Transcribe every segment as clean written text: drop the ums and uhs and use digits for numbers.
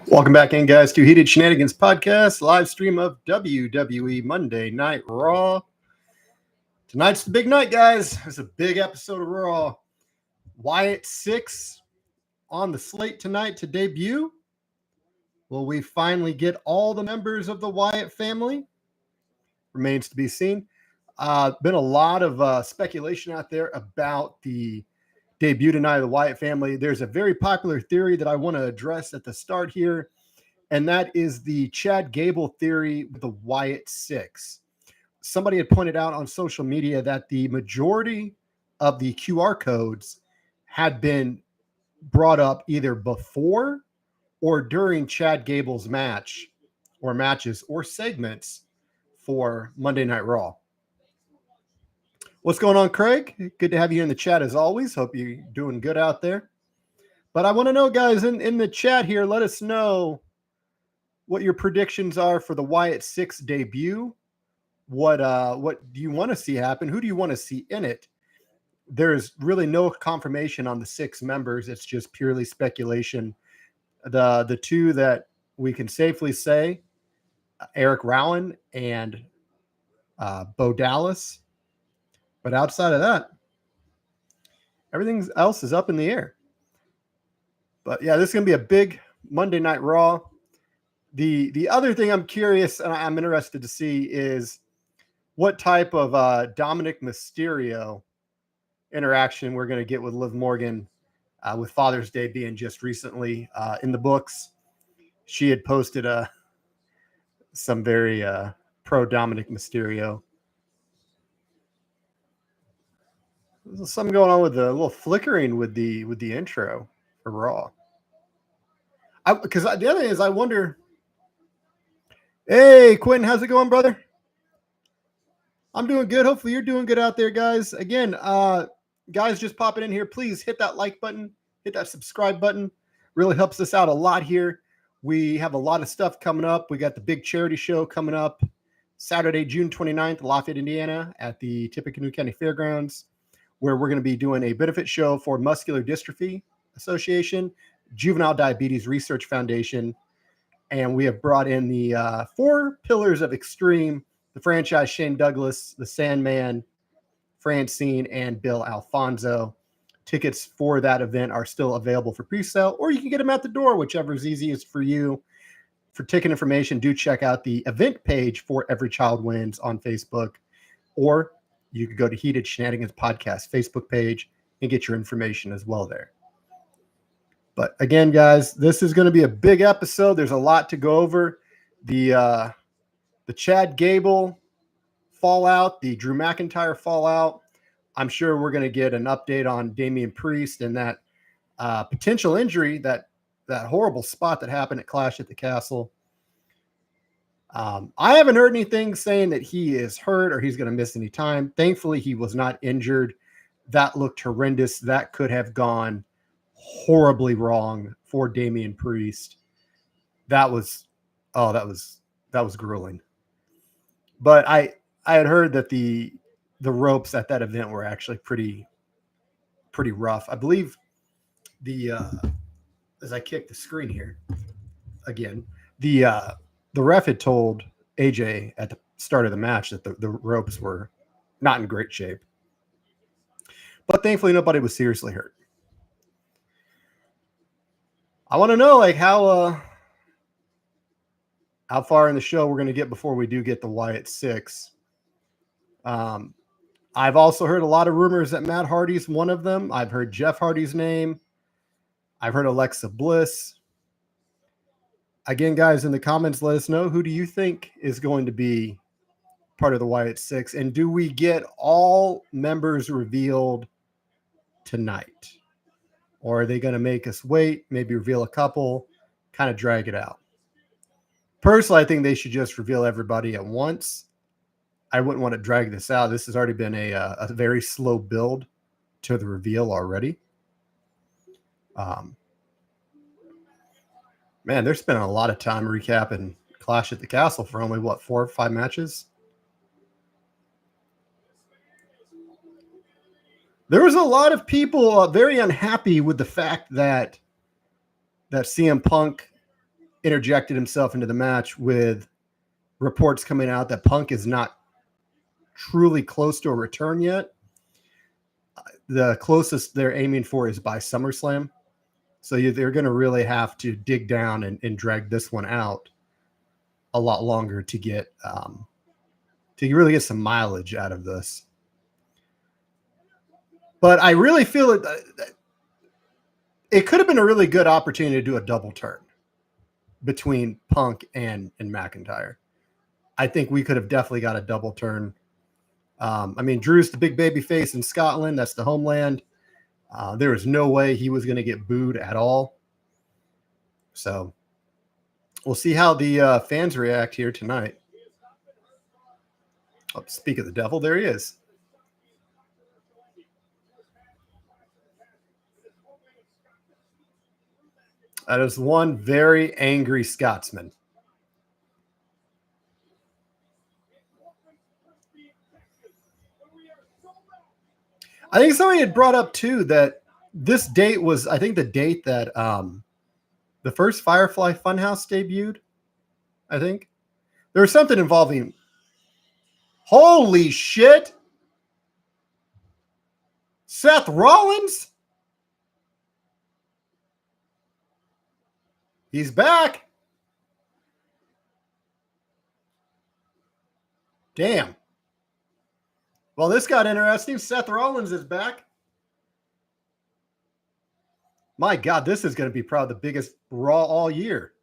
Welcome back in, guys, to Heated Shenanigans Podcast, live stream of WWE Monday Night Raw. Tonight's the big night, guys. It's a big episode of Raw. Wyatt 6 on the slate tonight to debut. Will we finally get all the members of the Wyatt family? Remains to be seen. Been a lot of speculation out there about the debut tonight of the Wyatt family. There's a very popular theory that I want to address at the start here, and that is the Chad Gable theory with the Wyatt 6. Somebody had pointed out on social media that the majority of the QR codes had been brought up either before or during Chad Gable's match or matches or segments for Monday Night Raw. What's going on, Craig? Good to have you in the chat as always. Hope you're doing good out there. But I want to know, guys, in the chat here, let us know what your predictions are for the Wyatt 6 debut. What do you want to see happen? Who do you want to see in it? There's really no confirmation on the 6 members. It's just purely speculation. The two that we can safely say, Eric Rowan and Bo Dallas. But outside of that, everything else is up in the air. But yeah, this is going to be a big Monday Night Raw. The other thing I'm curious and I'm interested to see is what type of Dominic Mysterio interaction we're going to get with Liv Morgan with Father's Day being just recently in the books. She had posted some very pro Dominic Mysterio. There's something going on with the little flickering with the intro for Raw. Because the other thing is, I wonder. Hey, Quentin, how's it going, brother? I'm doing good. Hopefully, you're doing good out there, guys. Again, guys, just popping in here. Please hit that like button, hit that subscribe button. Really helps us out a lot here. We have a lot of stuff coming up. We got the big charity show coming up Saturday, June 29th, Lafayette, Indiana, at the Tippecanoe County Fairgrounds, where we're going to be doing a benefit show for Muscular Dystrophy Association, Juvenile Diabetes Research Foundation, and we have brought in the 4 pillars of Extreme, the franchise Shane Douglas, the Sandman, Francine, and Bill Alfonso. Tickets for that event are still available for pre-sale, or you can get them at the door, whichever is easiest for you. For ticket information, do check out the event page for Every Child Wins on Facebook, or you could go to Heated Shenanigans Podcast Facebook page and get your information as well there. But again, guys, this is going to be a big episode. There's a lot to go over. The Chad Gable fallout, the Drew McIntyre fallout. I'm sure we're going to get an update on Damian Priest and that potential injury, that horrible spot that happened at Clash at the Castle. I haven't heard anything saying that he is hurt or he's going to miss any time. Thankfully, he was not injured. That looked horrendous. That could have gone horribly wrong for Damian Priest. That was grueling. But I had heard that the ropes at that event were actually pretty rough. I believe as I kick the screen here again, the ref had told AJ at the start of the match that the ropes were not in great shape. But thankfully, nobody was seriously hurt. I want to know, like, how far in the show we're going to get before we do get the Wyatt 6. I've also heard a lot of rumors that Matt Hardy's one of them. I've heard Jeff Hardy's name. I've heard Alexa Bliss. Again, guys, in the comments, let us know, who do you think is going to be part of the Wyatt 6? And do we get all members revealed tonight? Or are they going to make us wait, maybe reveal a couple, kind of drag it out? Personally, I think they should just reveal everybody at once. I wouldn't want to drag this out. This has already been a very slow build to the reveal already. Man, they're spending a lot of time recapping Clash at the Castle for only, 4 or 5 matches? There was a lot of people very unhappy with the fact that that CM Punk interjected himself into the match with reports coming out that Punk is not truly close to a return yet. The closest they're aiming for is by SummerSlam. So they're going to really have to dig down and drag this one out a lot longer to get to really get some mileage out of this. But I really feel it could have been a really good opportunity to do a double turn between Punk and McIntyre. I think we could have definitely got a double turn. I mean, Drew's the big baby face in Scotland. That's the homeland. There was no way he was going to get booed at all. So we'll see how the fans react here tonight. Oh, speak of the devil, there he is. That is one very angry Scotsman. I think somebody had brought up too that this date was, I think, the date that the first Firefly Funhouse debuted. I think there was something involving. Holy shit! Seth Rollins? He's back. Damn. Well, this got interesting. Seth Rollins is back. My God, this is going to be probably the biggest Raw all year.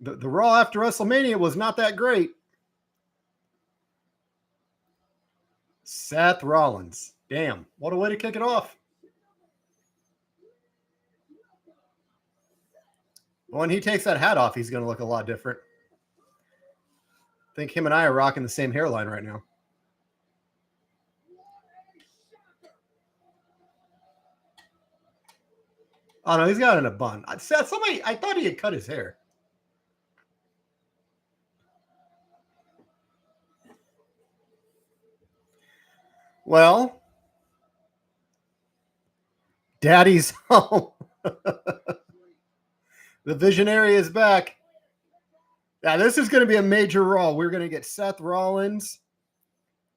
The Raw after WrestleMania was not that great. Seth Rollins. Damn. What a way to kick it off. When he takes that hat off, he's going to look a lot different. I think him and I are rocking the same hairline right now. Oh, no, he's got it in a bun. I thought he had cut his hair. Well, Daddy's home. The Visionary is back. Yeah, this is going to be a major Raw. We're going to get Seth Rollins.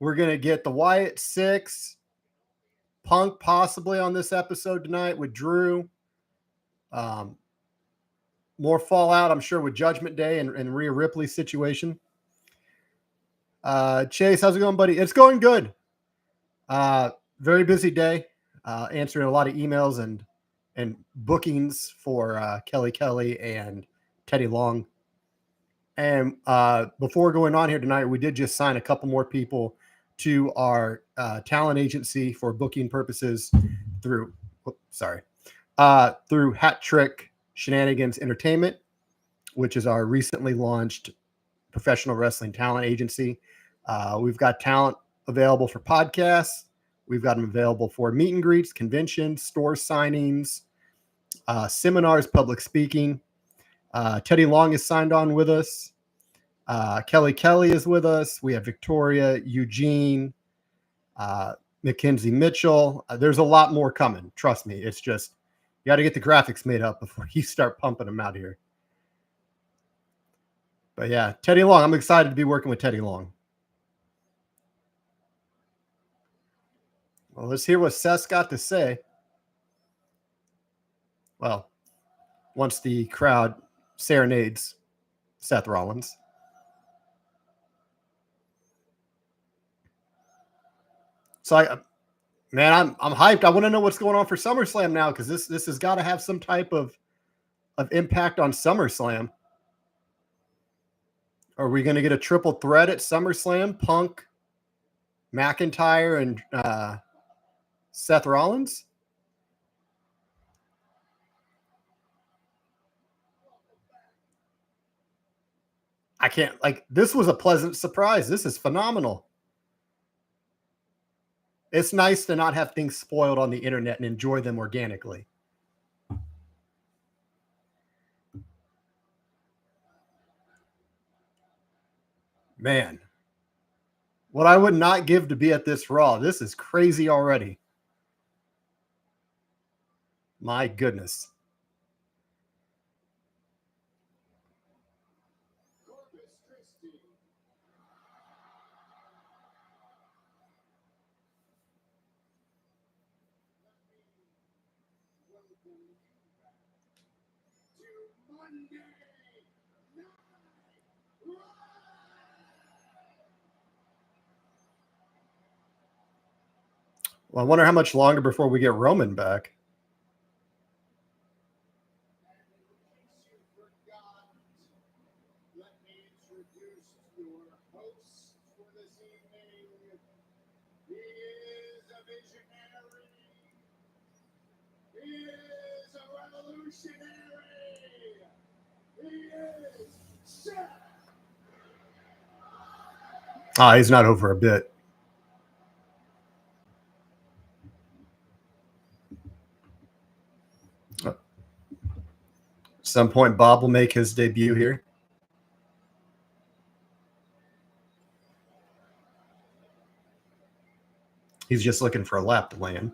We're going to get the Wyatt 6. Punk possibly on this episode tonight with Drew. More fallout, I'm sure, with Judgment Day and Rhea Ripley's situation. Chase, how's it going, buddy? It's going good. Very busy day. Answering a lot of emails and bookings for Kelly and Teddy Long. And before going on here tonight, we did just sign a couple more people to our talent agency for booking purposes through Hat Trick Shenanigans Entertainment, which is our recently launched professional wrestling talent agency. We've got talent available for podcasts. We've got them available for meet and greets, conventions, store signings, seminars, public speaking. Teddy Long is signed on with us. Kelly is with us. We have Victoria, Eugene, Mackenzie Mitchell. There's a lot more coming. Trust me. It's just, you got to get the graphics made up before you start pumping them out here. But yeah, Teddy Long. I'm excited to be working with Teddy Long. Well, let's hear what Seth's got to say. Well, once the crowd serenades Seth Rollins. So I'm hyped. I want to know what's going on for SummerSlam now, because this has got to have some type of impact on SummerSlam. Are we going to get a triple threat at SummerSlam? Punk, McIntyre, and Seth Rollins? I can't, this was a pleasant surprise. This is phenomenal. It's nice to not have things spoiled on the internet and enjoy them organically. Man, what I would not give to be at this Raw. This is crazy already. My goodness. Well, I wonder how much longer before we get Roman back. He's not over a bit. At some point, Bob will make his debut here. He's just looking for a lap to land.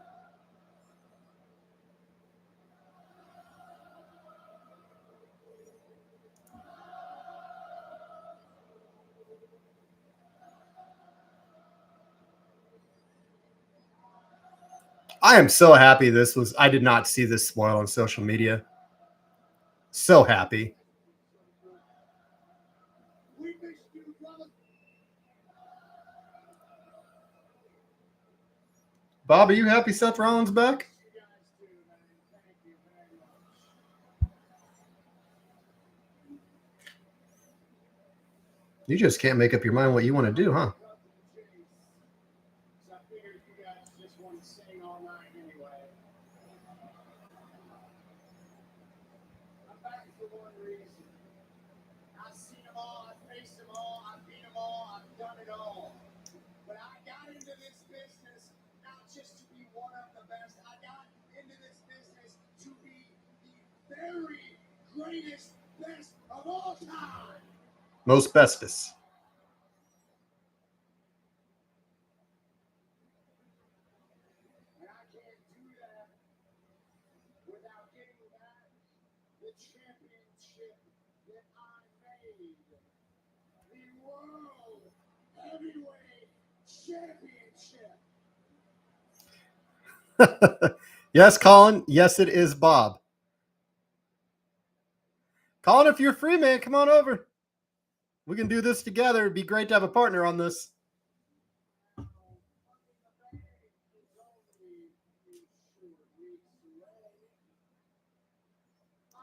I am so happy I did not see this spoil on social media. So happy. Bob, are you happy Seth Rollins back? You just can't make up your mind what you want to do, huh? Most bestest. Yes, Colin. Yes, it is Bob. Colin, if you're free, man, come on over. We can do this together. It'd be great to have a partner on this.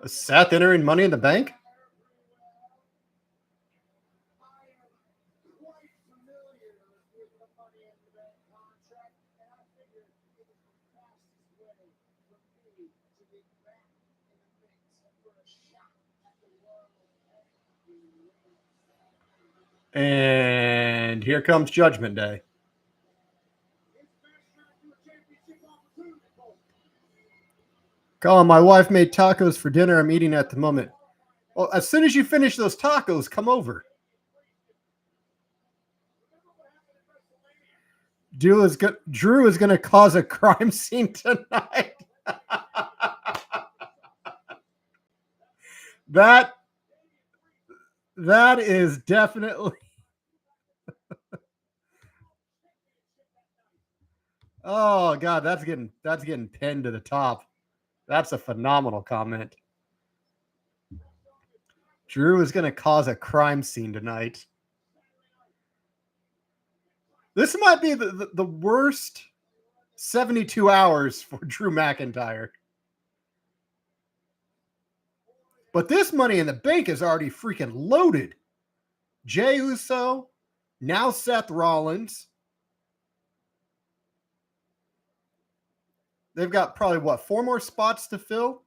Seth entering Money in the Bank? And here comes Judgment Day. Colin, my wife made tacos for dinner. I'm eating at the moment. Well, as soon as you finish those tacos, come over. Drew is going to cause a crime scene tonight. That is definitely. Oh God, that's getting pinned to the top. That's a phenomenal comment. Drew is going to cause a crime scene tonight. This might be the worst 72 hours for Drew McIntyre. But this Money in the Bank is already freaking loaded. Jey Uso, now Seth Rollins. They've got probably, 4 more spots to fill?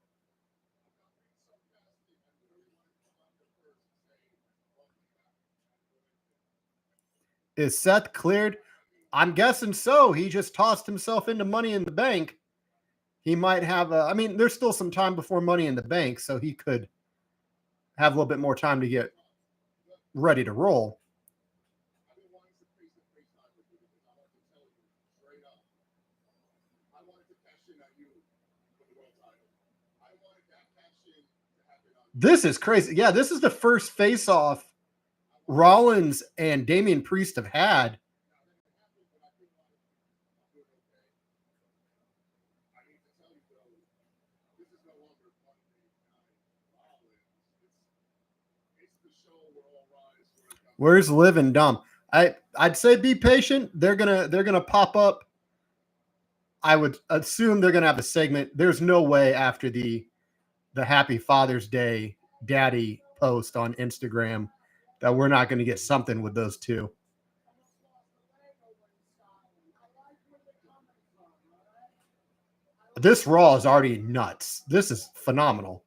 Is Seth cleared? I'm guessing so. He just tossed himself into Money in the Bank. He might have there's still some time before Money in the Bank, so he could have a little bit more time to get ready to roll. This is crazy. Yeah, this is the first face-off Rollins and Damian Priest have had. Where's Liv and Dom? I'd say be patient. They're gonna pop up. I would assume they're gonna have a segment. There's no way after the Happy Father's Day Daddy post on Instagram that we're not going to get something with those two. This Raw is already nuts. This is phenomenal.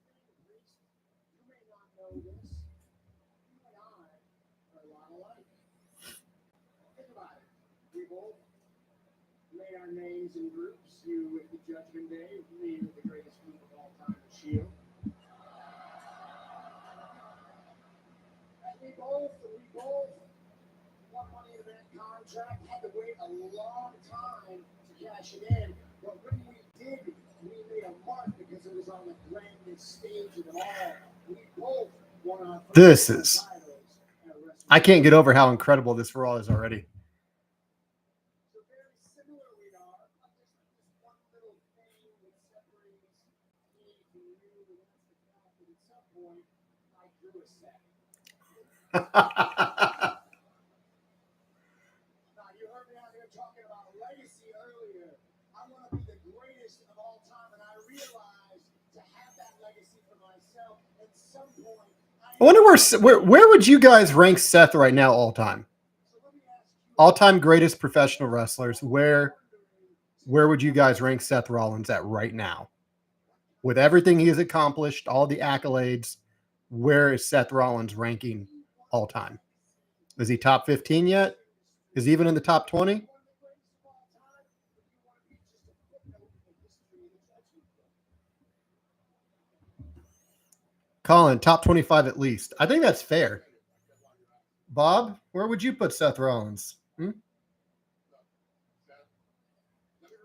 Names and groups, you with the Judgment Day, me with the greatest group of all time, the Shield. And we both won money in that contract, had to wait a long time to cash it in, but when we did, we made a mark because it was on the grandest stage of them all. We both won our This is, I can't get over how incredible this Raw is already. Now, you heard me out here talking about legacy earlier. I want to be the greatest of all time, and I realized to have that legacy for myself at some point. I wonder where would you guys rank Seth right now all time? All time greatest professional wrestlers. Where would you guys rank Seth Rollins at right now? With everything he has accomplished, all the accolades, where is Seth Rollins ranking all time? Is he top 15 yet? Is he even in the top 20? Colin, top 25 at least. I think that's fair. Bob, where would you put Seth Rollins? Let me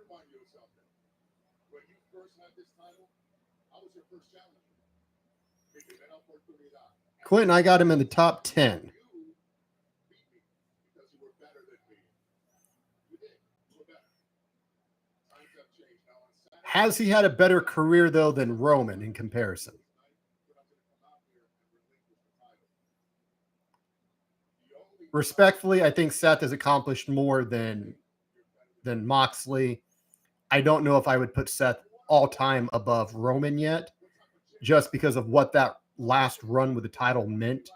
remind you of something. When you first had this title, I was your first challenger. Quentin, I got him in the top 10. Has he had a better career, though, than Roman in comparison? Respectfully, I think Seth has accomplished more than Moxley. I don't know if I would put Seth all-time above Roman yet, just because of what that last run with the title meant,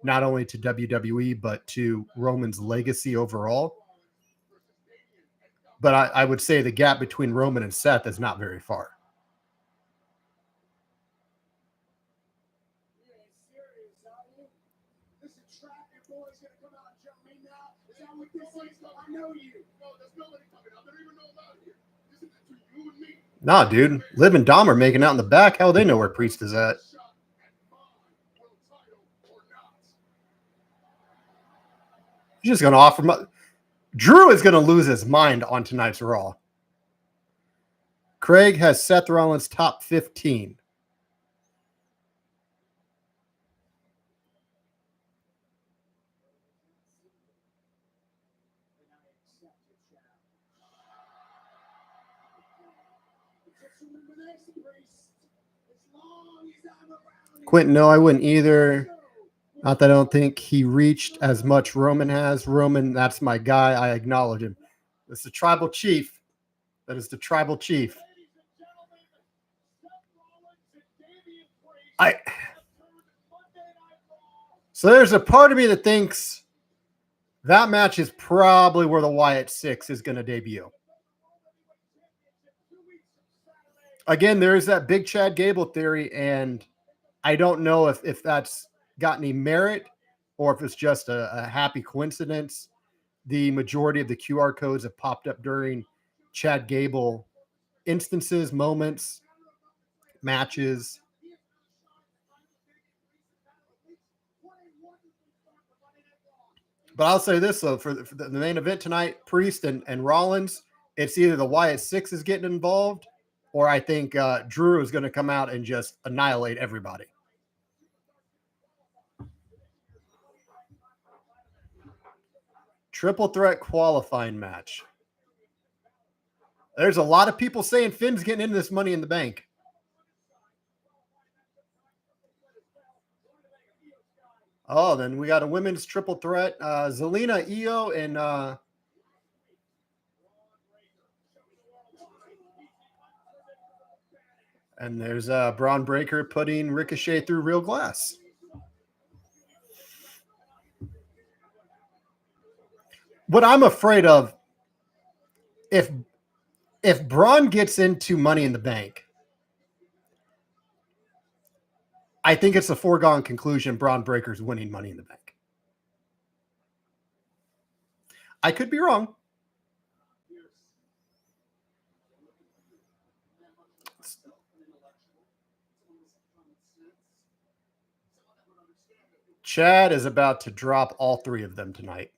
not only to WWE, but to Roman's legacy overall. But I would say the gap between Roman and Seth is not very far. Nah, dude. Liv and Dom are making out in the back. How they know where Priest is at? He's just going to offer him. Drew is going to lose his mind on tonight's Raw. Craig has Seth Rollins top 15. Quentin, no, I wouldn't either. Not that I don't think he reached as much Roman has. Roman, that's my guy. I acknowledge him. It's the tribal chief. That is the tribal chief. So there's a part of me that thinks that match is probably where the Wyatt 6 is going to debut. Again, there is that big Chad Gable theory, and I don't know if that's got any merit or if it's just a happy coincidence. The majority of the QR codes have popped up during Chad Gable instances, moments, matches. But I'll say this, though, for the main event tonight, Priest and Rollins, it's either the Wyatt 6 is getting involved, or I think Drew is going to come out and just annihilate everybody. Triple threat qualifying match. There's a lot of people saying Finn's getting into this Money in the Bank. Oh, then we got a women's triple threat. Zelina, Io, and there's Braun Breaker putting Ricochet through real glass. What I'm afraid of, if Braun gets into Money in the Bank, I think it's a foregone conclusion Braun Breaker's winning Money in the Bank. I could be wrong. Chad is about to drop all three of them tonight.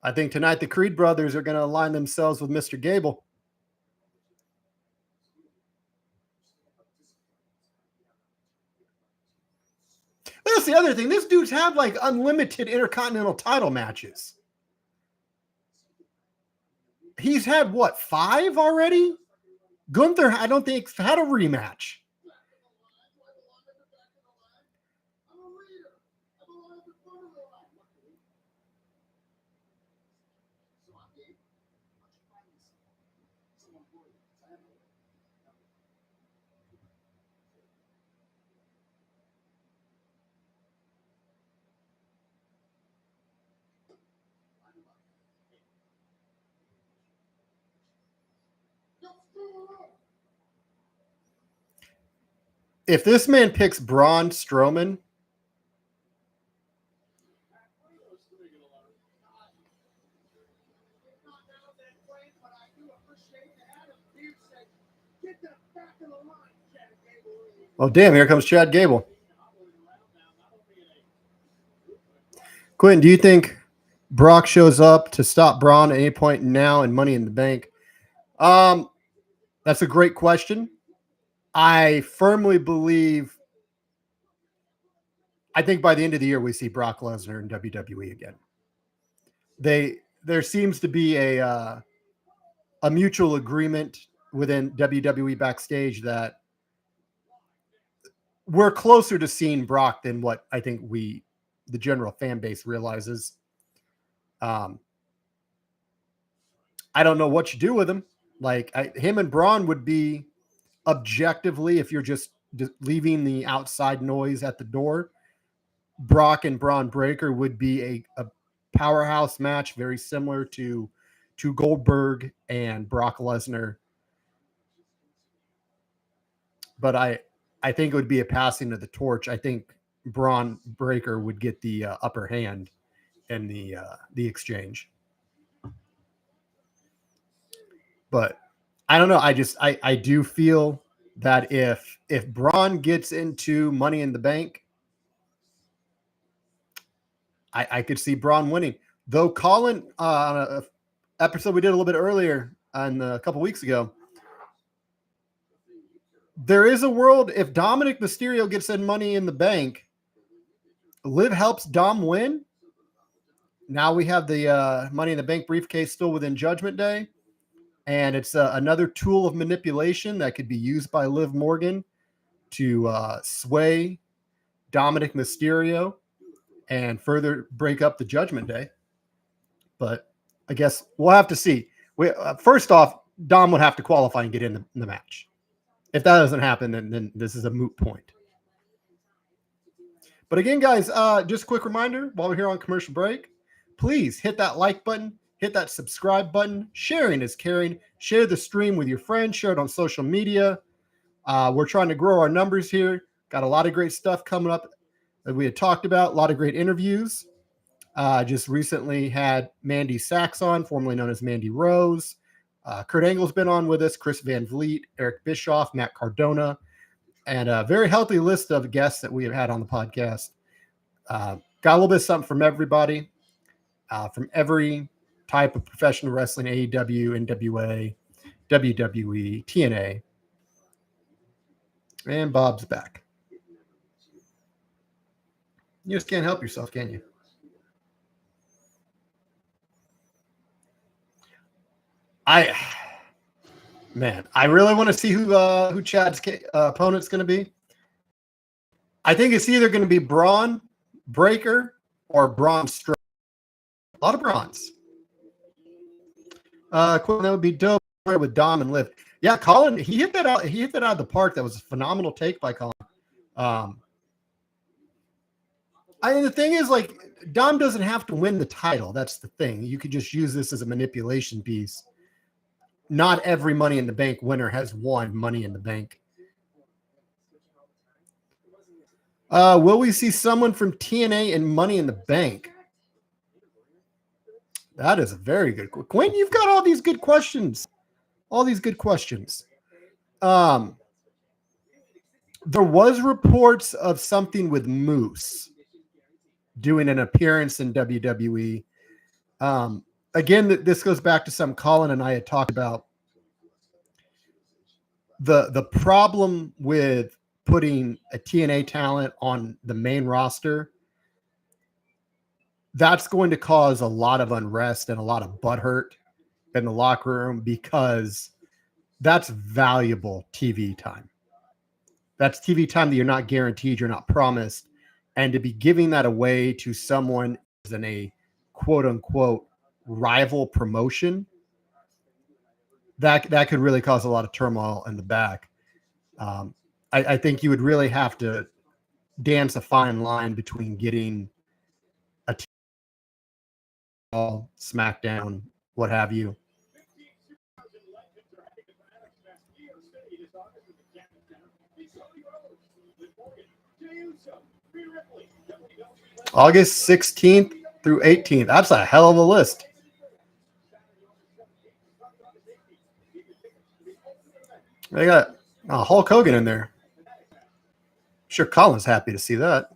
I think tonight the Creed brothers are going to align themselves with Mr. Gable. That's the other thing. This dude's had like unlimited Intercontinental title matches. He's had what, 5 already? Gunther, I don't think, had a rematch. If this man picks Braun Strowman, oh damn, here comes Chad Gable. Quentin, do you think Brock shows up to stop Braun at any point now in Money in the Bank? That's a great question. I firmly believe, I think by the end of the year, we see Brock Lesnar in WWE again. There seems to be a mutual agreement within WWE backstage that we're closer to seeing Brock than what I think the general fan base realizes. I don't know what you do with him. Like him and Braun would be objectively, if you're just leaving the outside noise at the door, Brock and Braun Breaker would be a powerhouse match, very similar to Goldberg and Brock Lesnar. But I think it would be a passing of the torch. I think Braun Breaker would get the upper hand in the exchange. But I don't know. I do feel that if Braun gets into Money in the Bank, I could see Braun winning. Though Colin, on a episode we did a little bit earlier, a couple weeks ago, there is a world if Dominic Mysterio gets in Money in the Bank, Liv helps Dom win. Now we have the Money in the Bank briefcase still within Judgment Day. And it's another tool of manipulation that could be used by Liv Morgan to sway Dominic Mysterio and further break up the Judgment Day. But I guess we'll have to see. First off, Dom would have to qualify and get in the match. If that doesn't happen, then this is a moot point. But again, guys, just a quick reminder while we're here on commercial break, please hit that like button, hit that subscribe button. Sharing is caring. Share the stream with your friends. Share it on social media. We're trying to grow our numbers here. Got a lot of great stuff coming up that we had talked about. A lot of great interviews. Just recently had Mandy Sachs on, formerly known as Mandy Rose. Kurt Angle's been on with us. Chris Van Vliet, Eric Bischoff, Matt Cardona, and a very healthy list of guests that we have had on the podcast. Got a little bit of something from everybody, from every type of professional wrestling: AEW, NWA, WWE, TNA, and Bob's back. You just can't help yourself, can you? Man, I really want to see who Chad's opponent's going to be. I think it's either going to be Braun Breaker or Braun Strowman. A lot of Brauns. That would be dope with Dom and Liv. Yeah, Colin, he hit that out. He hit that out of the park. That was a phenomenal take by Colin. The thing is, like, Dom doesn't have to win the title. That's the thing. You could just use this as a manipulation piece. Not every Money in the Bank winner has won Money in the Bank. Will we see someone from TNA in Money in the Bank? That is a very good question. Quentin, you've got all these good questions. All these good questions. There was reports of something with Moose doing an appearance in WWE. Again, this goes back to something Colin and I had talked about. The problem with putting a TNA talent on the main roster, that's going to cause a lot of unrest and a lot of butthurt in the locker room, because that's valuable TV time. That's TV time that you're not guaranteed, you're not promised. And to be giving that away to someone as in a quote unquote rival promotion, that could really cause a lot of turmoil in the back. I think you would really have to dance a fine line between getting a SmackDown, what have you. August 16th through 18th. That's a hell of a list. They got Hulk Hogan in there. Sure, Colin's happy to see that.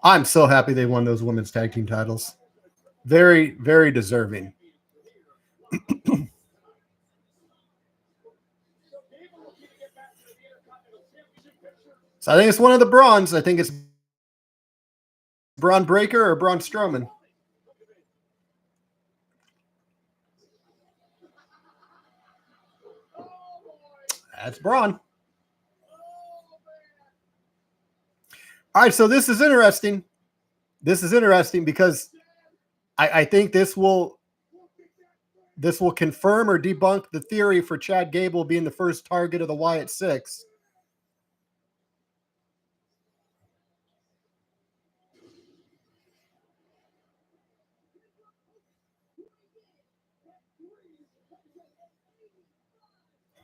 I'm so happy they won those women's tag team titles. Very, very deserving. So I think it's one of the Brauns. I think it's Braun Breaker or Braun Strowman. That's Braun. All right, so this is interesting. This is interesting because I think this will confirm or debunk the theory for Chad Gable being the first target of the Wyatt Six.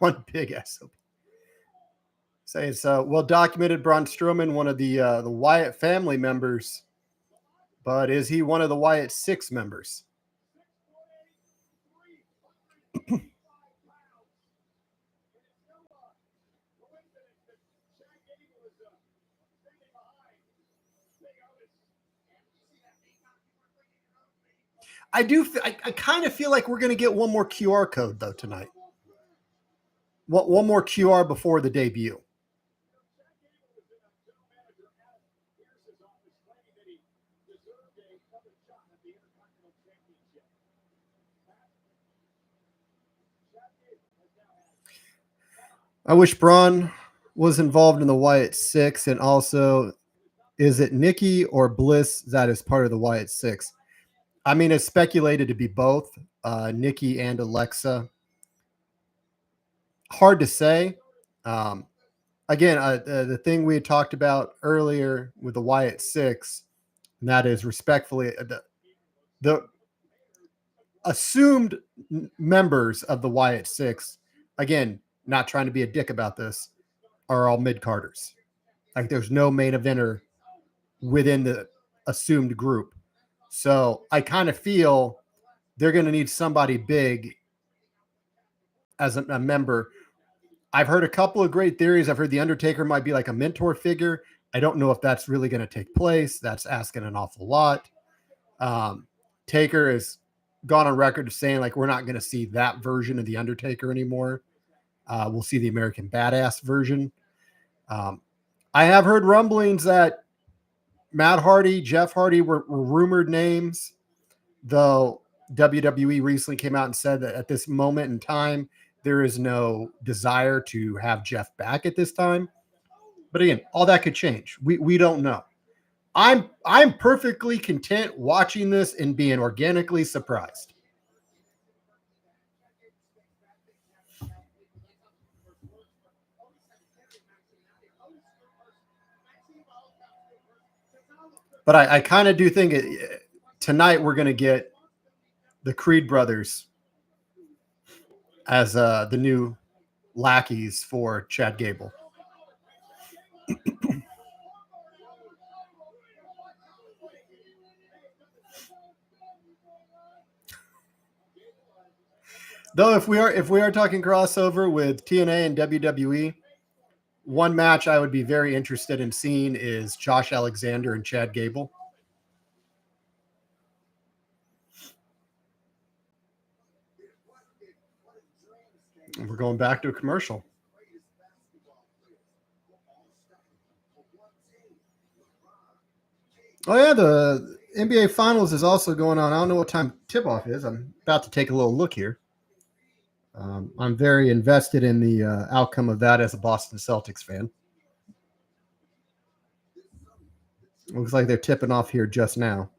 One big SOB. Say it's well documented. Braun Strowman, one of the Wyatt family members, but is he one of the Wyatt Six members? I kind of feel like we're going to get one more QR code though tonight. One more QR before the debut. I wish Braun was involved in the Wyatt Six, and also, is it Nikki or Bliss that is part of the Wyatt Six? I mean, it's speculated to be both, Nikki and Alexa. Hard to say. Again, the thing we had talked about earlier with the Wyatt Six, and that is respectfully the assumed members of the Wyatt Six, again, not trying to be a dick about this, are all mid-carders. Like, there's no main eventer within the assumed group. So I kind of feel they're going to need somebody big as a member. I've heard a couple of great theories. I've heard The Undertaker might be like a mentor figure. I don't know if that's really going to take place. That's asking an awful lot. Taker has gone on record of saying, like, we're not going to see that version of The Undertaker anymore. We'll see the American Badass version. I have heard rumblings that Matt Hardy, Jeff Hardy were rumored names. though WWE recently came out and said that at this moment in time, there is no desire to have Jeff back at this time. But again, all that could change. We don't know. I'm perfectly content watching this and being organically surprised. But I kind of do think tonight we're going to get the Creed brothers as the new lackeys for Chad Gable. Though if we are talking crossover with TNA and WWE, one match I would be very interested in seeing is Josh Alexander and Chad Gable. And we're going back to a commercial. Oh yeah, the NBA Finals is also going on. I don't know what time tip-off is. I'm about to take a little look here. I'm very invested in the outcome of that as a Boston Celtics fan. Looks like they're tipping off here just now.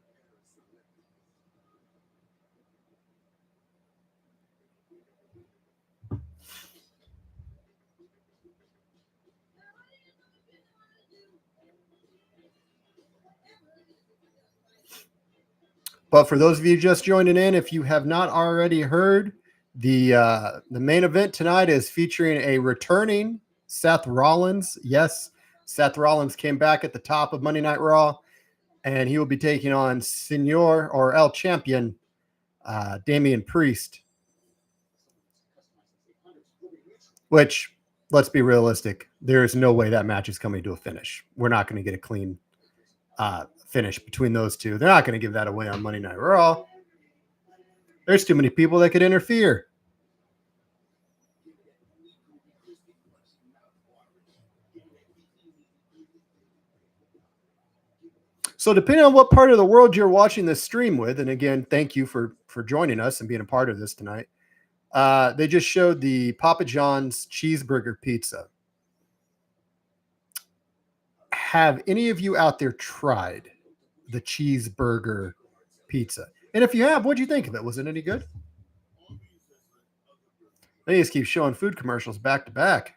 But for those of you just joining in, if you have not already heard, the main event tonight is featuring a returning Seth Rollins. Yes, Seth Rollins came back at the top of Monday Night Raw, and he will be taking on Senor or El Champion, Damian Priest. Which, let's be realistic, there is no way that match is coming to a finish. We're not going to get a clean finish between those two. They're not going to give that away on Monday Night Raw. There's too many people that could interfere. So depending on what part of the world you're watching this stream with, and again, thank you for joining us and being a part of this tonight. They just showed the Papa John's cheeseburger pizza. Have any of you out there tried the cheeseburger pizza? And if you have, what'd you think of it? Was it any good? They just keep showing food commercials back to back.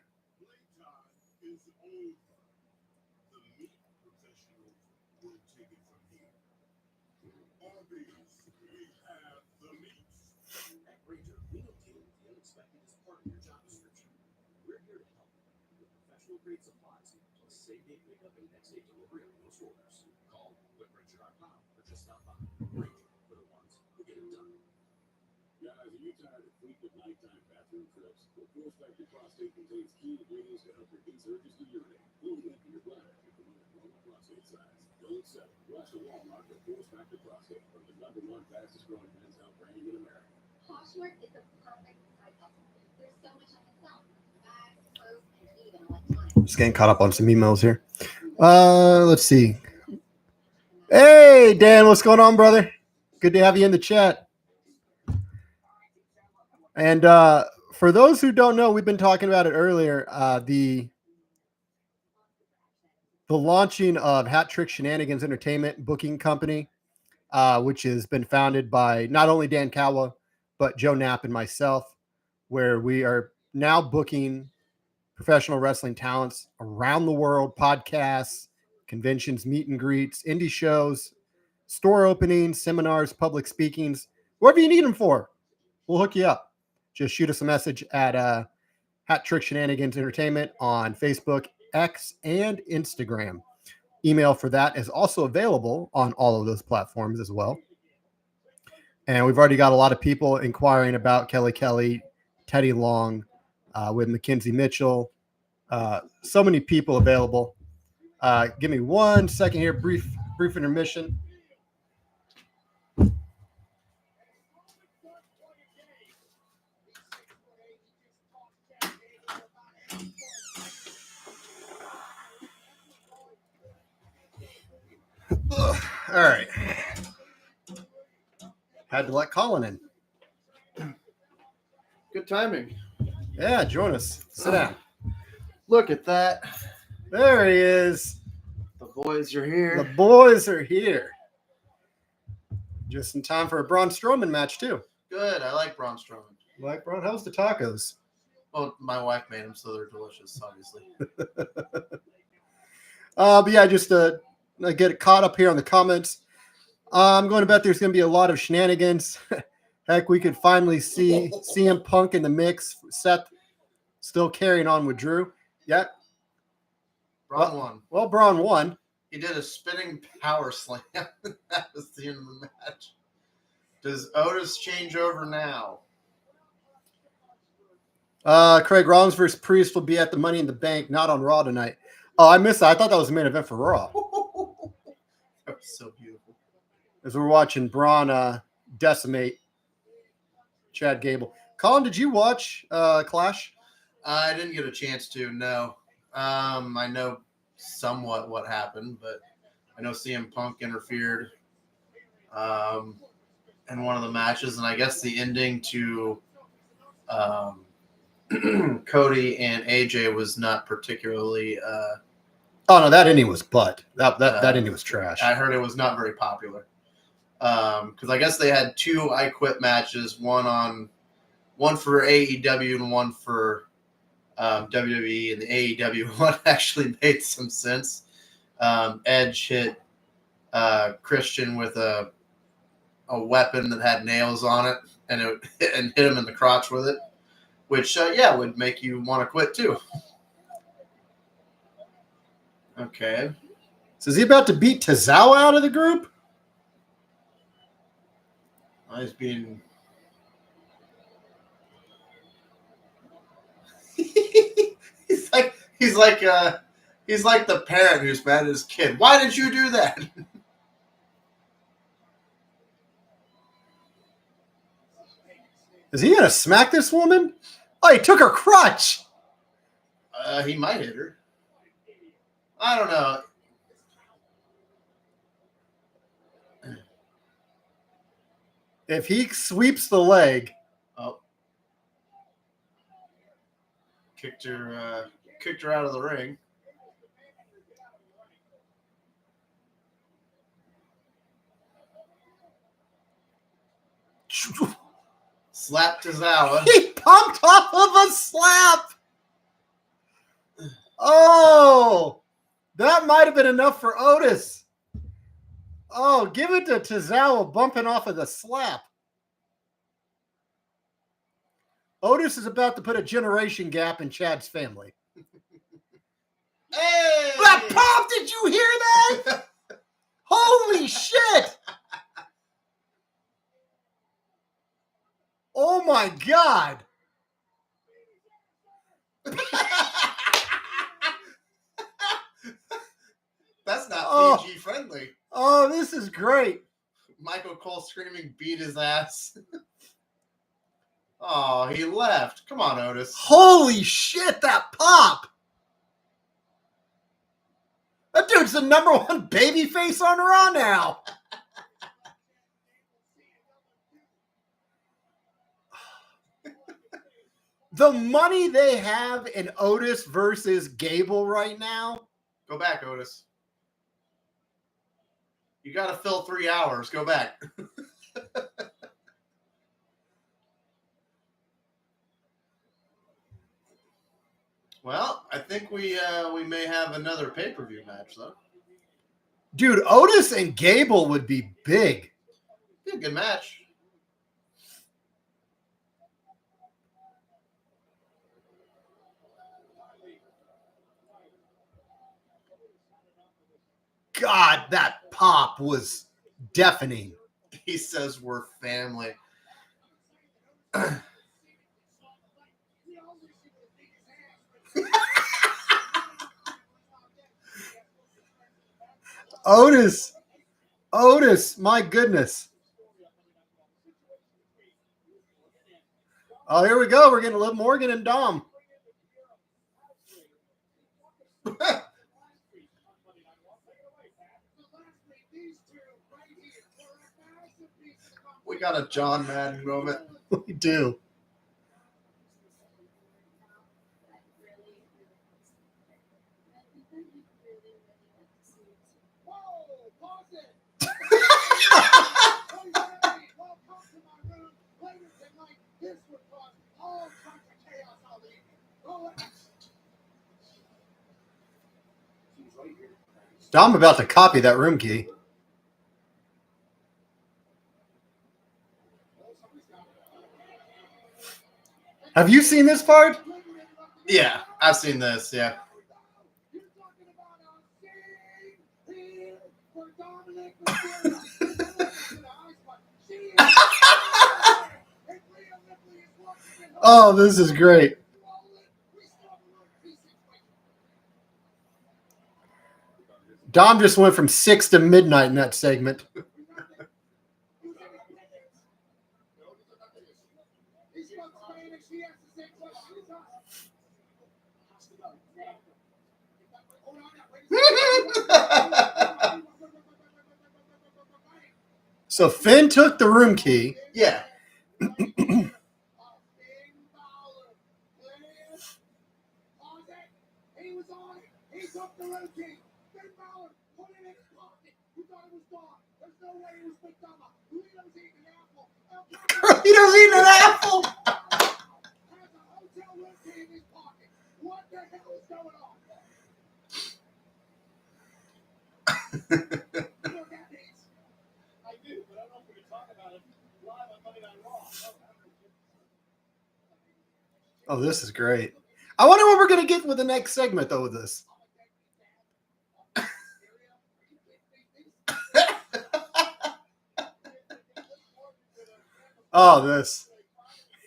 Just getting caught up on some emails here. Let's see. Hey, Dan, what's going on, brother? Good to have you in the chat. And for those who don't know, we've been talking about it earlier. The launching of Hat Trick Shenanigans Entertainment Booking Company, which has been founded by not only Dan Kawa, but Joe Knapp and myself, where we are now booking professional wrestling talents around the world, podcasts, conventions, meet and greets, indie shows, store openings, seminars, public speakings, whatever you need them for, we'll hook you up. Just shoot us a message at Hat Trick Shenanigans Entertainment on Facebook, X, and Instagram. Email for that is also available on all of those platforms as well. And we've already got a lot of people inquiring about Kelly Kelly, Teddy Long, with Mackenzie Mitchell. So many people available. Give me 1 second here, brief intermission. All right. Had to let Colin in. Good timing. Yeah, join us. Sit down. Look at that. There he is. The boys are The here. boys are here. Just in time for a Braun Strowman match, too. Good. I like Braun Strowman. Like, Braun, how's the tacos? Well, my wife made them, so they're delicious, obviously. But yeah, just to get caught up here on the comments. I'm going to bet there's going to be a lot of shenanigans. Heck, we could finally see CM Punk in the mix. Seth still carrying on with Drew. Yeah. Braun won. Well, Braun won. He did a spinning power slam. That was the end of the match. Does Otis change over now? Craig Rollins versus Priest will be at the Money in the Bank, not on Raw tonight. Oh, I missed that. I thought that was the main event for Raw. That was so beautiful. As we're watching Braun decimate Chad Gable. Colin, did you watch Clash? I didn't get a chance to, no. I know somewhat what happened, but I know CM Punk interfered in one of the matches, and I guess the ending to Cody and AJ was not particularly. Oh no, that ending was butt. That ending was trash. I heard it was not very popular because I guess they had two I Quit matches, one for AEW and one for WWE, and the AEW one actually made some sense. Edge hit Christian with a weapon that had nails on it, and hit him in the crotch with it, which would make you want to quit too. Okay. So is he about to beat Tozawa out of the group? He's being. He's like the parent who's mad at his kid. Why did you do that? Is he gonna smack this woman? Oh, he took her crutch. He might hit her. I don't know. If he sweeps the leg. Oh. Kicked her out of the ring. Slap Tozawa. He pumped off of a slap. Oh, that might have been enough for Otis. Oh, give it to Tozawa bumping off of the slap. Otis is about to put a generation gap in Chad's family. Hey! That pop! Did you hear that? Holy shit! Oh my God! That's not PG friendly. Oh, this is great. Michael Cole screaming, beat his ass. Oh, he left. Come on, Otis. Holy shit, that pop! That dude's the number one babyface on Raw now. The money they have in Otis versus Gable right now. Go back, Otis. You got to fill 3 hours. Go back. Well, I think we may have another pay-per-view match, though. Dude, Otis and Gable would be big. Be a good match. God, that pop was deafening. He says we're family. Otis, my goodness. Oh, here we go. We're getting Liv Morgan and Dom. We got a John Madden moment. We do. Whoa, pause it. Welcome to my room. Later tonight, this would cause all kinds of chaos, Ali. Relax. She's right here. I'm about to copy that room key. Have you seen this part? Yeah, I've seen this. Yeah. You're talking about a scene here for Dominic Mysterio. She is and Rhea Ripley is watching at home. Oh, this is great. We still have a room piece situation. Dom just went from 6 to midnight in that segment. He's not Spanish. He has the same question as us. Hold on now. Wait a second. So Finn took the room key. Yeah. He was on it. He took the room key. Finn Balor put it in his pocket. You thought it was gone. There's no way it was Big Dama. Lito's eating an apple. Lito's eating an apple. Has a hotel room key in his pocket. What the hell is going on? You know what that means? I do, but I don't know if we can talk about it live on Monday Night Raw. Oh, this is great. I wonder what we're going to get with the next segment, though, with this. Oh, this.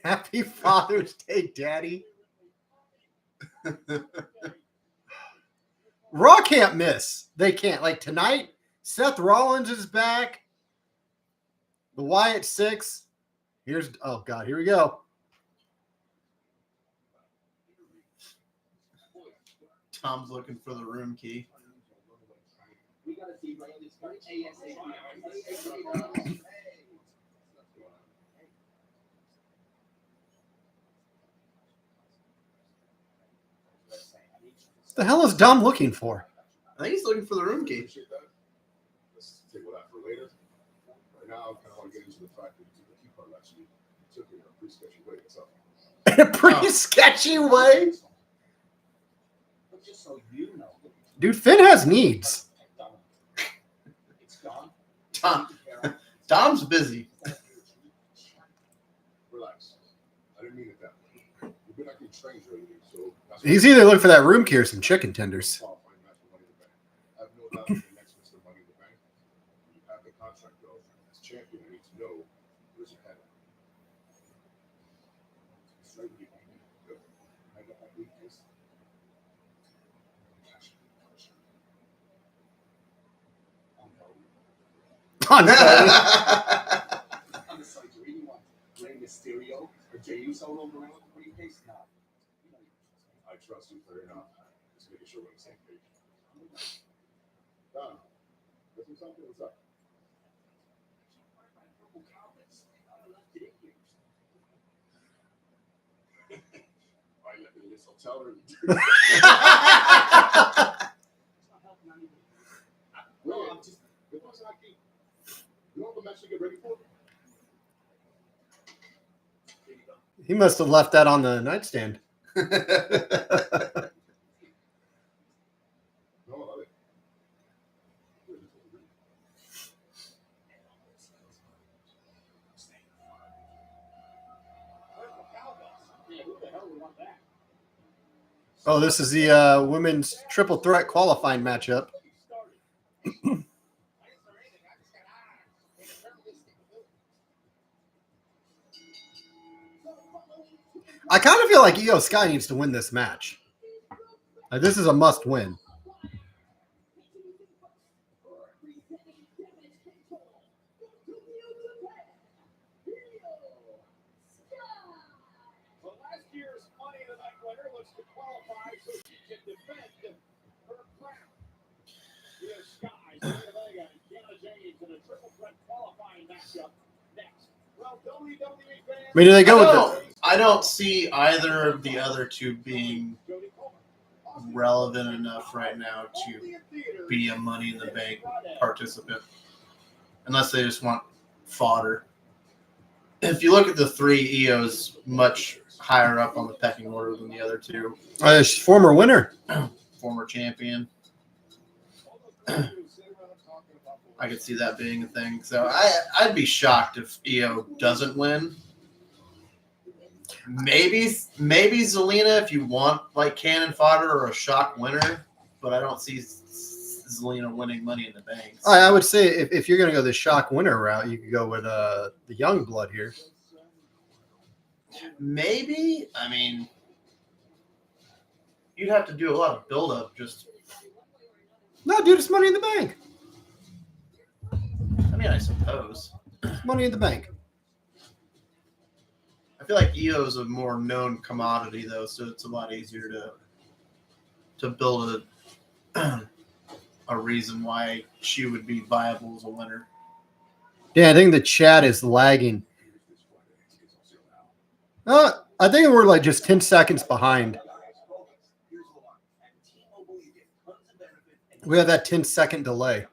Happy Father's Day, Daddy. Raw can't miss. They can't. Like tonight, Seth Rollins is back. The Wyatt 6. Here's, oh, God, here we go. Tom's looking for the room key. We gotta see Randy's first ASAP. What the hell is Dom looking for? I think he's looking for the room key. Appreciate that. Let's table that for later. Right now, I kind of want to get into the fact that you took the key card last year. You took it in a pretty sketchy way. What's up? In a pretty sketchy way. But just so you know, Dude, Finn has needs. it's gone. Dom's busy. Relax. I didn't mean it that way. You've been acting strange lately, so that's He's either looking for that room key or some chicken tenders. qualifying match for Money in the Bank. I have no doubt you're next Mr. Money in the Bank. You have the contract, though. As champion, I need to know where's your head at. Straight with you. Good. I got that briefcase. Cash. On Cody. I'm sorry, do you really want Rey Mysterio or Jey Uso rolling around with a briefcase? No. I trust you fair enough. Just making sure we're on the same page. Don, listen something? What's up? I left it in this hotel room. No, I'm just. It wasn't like you. You know what the match you get ready for? Here you go. He must have left that on the nightstand. No, I love it. Oh, this is the women's triple threat qualifying matchup. I kind of feel like Io Sky needs to win this match. This is a must win. Well, last year's Money in the Night winner looks to qualify so she can defend her crown. Io Sky, Zelina Vega, and Kiana James in a triple threat qualifying matchup next. I mean, do they go with I don't see either of the other two being relevant enough right now to be a Money in the Bank participant, unless they just want fodder. If you look at the three, EO's much higher up on the pecking order than the other two. former winner? Former champion. I could see that being a thing. So I'd be shocked if EO doesn't win. Maybe Zelina if you want like cannon fodder or a shock winner, but I don't see Zelina winning Money in the Bank. So. I would say if you're going to go the shock winner route, you could go with the young blood here. Maybe. I mean, you'd have to do a lot of build-up. No, dude, it's Money in the Bank. I mean, I suppose. It's Money in the Bank. I feel like EO is a more known commodity, though, so it's a lot easier to build a reason why she would be viable as a winner. Yeah, I think the chat is lagging. I think we're like just 10 seconds behind. We have that 10-second delay.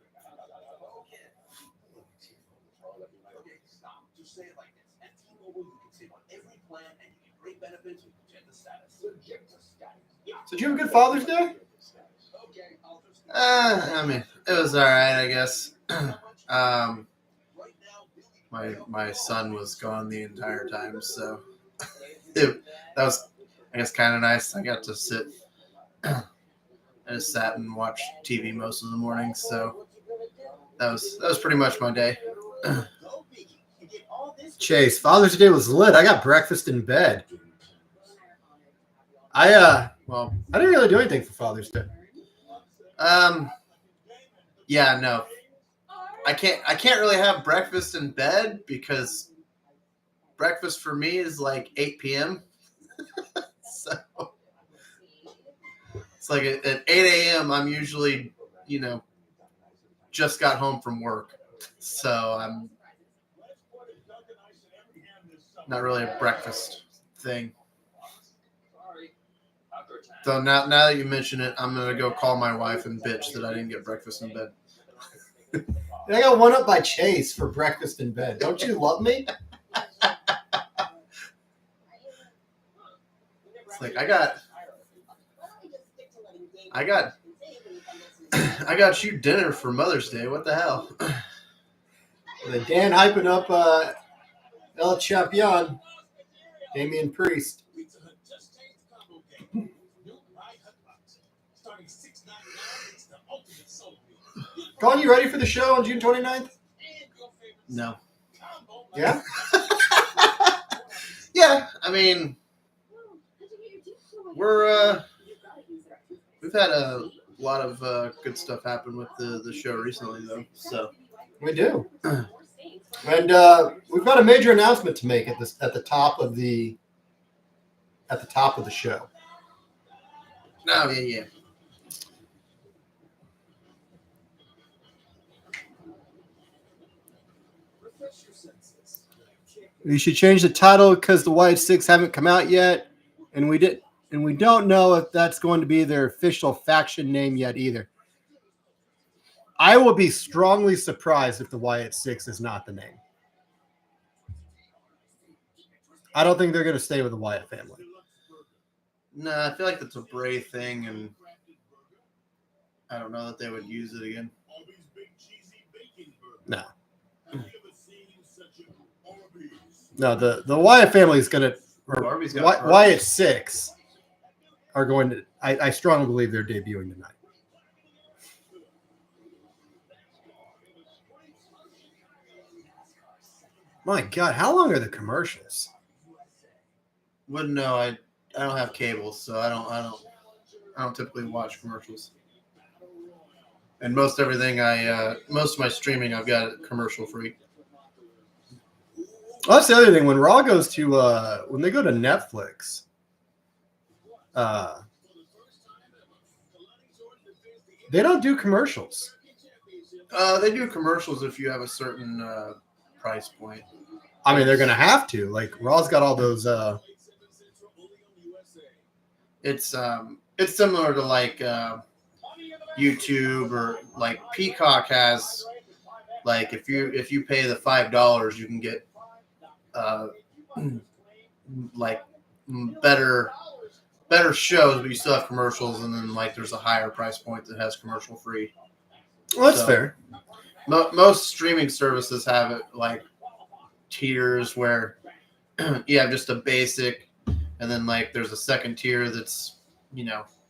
So did you have a good Father's Day? I mean, it was all right, I guess. My son was gone the entire time, so that was, I guess, kind of nice. I got to sit. I just sat and watched TV most of the morning, so that was pretty much my day. Chase, Father's Day was lit. I got breakfast in bed. I didn't really do anything for Father's Day. Yeah, no. I can't really have breakfast in bed because breakfast for me is like 8 p.m. So it's like at 8 a.m. I'm usually, just got home from work. So I'm not really a breakfast thing. So now that you mention it, I'm going to go call my wife and bitch that I didn't get breakfast in bed. I got one up by Chase for breakfast in bed. Don't you love me? It's like I got you dinner for Mother's Day. What the hell? The Dan hyping up El Champion, Damian Priest. Colin, you ready for the show on June 29th? No. Yeah? Yeah, I mean, we've had a lot of good stuff happen with the show recently, though. So we do. And we've got a major announcement to make at the top of the show. Oh, yeah. We should change the title because the Wyatt Six haven't come out yet, and we don't know if that's going to be their official faction name yet either. I will be strongly surprised if the Wyatt Six is not the name. I don't think they're going to stay with the Wyatt family. No, I feel like that's a Bray thing, and I don't know that they would use it again. No. No, the Wyatt family is going to, Wyatt Six are going to, I strongly believe they're debuting tonight. My God, how long are the commercials? Wouldn't know. I don't have cable, so I don't typically watch commercials. And most of my streaming, I've got commercial free. Well, that's the other thing. When Raw goes to when they go to Netflix, they don't do commercials. They do commercials if you have a certain price point. I mean, they're going to have to. Like, Raw's got all those. It's similar to like YouTube or like Peacock has. Like if you pay the $5, you can get like better shows, but you still have commercials, and then like there's a higher price point that has commercial free. Well, that's fair. Most streaming services have it like tiers where you have just a basic, and then like there's a second tier that's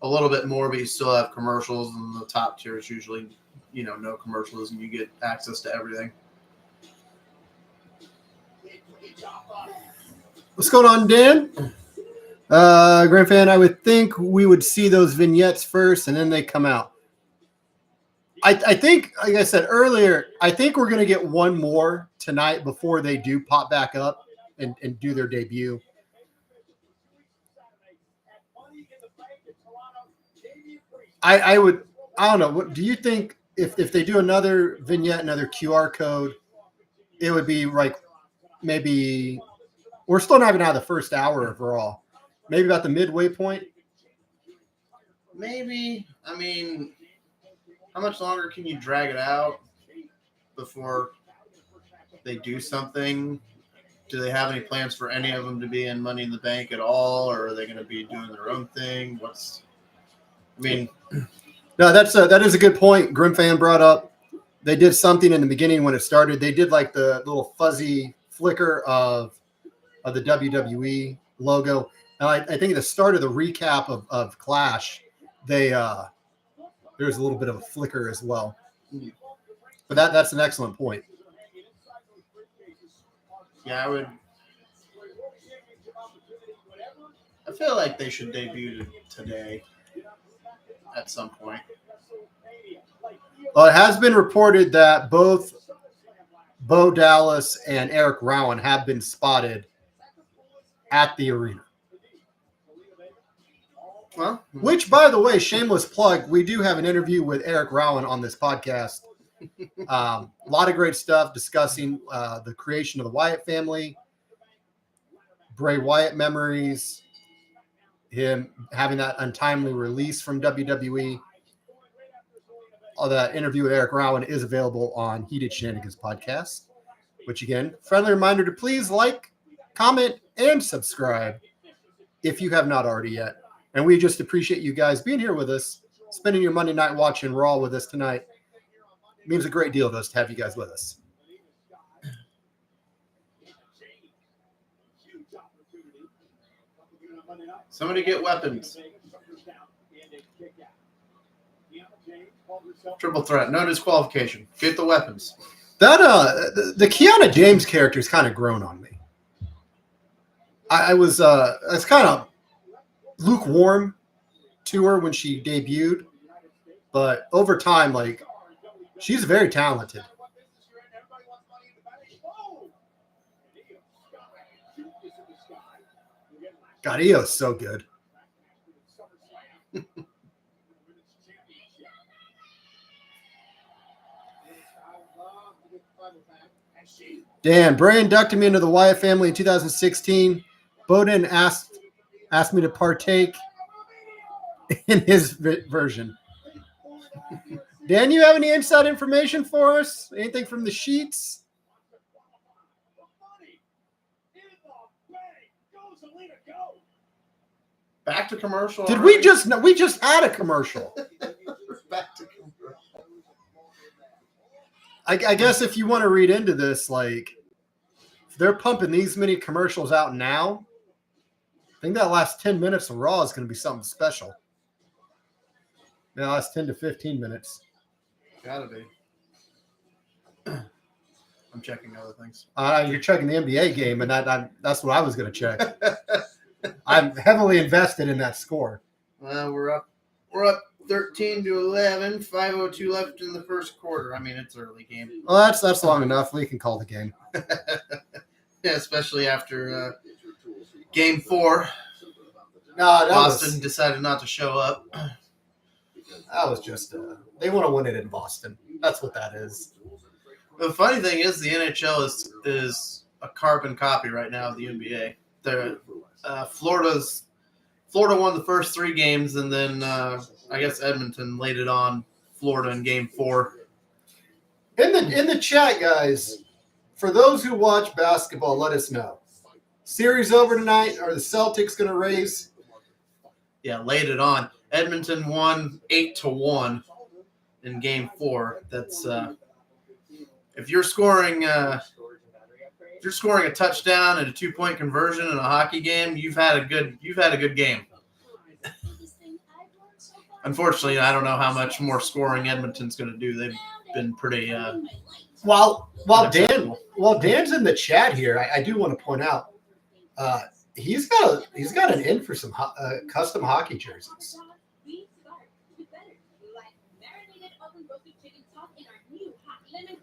a little bit more, but you still have commercials, and the top tier is usually no commercials, and you get access to everything. What's going on, Dan? Grand fan, I would think we would see those vignettes first, and then they come out. I think, like I said earlier, I think we're going to get one more tonight before they do pop back up and do their debut. I don't know. What do you think if they do another vignette, another QR code, it would be like maybe we're still not even out of the first hour of Raw. Maybe about the midway point. Maybe. I mean, how much longer can you drag it out before they do something? Do they have any plans for any of them to be in Money in the Bank at all, or are they going to be doing their own thing? No, that is a good point. Grim fan brought up. They did something in the beginning when it started. They did like the little fuzzy flicker of the WWE logo. Now, I think at the start of the recap of Clash, there's a little bit of a flicker as well. But that's an excellent point. Yeah, I feel like they should debut today at some point. Well, it has been reported that both Bo Dallas and Eric Rowan have been spotted at the arena. Well, which, by the way, shameless plug, we do have an interview with Eric Rowan on this podcast. A lot of great stuff discussing the creation of the Wyatt family, Bray Wyatt memories, him having that untimely release from WWE. All that interview with Eric Rowan is available on Heated Shenanigans Podcast, which, again, friendly reminder to please like, comment, and subscribe if you have not already yet. And we just appreciate you guys being here with us, spending your Monday night watching Raw with us tonight. It means a great deal to us to have you guys with us. Somebody get weapons. Triple threat, no disqualification. Get the weapons. That the Kiana James character is kind of grown on me. I was kind of lukewarm to her when she debuted, but over time, like, she's very talented. God, Io's so good. Dan, Bray inducted me into the Wyatt family in 2016. Bowden asked me to partake in his version. Dan, you have any inside information for us? Anything from the sheets? Back to commercial. Did we just had a commercial? Back to commercial. I guess if you want to read into this, like, if they're pumping these many commercials out now, I think that last 10 minutes of Raw is going to be something special. The last 10 to 15 minutes. Gotta be. I'm checking other things. You're checking the NBA game, and that's what I was going to check. I'm heavily invested in that score. We're up 13-11, 5:02 left in the first quarter. I mean, it's early game. Well, that's long enough. We can call the game. Yeah, especially after Game 4. No, Boston decided not to show up. That was just they want to win it in Boston. That's what that is. The funny thing is, the NHL is a carbon copy right now of the NBA. Florida won the first 3 games, and then I guess Edmonton laid it on Florida in Game 4. In the chat, guys, for those who watch basketball, let us know. Series over tonight. Are the Celtics going to raise? Yeah, laid it on. Edmonton won 8-1 in Game 4. That's if you're scoring a touchdown and a 2-point conversion in a hockey game, you've had a good game. Unfortunately, I don't know how much more scoring Edmonton's going to do. They've been pretty. While Dan's in the chat here, I do want to point out he's got an in for some custom hockey jerseys.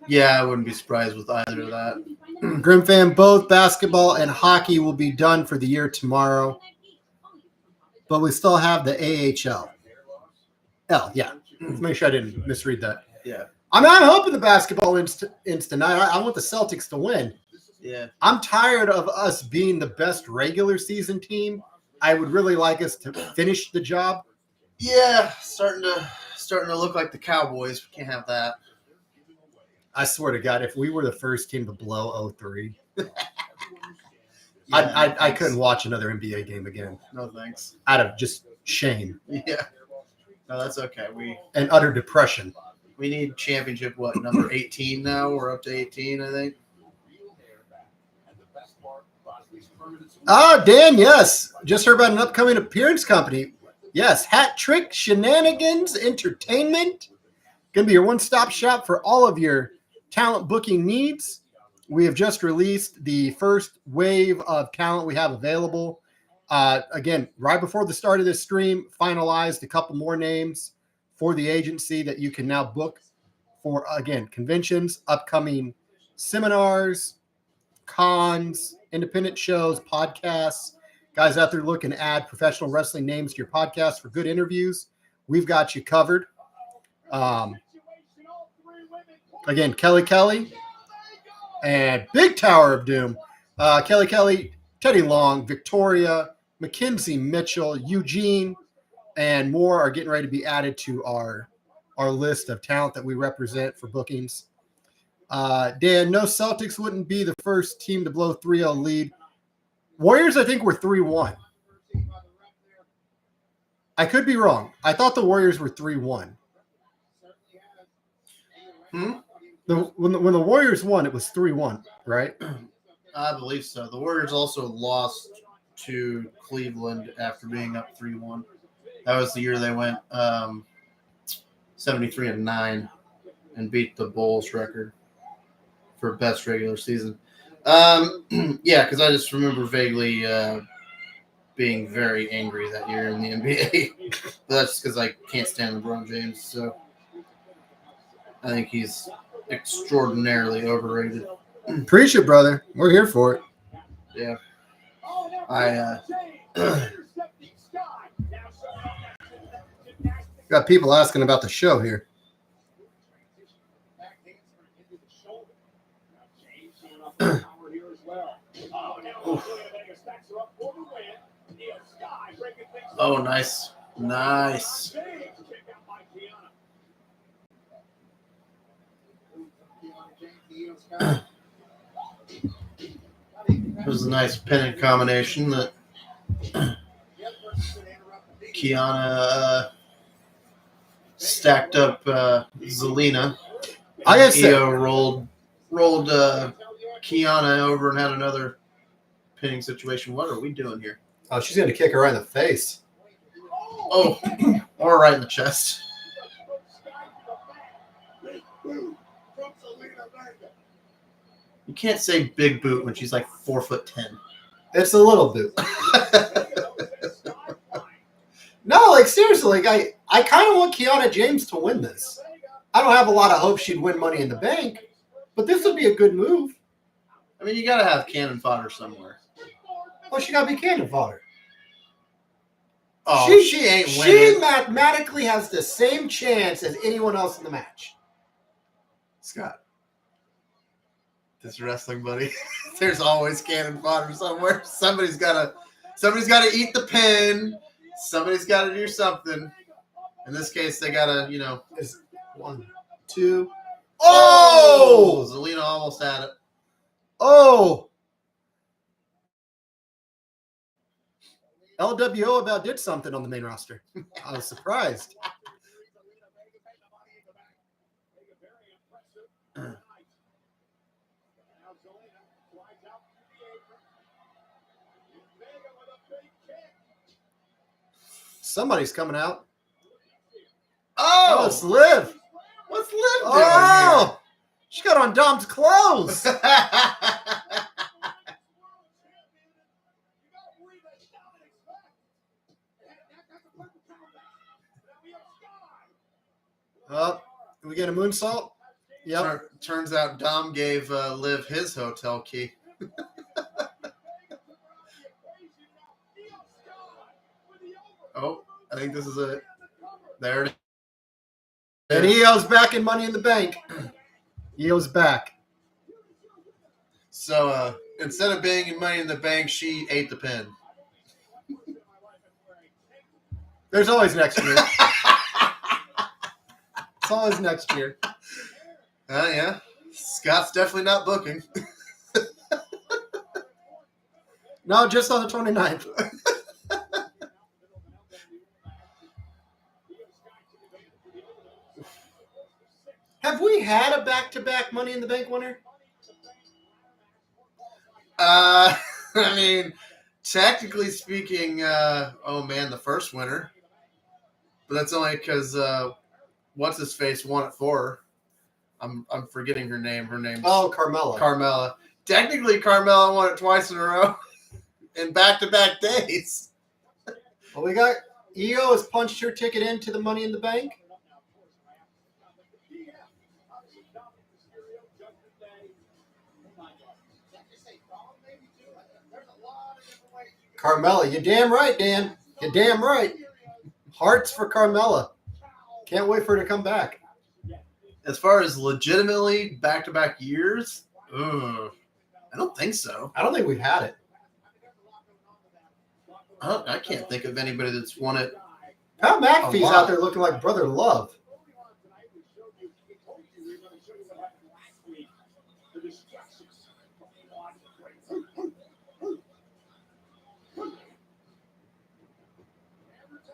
Yeah, I wouldn't be surprised with either of that. Grim fan, both basketball and hockey will be done for the year tomorrow, but we still have the AHL. Yeah. Let's make sure I didn't misread that. Yeah. I'm hoping the basketball wins tonight. I want the Celtics to win. Yeah. I'm tired of us being the best regular season team. I would really like us to finish the job. Yeah, starting to look like the Cowboys. We can't have that. I swear to God, if we were the first team to blow 0-3, Yeah, I couldn't watch another NBA game again. No thanks. Out of just shame. Yeah. No, that's okay. And utter depression. We need championship, number 18 now? We're up to 18, I think. Dan, yes. Just heard about an upcoming appearance company. Yes, Hat Trick Shenanigans Entertainment. Going to be your one-stop shop for all of your talent booking needs. We have just released the first wave of talent we have available. Again, right before the start of this stream, finalized a couple more names for the agency that you can now book for, again, conventions, upcoming seminars, cons, independent shows, podcasts. Guys out there looking to add professional wrestling names to your podcast for good interviews, we've got you covered. Again, Kelly, and Big Tower of Doom. Kelly, Teddy Long, Victoria, Mackenzie Mitchell, Eugene, and more are getting ready to be added to our list of talent that we represent for bookings. Dan, no, Celtics wouldn't be the first team to blow 3-0 lead. Warriors, I think, were 3-1. I could be wrong. I thought the Warriors were 3-1. When the Warriors won, it was 3-1, right? I believe so. The Warriors also lost to Cleveland after being up 3-1. That was the year they went 73-9 and beat the Bulls record for best regular season. Yeah, because I just remember vaguely being very angry that year in the NBA. But that's because I can't stand LeBron James. So I think he's extraordinarily overrated. Preach it, brother. We're here for it. Yeah. Got people asking about the show here. Oh, nice. Nice. It was a nice pennant combination that Kiana stacked up Zelina. I gotta say, Io rolled Kiana over and had another pinning situation. What are we doing here? oh, she's going to kick her right in the face. Oh, or right in the chest. You can't say big boot when she's like 4'10". It's a little bit. No, like seriously, like I kind of want Kiana James to win this. I don't have a lot of hope she'd win Money in the Bank, but this would be a good move. I mean, you got to have cannon fodder somewhere. Well, she got to be cannon fodder. Oh, she ain't She winning. mathematically has the same chance as anyone else in the match. Scott. This wrestling, buddy. There's always cannon fodder somewhere. Somebody's gotta eat the pin. Somebody's gotta do something. In this case, they gotta, Is 1, 2. Oh! Zelina almost had it. Oh! LWO about did something on the main roster. I was surprised. Somebody's coming out. Oh! It's Liv. What's Liv doing Oh! She got on Dom's clothes. here? Oh, can we get a moonsault? Yep. Turns out Dom gave Liv his hotel key. Oh, I think this is it. There it is. And Io's back in Money in the Bank. Io's back. So instead of being in Money in the Bank, she ate the pin. There's always next year. It's always next year. Yeah. Scott's definitely not booking. No, just on the 29th. Have we had a back-to-back Money in the Bank winner? I mean, technically speaking, the first winner. But that's only because what's his face won it for her. I'm forgetting her name. Her name's Carmella. Carmella. Technically, Carmella won it twice in a row in back-to-back days. Well, we got Io has punched her ticket into the Money in the Bank. Carmella, you're damn right, Dan. You're damn right. Hearts for Carmella. Can't wait for her to come back. As far as legitimately back-to-back years, I don't think so. I don't think we've had it. I can't think of anybody that's won it. Pat McAfee's out there looking like Brother Love.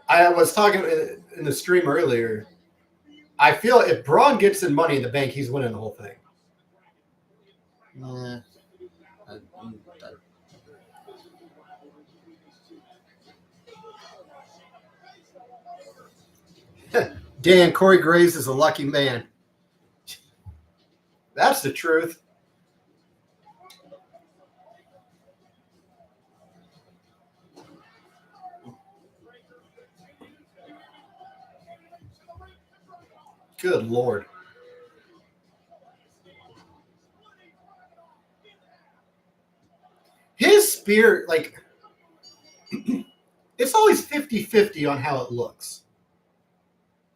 I was talking in the stream earlier. I feel if Braun gets in Money in the Bank, he's winning the whole thing. Dan, Corey Graves is a lucky man. That's the truth. Good Lord. His spear, it's always 50-50 on how it looks.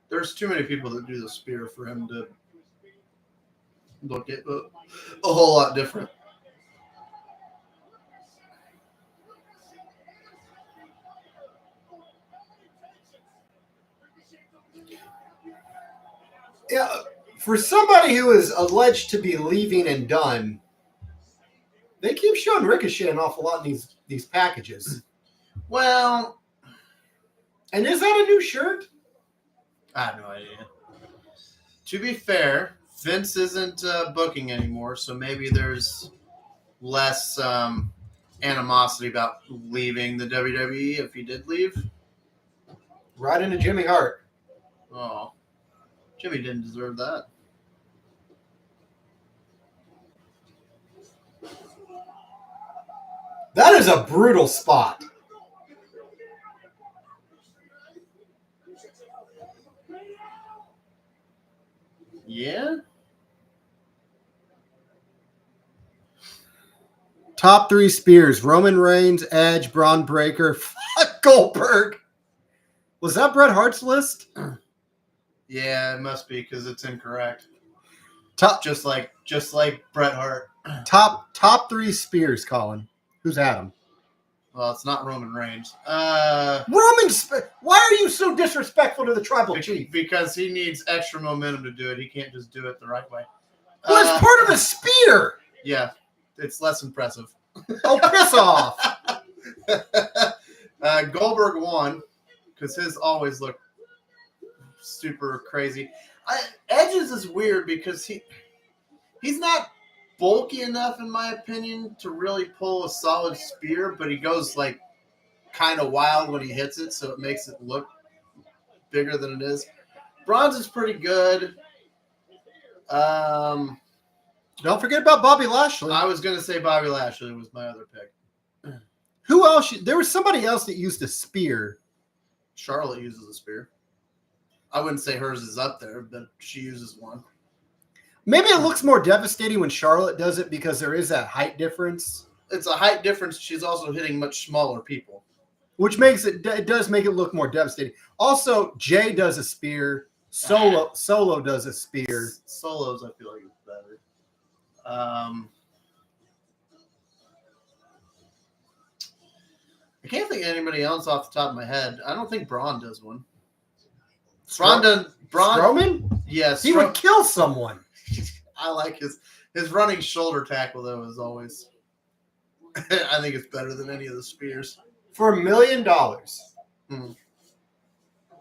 There's too many people that do the spear for him to look at a whole lot different. Yeah, for somebody who is alleged to be leaving and done, they keep showing Ricochet an awful lot in these packages. Well, and is that a new shirt? I have no idea. To be fair, Vince isn't booking anymore, so maybe there's less animosity about leaving the WWE if he did leave. Right into Jimmy Hart. Oh, Jimmy didn't deserve that. That is a brutal spot. Yeah? Top 3 spears. Roman Reigns, Edge, Braun Breaker. Fuck Goldberg. Was that Bret Hart's list? Yeah, it must be because it's incorrect. Top. Just like Bret Hart. Top 3 spears, Colin. Who's at him? Well, it's not Roman Reigns. Why are you so disrespectful to the tribal chief? Because he needs extra momentum to do it. He can't just do it the right way. Well, it's part of a spear. Yeah, it's less impressive. Oh, piss off. Goldberg won because his always look super crazy. Edge's is weird because he's not bulky enough, in my opinion, to really pull a solid spear, but he goes like kind of wild when he hits it, so it makes it look bigger than it is. Braun's is pretty good. Don't forget about Bobby Lashley. I was going to say Bobby Lashley was my other pick. Who else? There was somebody else that used a spear. Charlotte uses a spear. I wouldn't say hers is up there, but she uses one. Maybe it looks more devastating when Charlotte does it because there is that height difference. It's a height difference. She's also hitting much smaller people. Which makes it does make it look more devastating. Also, Jay does a spear. Solo does a spear. Solos, I feel like, is better. I can't think of anybody else off the top of my head. I don't think Braun does one. Braun? Strowman? Yes. He would kill someone. I like his running shoulder tackle, though, is always... I think it's better than any of the spears. For $1 million,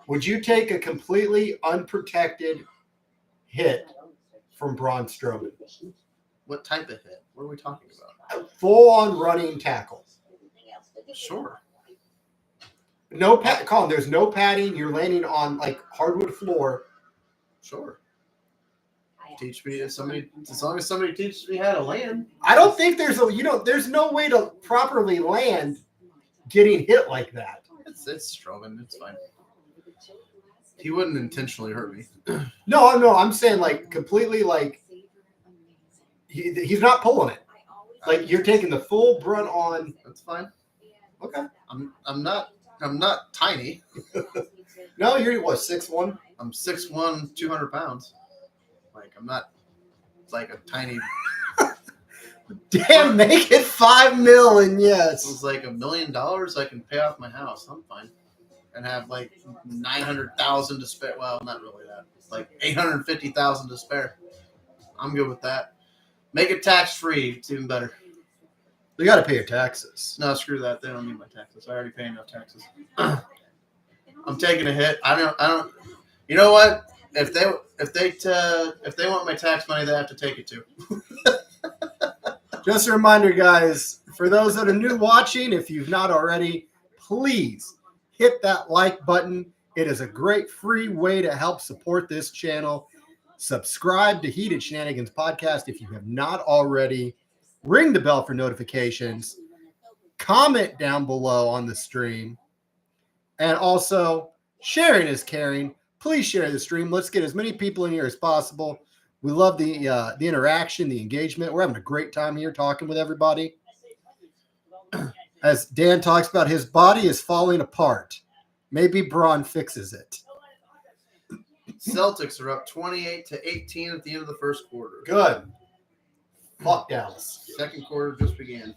would you take a completely unprotected hit from Braun Strowman? What type of hit? What are we talking about? A full-on running tackle. Sure. No Colin, there's no padding. You're landing on like hardwood floor. Sure. Teach me as long as somebody teaches me how to land. I don't think there's no way to properly land getting hit like that. It's Strowman. It's fine. He wouldn't intentionally hurt me. No, I'm saying like completely like he's not pulling it. Like you're taking the full brunt on. That's fine. Okay. I'm not tiny. No, you're what, 6'1"? I'm 6'1", 200 pounds. Like I'm not like a tiny. Damn, make it $5 million, yes. It was like $1 million. I can pay off my house. I'm fine, and have like 900,000 to spare. Well, not really that. Like 850,000 to spare. I'm good with that. Make it tax free. It's even better. You got to pay your taxes. No, screw that. They don't need my taxes. I already pay enough taxes. I'm taking a hit. I don't. You know what? If they want my tax money, they have to take it too. Just a reminder, guys, for those that are new watching, if you've not already, please hit that like button. It is a great free way to help support this channel. Subscribe to Heated Shenanigans Podcast if you have not already. Ring the bell for notifications. Comment down below on the stream. And also, sharing is caring. Please share the stream. Let's get as many people in here as possible. We love the interaction, the engagement. We're having a great time here talking with everybody. As Dan talks about, his body is falling apart. Maybe Braun fixes it. Celtics are up 28-18 at the end of the first quarter. Good. Fuck Dallas. Second quarter just began.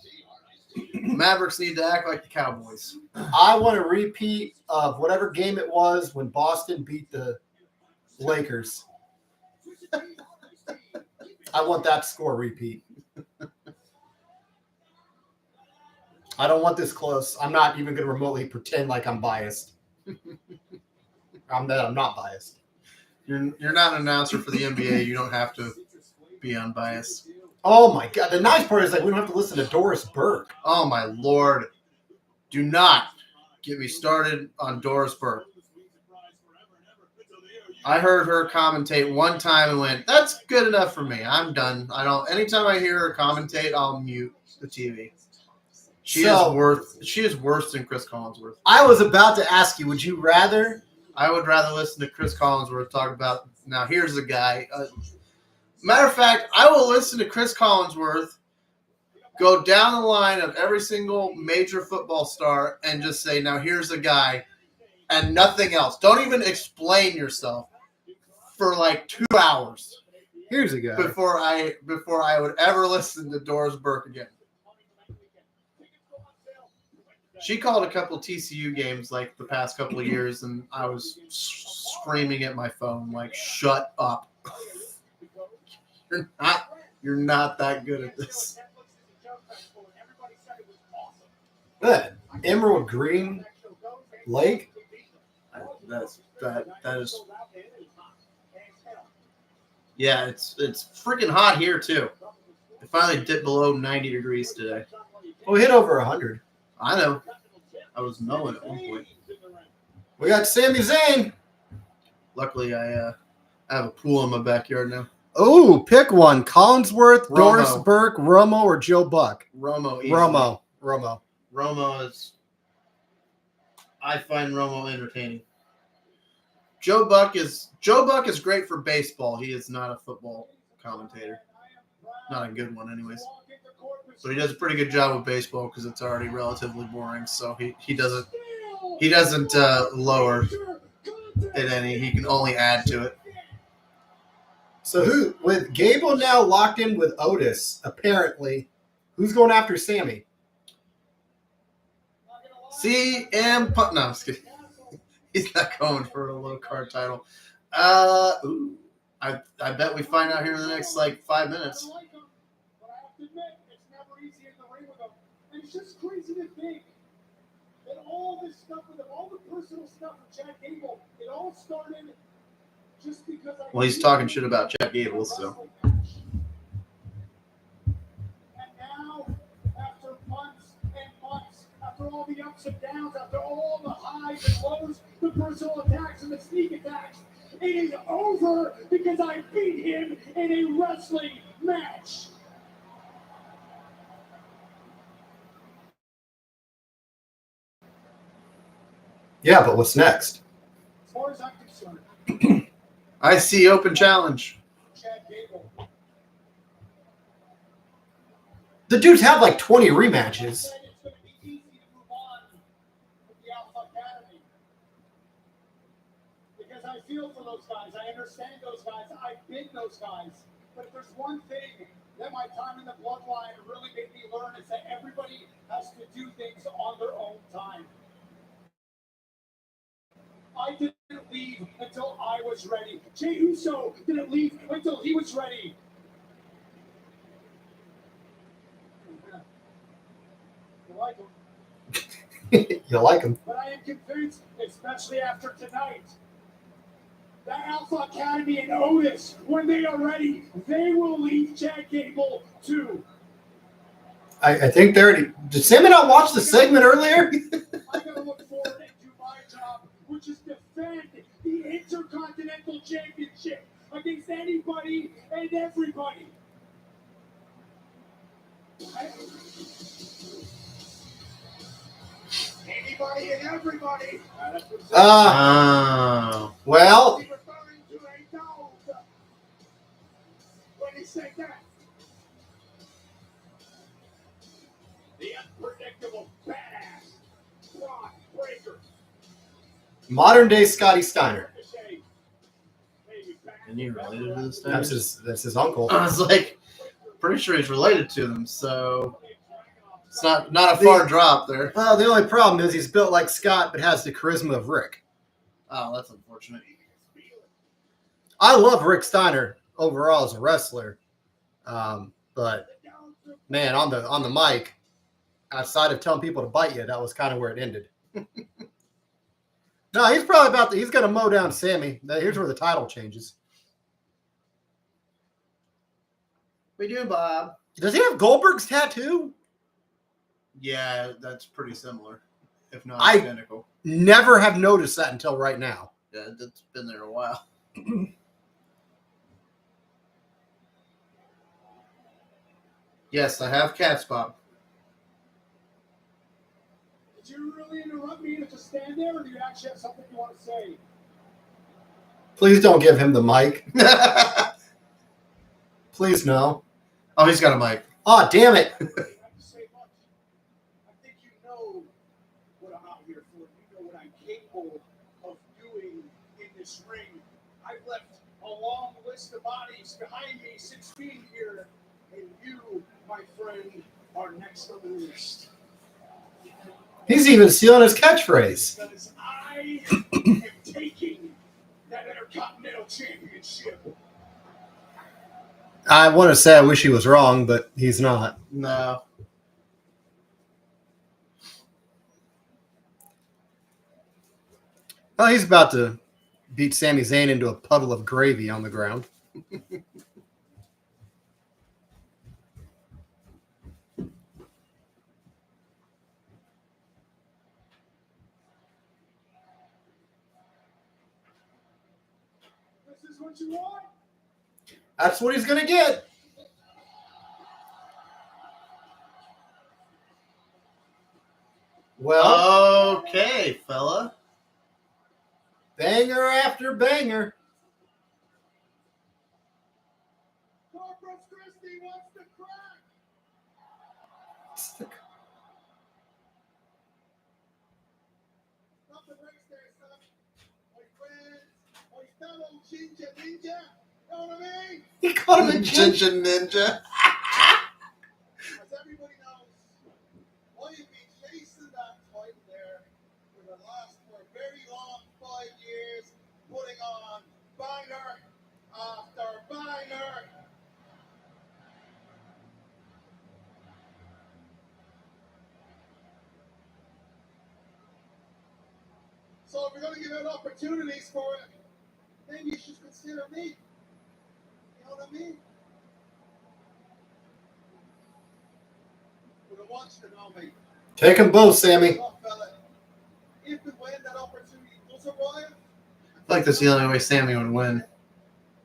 Mavericks need to act like the Cowboys. I want a repeat of whatever game it was when Boston beat the Lakers. I want that score repeat. I don't want this close. I'm not even going to remotely pretend like I'm biased. I'm not biased. You're not an announcer for the NBA. You don't have to be unbiased. Oh my God! The nice part is like we don't have to listen to Doris Burke. Oh my Lord! Do not get me started on Doris Burke. I heard her commentate one time and went, "That's good enough for me. I'm done. I don't." Anytime I hear her commentate, I'll mute the TV. She is worse than Chris Collinsworth. I was about to ask you, would you rather? I would rather listen to Chris Collinsworth talk about. Now here's a guy. Matter of fact, I will listen to Chris Collinsworth go down the line of every single major football star and just say, now here's a guy and nothing else. Don't even explain yourself for like 2 hours. Here's a guy. before I would ever listen to Doris Burke again. She called a couple TCU games like the past couple of years, and I was screaming at my phone like, "Shut up! You're not that good at this." Good. Emerald Green Lake. That is. Yeah, it's freaking hot here too. It finally dipped below 90 degrees today. Well, we hit over 100. I know. I was mowing at one point. We got Sami Zayn. Luckily, I have a pool in my backyard now. Oh, pick one. Collinsworth, Romo. Doris Burke, Romo, or Joe Buck? Romo. Easily. Romo. I find Romo entertaining. Joe Buck is great for baseball. He is not a football commentator. Not a good one, anyways. But he does a pretty good job with baseball because it's already relatively boring. So he doesn't lower it any. He can only add to it. So who, with Gable now locked in with Otis, apparently, who's going after Sammy? CM Punk. No, I'm just kidding. He's not going for a low card title. I bet we find out here in the next 5 minutes. And it's just crazy to think that all this stuff with him, all the personal stuff with Chad Gable, it all started just because Well, he's talking shit about Chad Gable, so. And now, after months and months, after all the ups and downs, after all the highs and lows, the personal attacks and the sneak attacks, it is over because I beat him in a wrestling match. Yeah, but what's next? As far as I'm concerned, I see open challenge. Chad Gable. The dude's had 20 rematches. It's going to be easy to move on with the Alpha Academy. Because I feel for those guys. I understand those guys. I've been those guys. But if there's one thing that my time in the bloodline really made me learn is that everybody has to do things on their own time. I didn't leave until I was ready. Jey Uso didn't leave until he was ready. You like him. You like him. But I am convinced, especially after tonight, that Alpha Academy and Otis, when they are ready, they will leave Chad Gable too. I think they're already. Did Sammy not watch the segment earlier? I gotta look forward to my job, which is defend the Intercontinental Championship against anybody and everybody. Anybody and everybody. Well. He's referring to a dog when he said that. The unpredictable badass Brock Breaker. Modern day Scotty Steiner. And you related to this thing? That's his uncle. I was pretty sure he's related to them, so it's not a far drop there. Well, the only problem is he's built like Scott, but has the charisma of Rick. Oh, that's unfortunate. I love Rick Steiner overall as a wrestler, but man, on the mic, outside of telling people to bite you, that was kind of where it ended. No, he's probably he's going to mow down Sammy. Here's where the title changes. We do, Bob. Does he have Goldberg's tattoo? Yeah, that's pretty similar, if not I identical. Never have noticed that until right now. Yeah, that's been there a while. Yes, I have cats, Bob. Did you really interrupt me to just stand there, or do you actually have something you want to say? Please don't give him the mic. Please no. Oh, he's got a mic. Oh, damn it. I don't have to say much. I think you know what I'm out here for. You know what I'm capable of doing in this ring. I've left a long list list of bodies behind me 6 feet here, and you, my friend, are next on the list. He's even stealing his catchphrase. Because I am taking that Intercontinental Championship. I want to say I wish he was wrong, but he's not. No. Well, he's about to beat Sami Zayn into a puddle of gravy on the ground. This is what you want? That's what he's going to get. Well, Okay, fella. banger after banger. Corpus Christi wants to crack. Stop the brakes there, son. My friends, my fellow Ginger Ninja. Know what I mean? He called him a ginger. Ginger Ninja. As everybody knows, I have been chasing that title there for a very long 5 years, putting on banger after banger. So if you're going to give out opportunities for it, maybe you should consider me. You know what I mean? But I want you to know me. Take them both, Sammy. Look, fella, if and when that opportunity does arrive, I feel like that's the only way Sammy would win.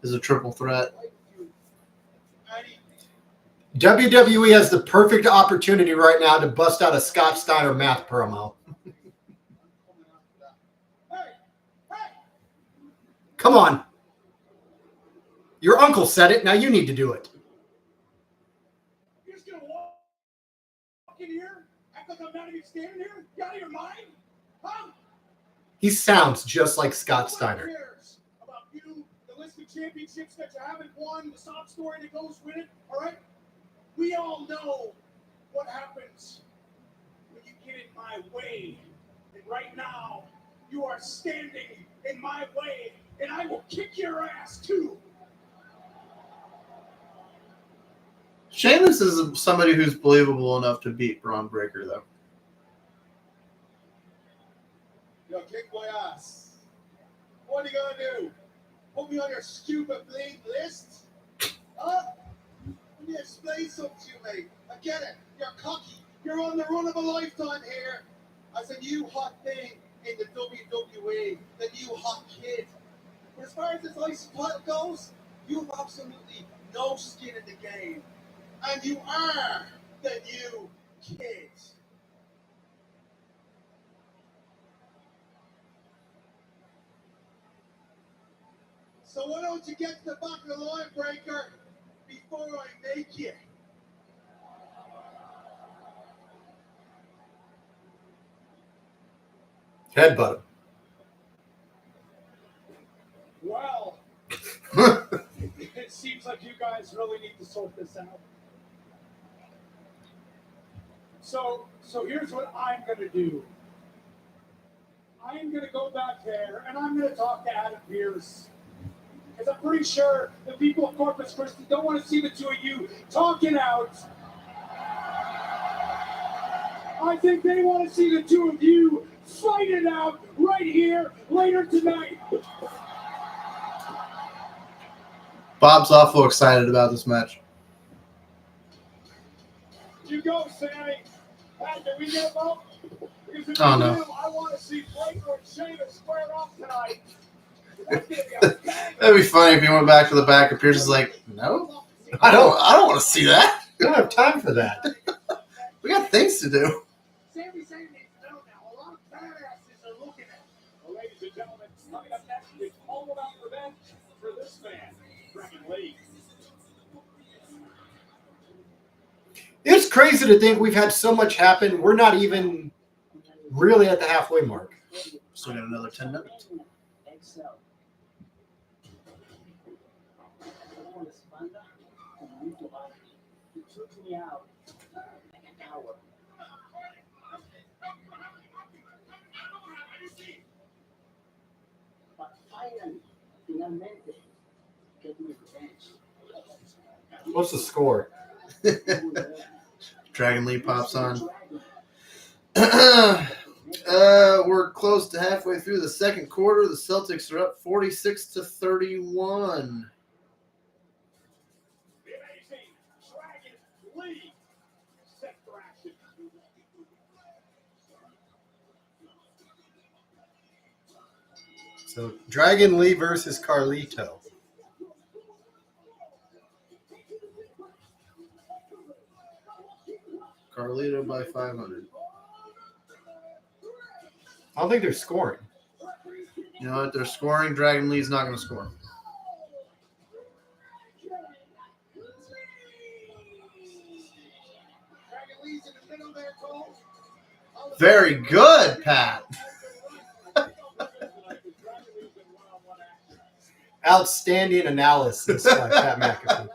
Is a triple threat. I do anything. WWE has the perfect opportunity right now to bust out a Scott Steiner math promo. I'm coming after that. Hey! Come on. Your uncle said it. Now you need to do it. You're just gonna walk in here, act like I'm not even standing here? You out of your mind? Huh? He sounds just like Scott Nobody Steiner. cares about you, the list of championships that you haven't won, the sob story that goes with it, all right? We all know what happens when you get in my way. And right now, you are standing in my way, and I will kick your ass too. Sheamus is somebody who's believable enough to beat Braun Breaker, though. You'll kick my ass. What are you gonna do? Put me on your stupid bleed list? Huh? Let me explain something to you, mate. I get it. You're cocky. You're on the run of a lifetime here. As a new hot thing in the WWE, the new hot kid. But as far as this IC title goes, you have absolutely no skin in the game. And you are the new kid. So why don't you get to the back of the line, Breaker, before I make you? Headbutt him. Well, it seems like you guys really need to sort this out. So here's what I'm going to do. I am going to go back there, and I'm going to talk to Adam Pearce. Because I'm pretty sure the people of Corpus Christi don't want to see the two of you talking out. I think they want to see the two of you fight it out right here later tonight. Bob's awful excited about this match. You go, Sammy. Hey, can we get a vote? Because if Oh, you no. do, I want to see Breaker and Sheamus square off tonight. That's gonna be a banger. That'd be funny if he went back to the back and Pierce is like, no, I don't want to see that. We don't have time for that. We got things to do. Sammy Zayn needs to know now. A lot of badasses are looking at him. Well, ladies and gentlemen, coming up next is all about revenge for this man, Dragon Lee. It's crazy to think we've had so much happen. We're not even really at the halfway mark. Still got another 10 minutes. about it. It took me out an hour. But finally, finalmente, get me revenge. What's the score? Dragon Lee pops on. We're close to halfway through the second quarter. The Celtics are up 46-31. So Dragon Lee versus Carlito. Carlito by 500. I don't think they're scoring. You know what? They're scoring. Dragon Lee's not going to score. Very good, Pat. Outstanding analysis by Pat McAfee.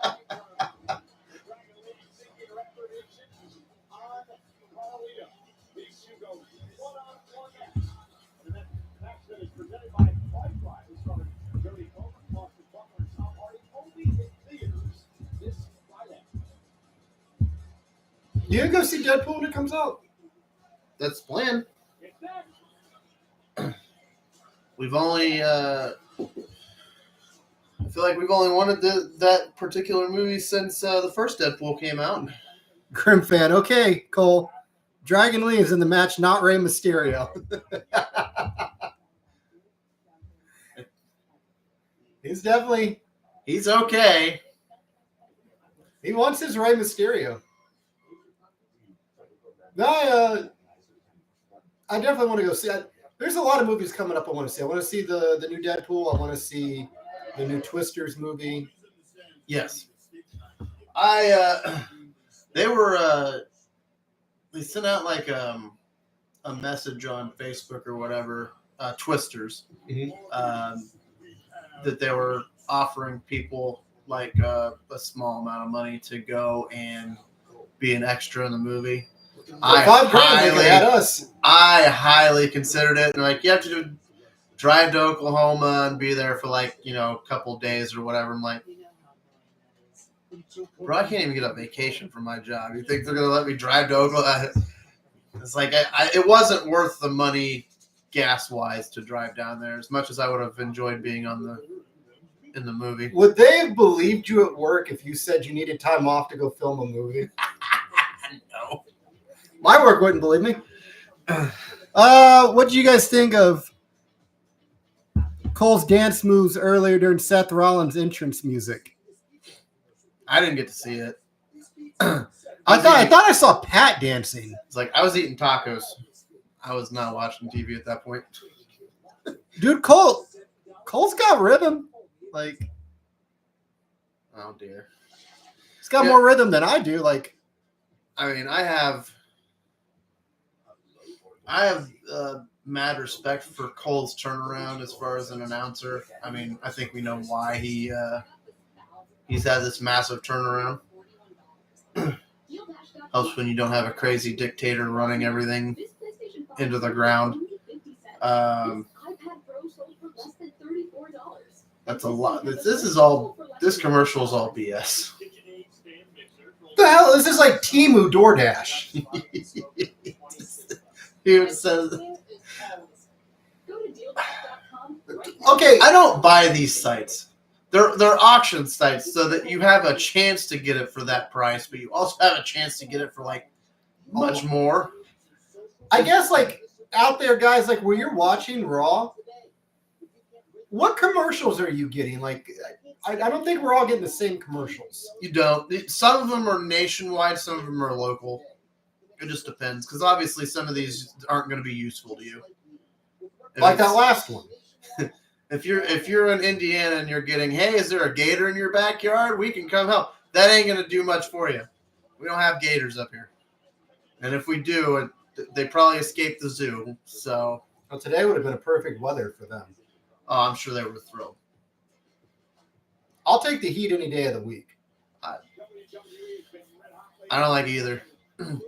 You gonna go see Deadpool when it comes out? That's the plan. We've only, I feel like we've only wanted that particular movie since the first Deadpool came out. Grim fan. Okay, Cole. Dragon Lee is in the match, not Rey Mysterio. He's okay. He wants his Rey Mysterio. No, I definitely want to go see it. There's a lot of movies coming up I want to see. I want to see the new Deadpool. I want to see the new Twisters movie. Yes. They sent out like a message on Facebook or whatever, Twisters, that they were offering people like a small amount of money to go and be an extra in the movie. I highly considered it. And like, you have to drive to Oklahoma and be there for like, a couple of days or whatever. I'm like, bro, I can't even get a vacation from my job. You think they're going to let me drive to Oklahoma? It's like, it wasn't worth the money gas-wise to drive down there as much as I would have enjoyed being in the movie. Would they have believed you at work if you said you needed time off to go film a movie? No. My work wouldn't believe me. What do you guys think of Cole's dance moves earlier during Seth Rollins' entrance music? I didn't get to see it. I thought I saw Pat dancing. It's like I was eating tacos. I was not watching TV at that point. Dude, Cole's got rhythm. Like, oh dear, he's got more rhythm than I do. Like, I mean, I have mad respect for Cole's turnaround as far as an announcer. I mean, I think we know why he's had this massive turnaround. Helps when you don't have a crazy dictator running everything into the ground. That's a lot. This commercial is all BS. The hell? This is like Temu DoorDash. Here it says. Okay, I don't buy these sites. They're auction sites so that you have a chance to get it for that price, but you also have a chance to get it for like much more. I guess like out there, guys, like where you're watching Raw, what commercials are you getting? Like, I don't think we're all getting the same commercials. You don't. Some of them are nationwide. Some of them are local. It just depends, because obviously some of these aren't going to be useful to you. Like that last one. If you're in Indiana and you're getting, hey, is there a gator in your backyard? We can come help. That ain't going to do much for you. We don't have gators up here. And if we do, they probably escaped the zoo. So well, today would have been a perfect weather for them. Oh, I'm sure they were thrilled. I'll take the heat any day of the week. I don't like either.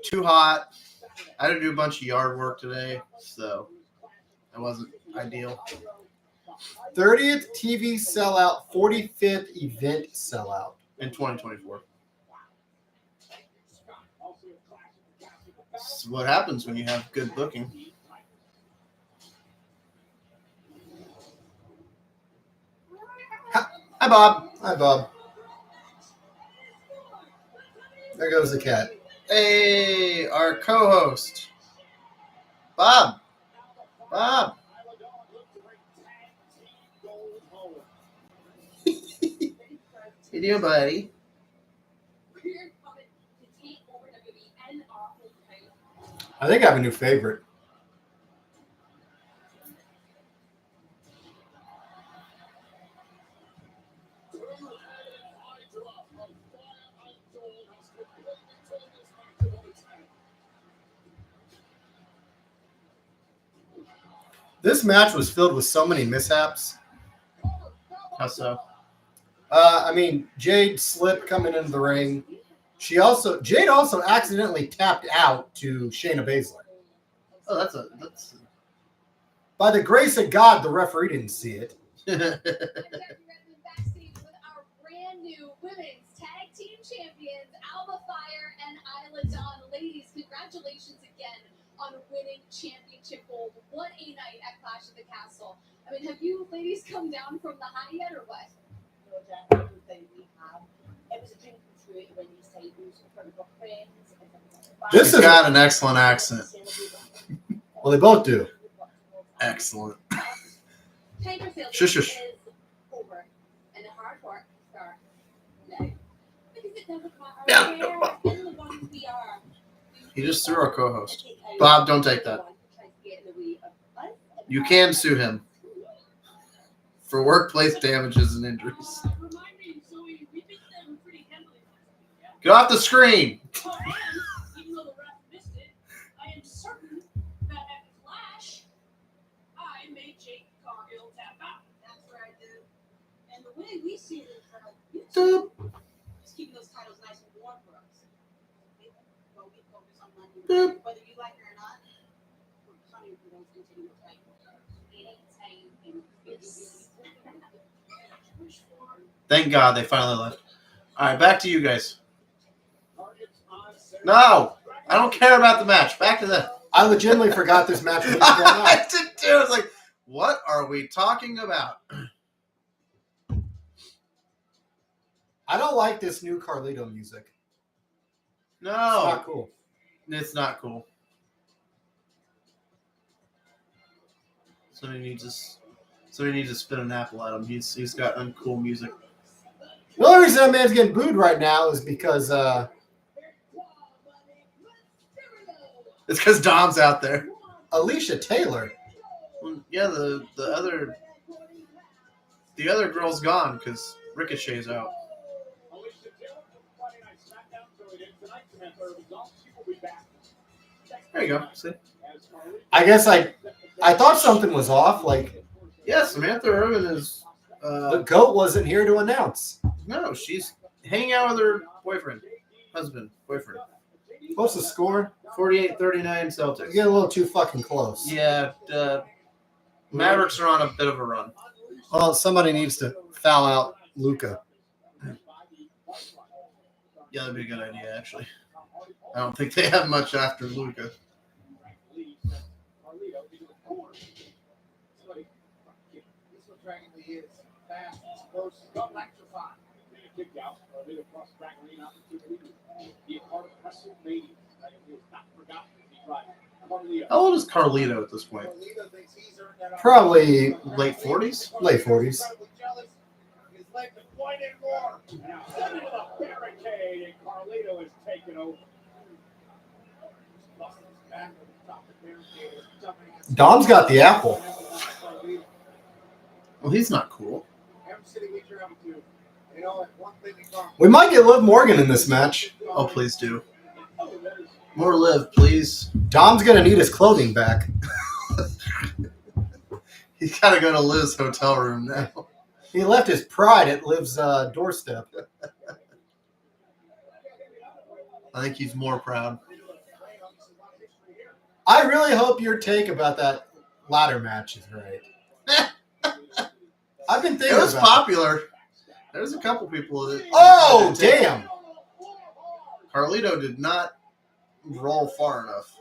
Too hot. I had to do a bunch of yard work today, so it wasn't ideal. 30th TV sellout, 45th event sellout. In 2024. This is what happens when you have good booking. Hi, Bob. Hi, Bob. There goes the cat. Hey, our co-host, Bob. Bob. You doing, buddy? I think I have a new favorite. This match was filled with so many mishaps. How so? I mean, Jade slipped coming into the ring. Jade also accidentally tapped out to Shayna Baszler. Oh, that's By the grace of God, the referee didn't see it. Backstage with our brand new women's tag team champions, Alba Fire and Isla Dawn. Ladies, congratulations again on winning championship gold. What a night at Clash of the Castle. I mean, have you ladies come down from the high yet or what? No, Jack, I don't think we have. It was a dream come true when you say those in front of our friends. This She's is got an excellent accent. well, they both do. Excellent. Tanker Field Shush, is shush. over, and the hard work starts now. Because it doesn't matter Yeah. where in the ones we are. He just threw our co-host. Bob, don't take that. You can sue him for workplace damages and injuries. Get off the screen. Even though the ref missed it, I am certain that at Clash, I made Jake Cargill tap out. That's what I did. And the way we see it is that just keeping those titles nice and warm for us. But we focus on money, whether you like it or not. Some of you don't continue to fight. It ain't time. Thank God they finally left. All right, back to you guys. No, I don't care about the match. Back to the. I legitimately forgot this match was going on. I did too. I was like, what are we talking about? I don't like this new Carlito music. It's No, not cool. it's not cool. Somebody needs to spin an apple at him. He's got uncool music. The only reason that man's getting booed right now is because It's because Dom's out there. Alicia Taylor. Well, yeah, the other girl's gone because Ricochet's out. There you go. See? I guess I thought something was off. Like Yeah, Samantha Irvin is. the GOAT wasn't here to announce. No, she's hanging out with her boyfriend. What's the score? 48-39 You Celtics. get a little too fucking close. Yeah, Mavericks are on a bit of a run. Well, somebody needs to foul out Luka. Yeah, that'd be a good idea, actually. I don't think they have much after Luka. How old is Carlito at this point? Probably Late 40s? late 40s. Dom's got the apple. Well, he's not cool. We might get Liv Morgan in this match. Oh, please do. More Liv, please. Dom's going to need his clothing back. He's got to go to Liv's hotel room now. He left his pride at Liv's doorstep. I think he's more proud. I really hope your take about that ladder match is right. I've been thinking It was about popular. There's a couple people that. Oh, damn. Carlito did not roll far enough.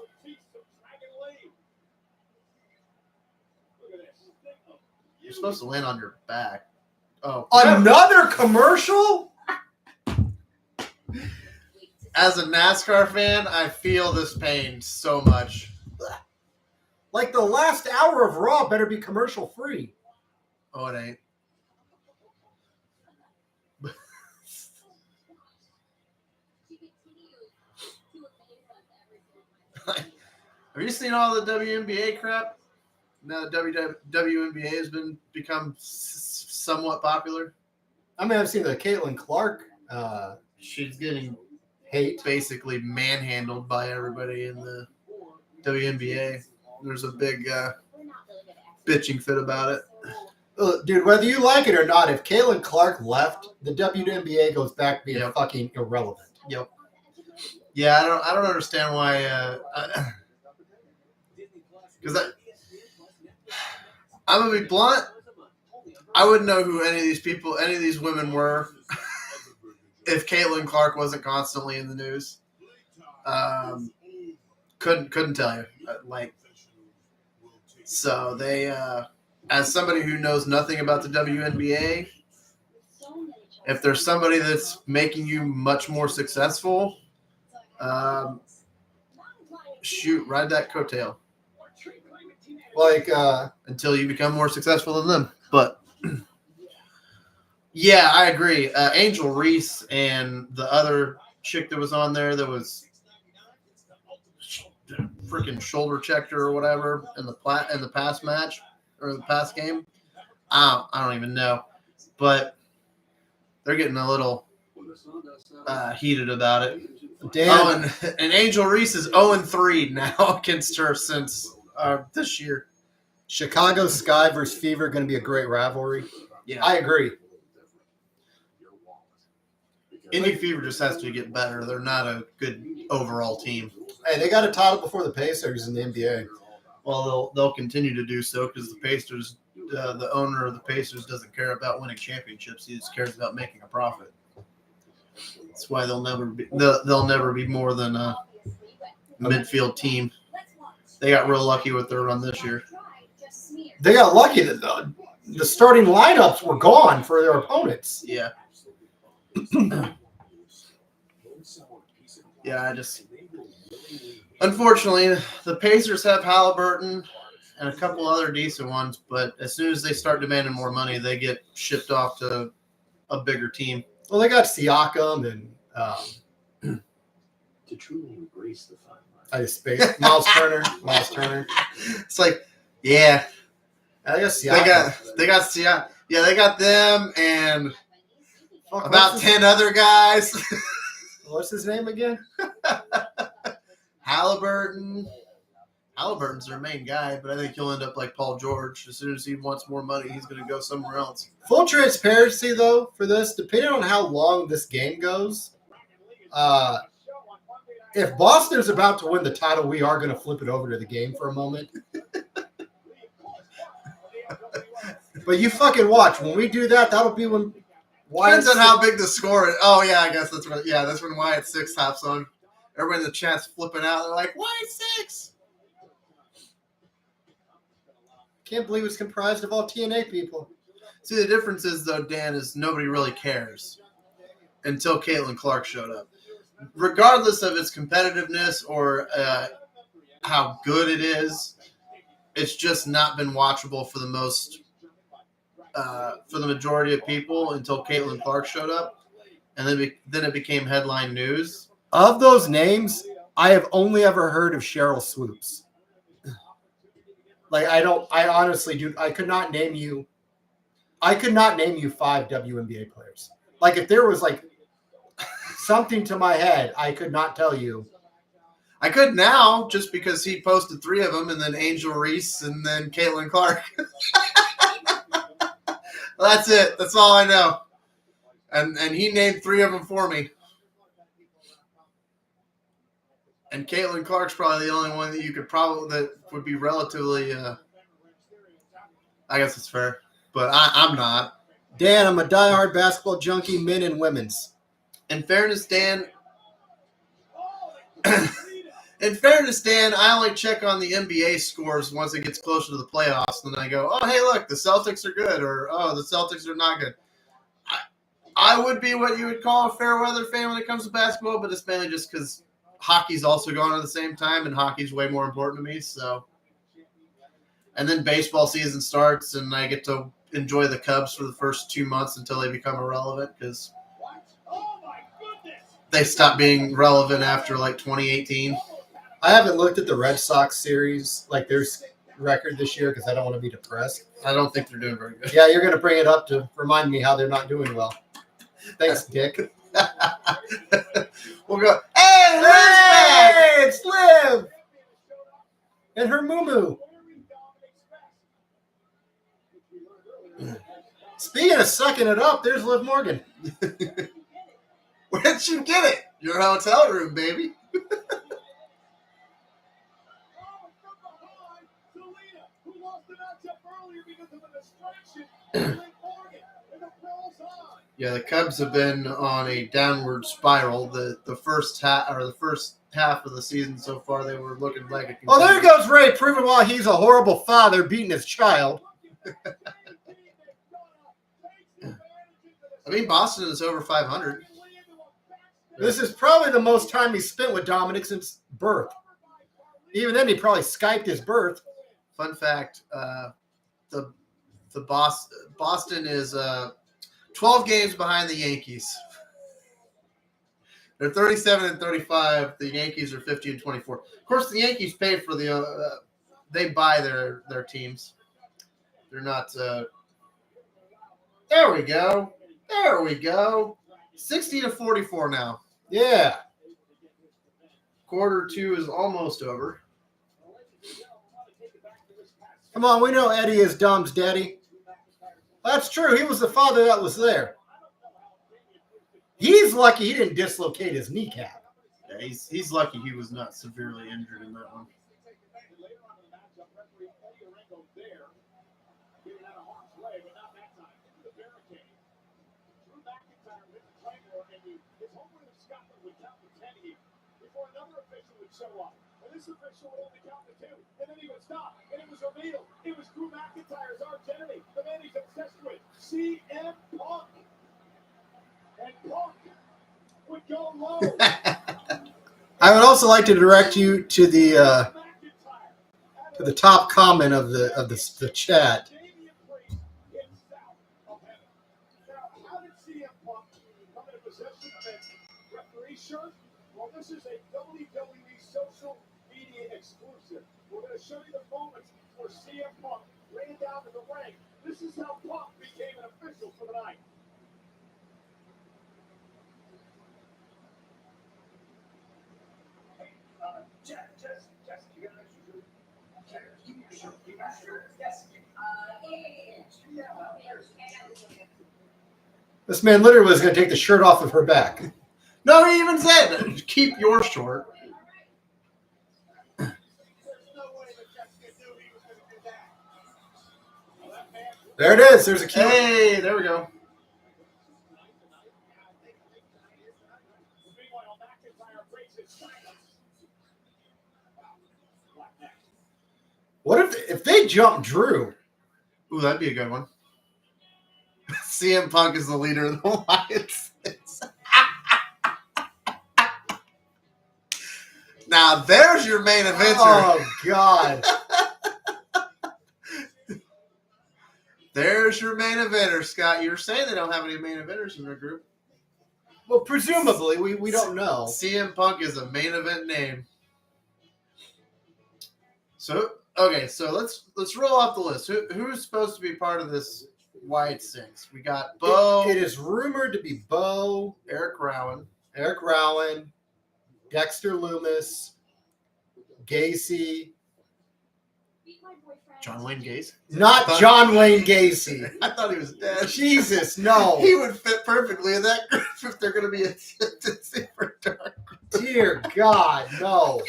You're supposed to land on your back. Oh, Another commercial? as a NASCAR fan, I feel this pain so much. Like the last hour of Raw better be commercial free. Oh, it ain't. Have you seen all the WNBA crap? Now the WNBA has become somewhat popular. I mean, I've seen the Caitlin Clark She's getting hate. basically manhandled by everybody in the WNBA. There's a big bitching fit about it. Dude, whether you like it or not, if Caitlin Clark left, the WNBA goes back being fucking irrelevant. Yep. Yeah, I don't understand why. Because I'm gonna be blunt. I wouldn't know who any of these women were, if Caitlin Clark wasn't constantly in the news. Couldn't tell you. So they, as somebody who knows nothing about the WNBA, if there's somebody that's making you much more successful, shoot, ride that coattail. Like, until you become more successful than them. But yeah, I agree. Angel Reese and the other chick that was on there that was freaking shoulder checked her or whatever in the past match or the past game. I don't even know, but they're getting a little heated about it. damn. And Angel Reese is 0-3 now against her since this year. Chicago Sky versus Fever going to be a great rivalry. Yeah, I agree. Indy Fever just has to get better. They're not a good overall team. Hey, they got a title before the Pacers in the NBA. Well, they'll continue to do so because the Pacers, the owner of the Pacers, doesn't care about winning championships. He just cares about making a profit. That's why they'll never be more than a midfield team. They got real lucky with their run this year. They got lucky that the starting lineups were gone for their opponents. Yeah. Yeah, unfortunately, the Pacers have Halliburton and a couple other decent ones, but as soon as they start demanding more money, they get shipped off to a bigger team. Well, they got Siakam and To truly embrace the fun life. I just spaced Miles Turner. It's like, yeah, I guess Siakam. they got Siakam. Yeah, they got them and about 10 other guys. What's his name again? Halliburton's their main guy, but I think he'll end up like Paul George. As soon as he wants more money, he's going to go somewhere else. Full transparency, though, for this, depending on how long this game goes, if Boston's about to win the title, we are going to flip it over to the game for a moment. But you fucking watch. When we do that, that'll be when Wyatt. Depends on how big the score is. Oh, yeah, I guess that's when Wyatt 6 hops on. Everybody in the chat's flipping out. They're like, Wyatt 6! Can't believe it's comprised of all TNA people. See, the difference is, though, Dan, is nobody really cares until Caitlin Clark showed up. Regardless of its competitiveness or how good it is, it's just not been watchable for the majority of people until Caitlin Clark showed up, and then it became headline news. Of those names, I have only ever heard of Cheryl Swoops. Like, I honestly do. I could not name you 5 WNBA players. Like, if there was like something to my head, I could not tell you. I could now, just because he posted 3 of them, and then Angel Reese, and then Caitlin Clark. Well, that's it. That's all I know. And he named 3 of them for me. And Caitlin Clark's probably the only one that you could that would be relatively. I guess it's fair, but I'm not. Dan, I'm a diehard basketball junkie, men and women's. In fairness, Dan. I only check on the NBA scores once it gets closer to the playoffs, and then I go, "Oh, hey, look, the Celtics are good," or "Oh, the Celtics are not good." I would be what you would call a fair weather fan when it comes to basketball, but it's mainly just because hockey's also going at the same time, and hockey's way more important to me. So, and then baseball season starts, and I get to enjoy the Cubs for the first 2 months until they become irrelevant because they stop being relevant after like 2018. I haven't looked at the Red Sox series, like their record this year, because I don't want to be depressed. I don't think they're doing very good. Yeah, you're going to bring it up to remind me how they're not doing well. Thanks, Dick. We'll go, hey, It's Liv! And her moo-moo. Speaking of sucking it up, there's Liv Morgan. Where'd you get it? Your hotel room, baby. Yeah, the Cubs have been on a downward spiral. The first half of the season so far, they were looking like a. Oh, there goes Ray, proving why he's a horrible father, beating his child. I mean, Boston is over 500. This is probably the most time he spent with Dominic since birth. Even then, he probably Skyped his birth. Fun fact: the Boston is 12 games behind the Yankees. They're 37-35. The Yankees are 50-24. Of course, the Yankees pay for they buy their teams. They're not. There we go. 60-44 now. Yeah. Quarter 2 is almost over. Come on, we know Eddie is Dom's daddy. That's true. He was the father that was there. He's lucky he didn't dislocate his kneecap. Yeah, he's lucky he was not severely injured in that one. This official would only count to 2, and then he would stop, and it was revealed. It was Drew McIntyre's arch enemy, the man he's obsessed with, CM Punk. And Punk would go low. I would also like to direct you to the top comment of the chat. How did CM Punk come into possession of a referee shirt? Well, this is a WWE social media exclusive. We're going to show you the moments where CM Punk ran down to the ring. This is how Punk became an official for the night. Hey, Jess, you got an extra shirt? Give me your shirt. Give me your shirt. Yes. This man literally was going to take the shirt off of her back. No, he even said, keep your short. There it is. There's a key. Hey, there we go. What if they jump Drew? Ooh, that'd be a good one. CM Punk is the leader of the Wyatt. Now there's your main eventer. Oh God. There's your main eventer, Scott. You were saying they don't have any main eventers in their group. Well, presumably, we don't know. CM Punk is a main event name. So let's roll off the list. Who's supposed to be part of this Wyatt Six? We got Bo. It is rumored to be Bo, Eric Rowan, Dexter Loomis, Gacy, beat my boyfriend. John Wayne Gacy. Not John Wayne Gacy. I thought he was dead. Jesus, no. He would fit perfectly in that group if they're going to be a super dark. Dear God, no.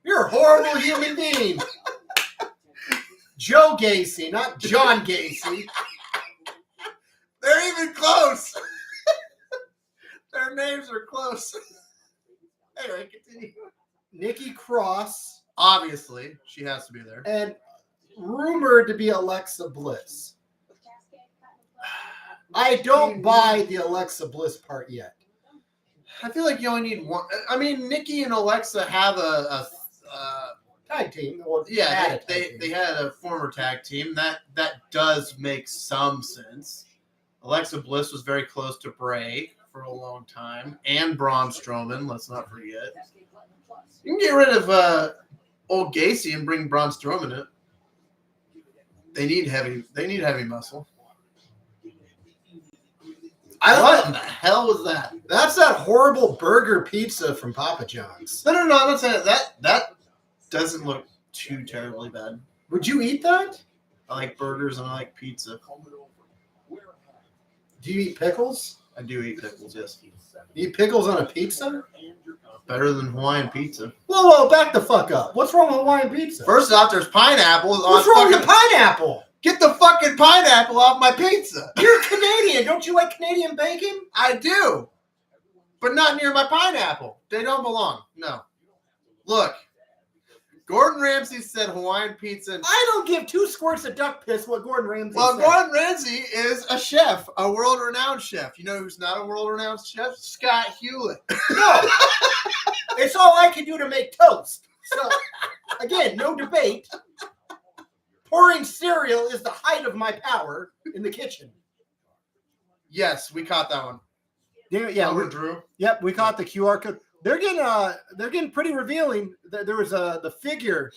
You're a horrible human being. Joe Gacy, not John Gacy. They're even close. Their names are close. Anyway, continue. Nikki Cross. Obviously, she has to be there. And rumored to be Alexa Bliss. I don't buy the Alexa Bliss part yet. I feel like you only need one. I mean, Nikki and Alexa have a Tag team. Or yeah, had a tag they team. had a former tag team. That does make some sense. Alexa Bliss was very close to Bray for a long time, and Braun Strowman. Let's not forget. You can get rid of old Gacy and bring Braun Strowman in. They need heavy muscle. What in the hell was that? That's that horrible burger pizza from Papa John's. No, I'm not saying that doesn't look too terribly bad. Would you eat that? I like burgers and I like pizza. Do you eat pickles? I do eat pickles, yes. You eat pickles on a pizza? Better than Hawaiian pizza. Whoa, back the fuck up. What's wrong with Hawaiian pizza? First off, there's pineapple. What's wrong with pineapple? Get the fucking pineapple off my pizza. You're Canadian. Don't you like Canadian bacon? I do. But not near my pineapple. They don't belong. No. Look. Gordon Ramsay said Hawaiian pizza. I don't give two squirts of duck piss what Gordon Ramsay Well, said. Gordon Ramsay is a chef, a world-renowned chef. You know who's not a world-renowned chef? Scott Hewlett. No. It's all I can do to make toast. So, again, no debate. Pouring cereal is the height of my power in the kitchen. Yes, we caught that one. Yeah, Drew. Yep, we caught the QR code. They're getting pretty revealing. There was the figure.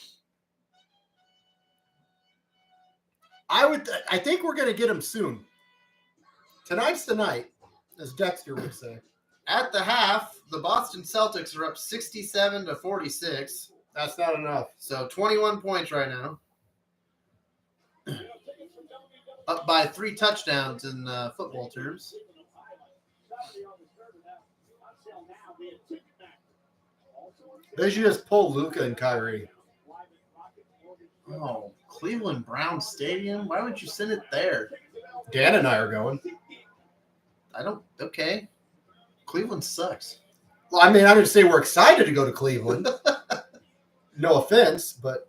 I think we're gonna get them soon. Tonight's the night, as Dexter would say. At the half, the Boston Celtics are up 67-46. That's not enough. So 21 points right now. Up by 3 touchdowns in football terms. They should just pull Luka and Kyrie. Oh, Cleveland Brown Stadium? Why would you send it there? Dan and I are going. Okay. Cleveland sucks. Well, I mean, I didn't say we're excited to go to Cleveland. No offense, but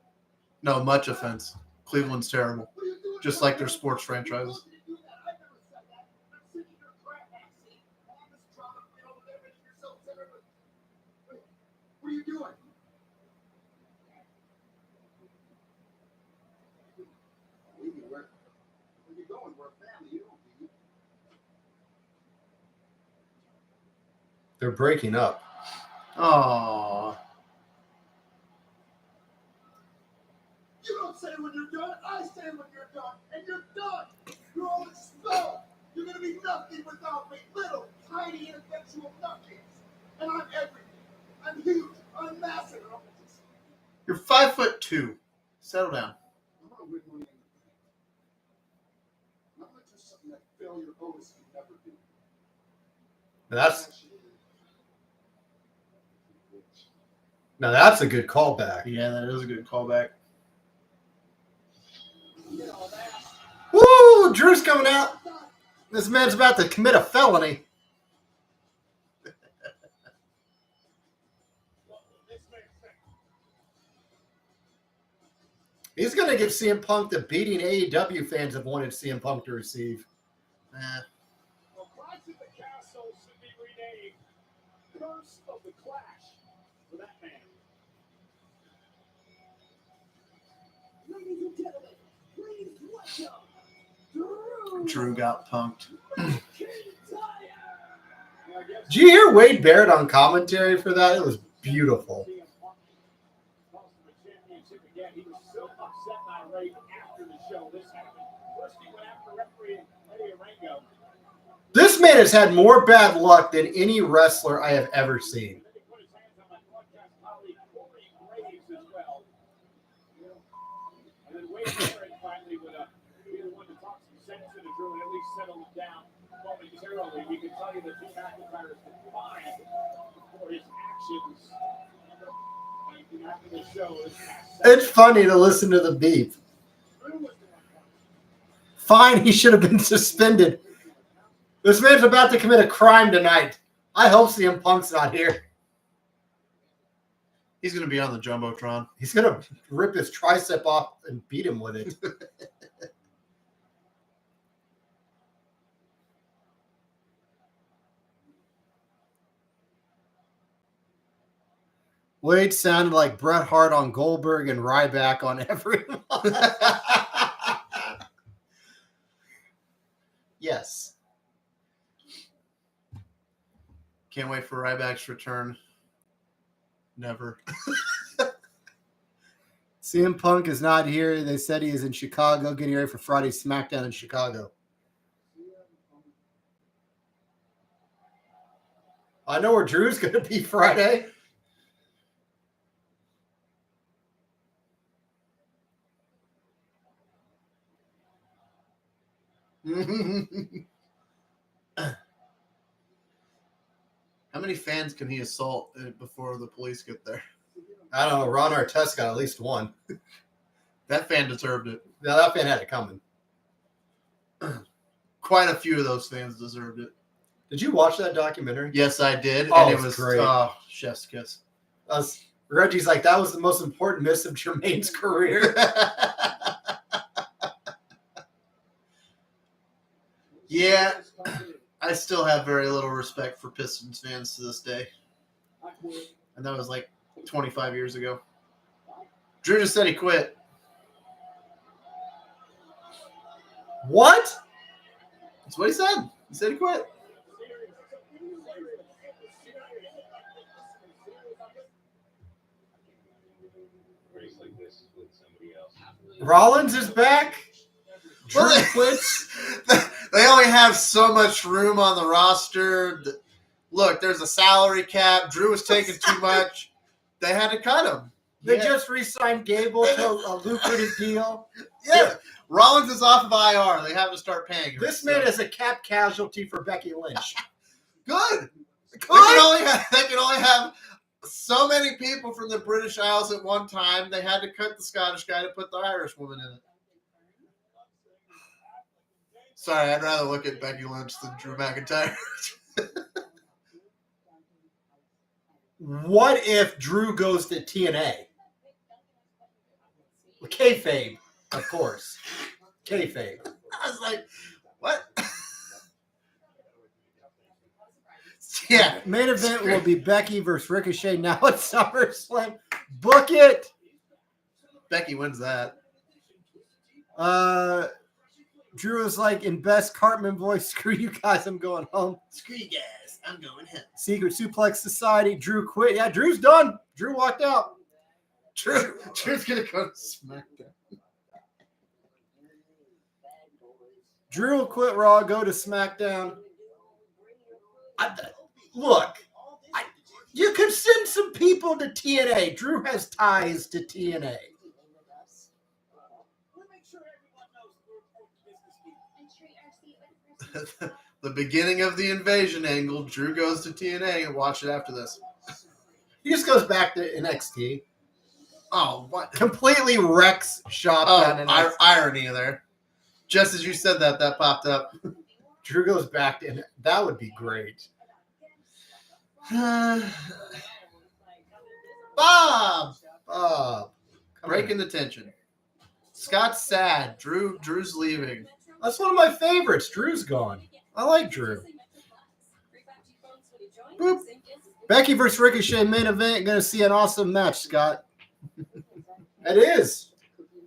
No, much offense. Cleveland's terrible. Just like their sports franchises. What are you doing? Where are you going? We're a family. You don't leave. they're breaking up. Oh, You don't say when you're done. I say when you're done. And you're done. You're all expelled. You're going to be nothing without me. Little, tiny, ineffectual nothings. And I'm everything. I'm huge. I'm massive. And I'm just, you're 5'2". Settle down. I'm going to win money in the bank. I'm going to do something that failure Otis can never do. That's a good callback. Yeah, that is a good callback. Woo! Drew's coming out. This man's about to commit a felony. He's going to give CM Punk the beating AEW fans have wanted CM Punk to receive. Well, Rise of the Castle should be renamed Curse of the Clash for that man. Ladies and gentlemen, please welcome Drew got punked. McIntyre. Did you hear Wade Barrett on commentary for that? It was beautiful. He was so upset and irate after the show this happened. First he went after referee Eddie Arango. This man has had more bad luck than any wrestler I have ever seen. finally would be the one to talk some sense into Drew and at least settle him down momentarily. We can tell you that Drew McIntyre is defined for his actions after the show. It's funny to listen to the beep. Fine, he should have been suspended. This man's about to commit a crime tonight. I hope CM Punk's not here. He's going to be on the Jumbotron. He's going to rip his tricep off and beat him with it. Wade sounded like Bret Hart on Goldberg and Ryback on everyone. Yes. Can't wait for Ryback's return. Never. CM Punk is not here. They said he is in Chicago, getting ready for Friday's SmackDown in Chicago. I know where Drew's going to be Friday. How many fans can he assault before the police get there? I don't know. Ron Artest got at least one. That fan deserved it. Now, that fan had it coming. Quite a few of those fans deserved it. Did you watch that documentary? Yes, I did. Oh, and it it's was great. chef's kiss. Reggie's like, that was the most important miss of Jermaine's career. Yeah, I still have very little respect for Pistons fans to this day. And that was like 25 years ago. Drew just said he quit. What? That's what he said. He said he quit. Rollins is back? Drew Well, quits? They only have so much room on the roster. Look, there's a salary cap. Drew was taking too much. They had to cut him. They just re-signed Gable to a lucrative deal. Yeah. Rollins is off of IR. They have to start paying him. This man is a cap casualty for Becky Lynch. Good. They can only have so many people from the British Isles at one time. They had to cut the Scottish guy to put the Irish woman in it. Sorry, I'd rather look at Becky Lynch than Drew McIntyre. What if Drew goes to TNA? Kayfabe, of course. Kayfabe. I was like, what? Yeah. Main event will be Becky versus Ricochet now at SummerSlam. Book it. Becky wins that. Drew is like in best Cartman voice. Screw you guys, I'm going home. Screw you guys, I'm going home. Secret Suplex Society. Drew quit. Yeah, Drew's done. Drew walked out. Drew's gonna go to SmackDown. Drew will quit Raw, go to SmackDown. You could send some people to TNA. Drew has ties to TNA. The beginning of the invasion angle. Drew goes to TNA and watch it after this. He just goes back to NXT. Oh, what? Completely wrecks shop on NXT. Irony there. Just as you said that popped up. Drew goes back to that would be great. Bob! Breaking. Breaking the tension. Scott's sad. Drew's leaving. That's one of my favorites. Drew's gone. I like Drew. Boop. Becky versus Ricochet main event. Going to see an awesome match, Scott. It is.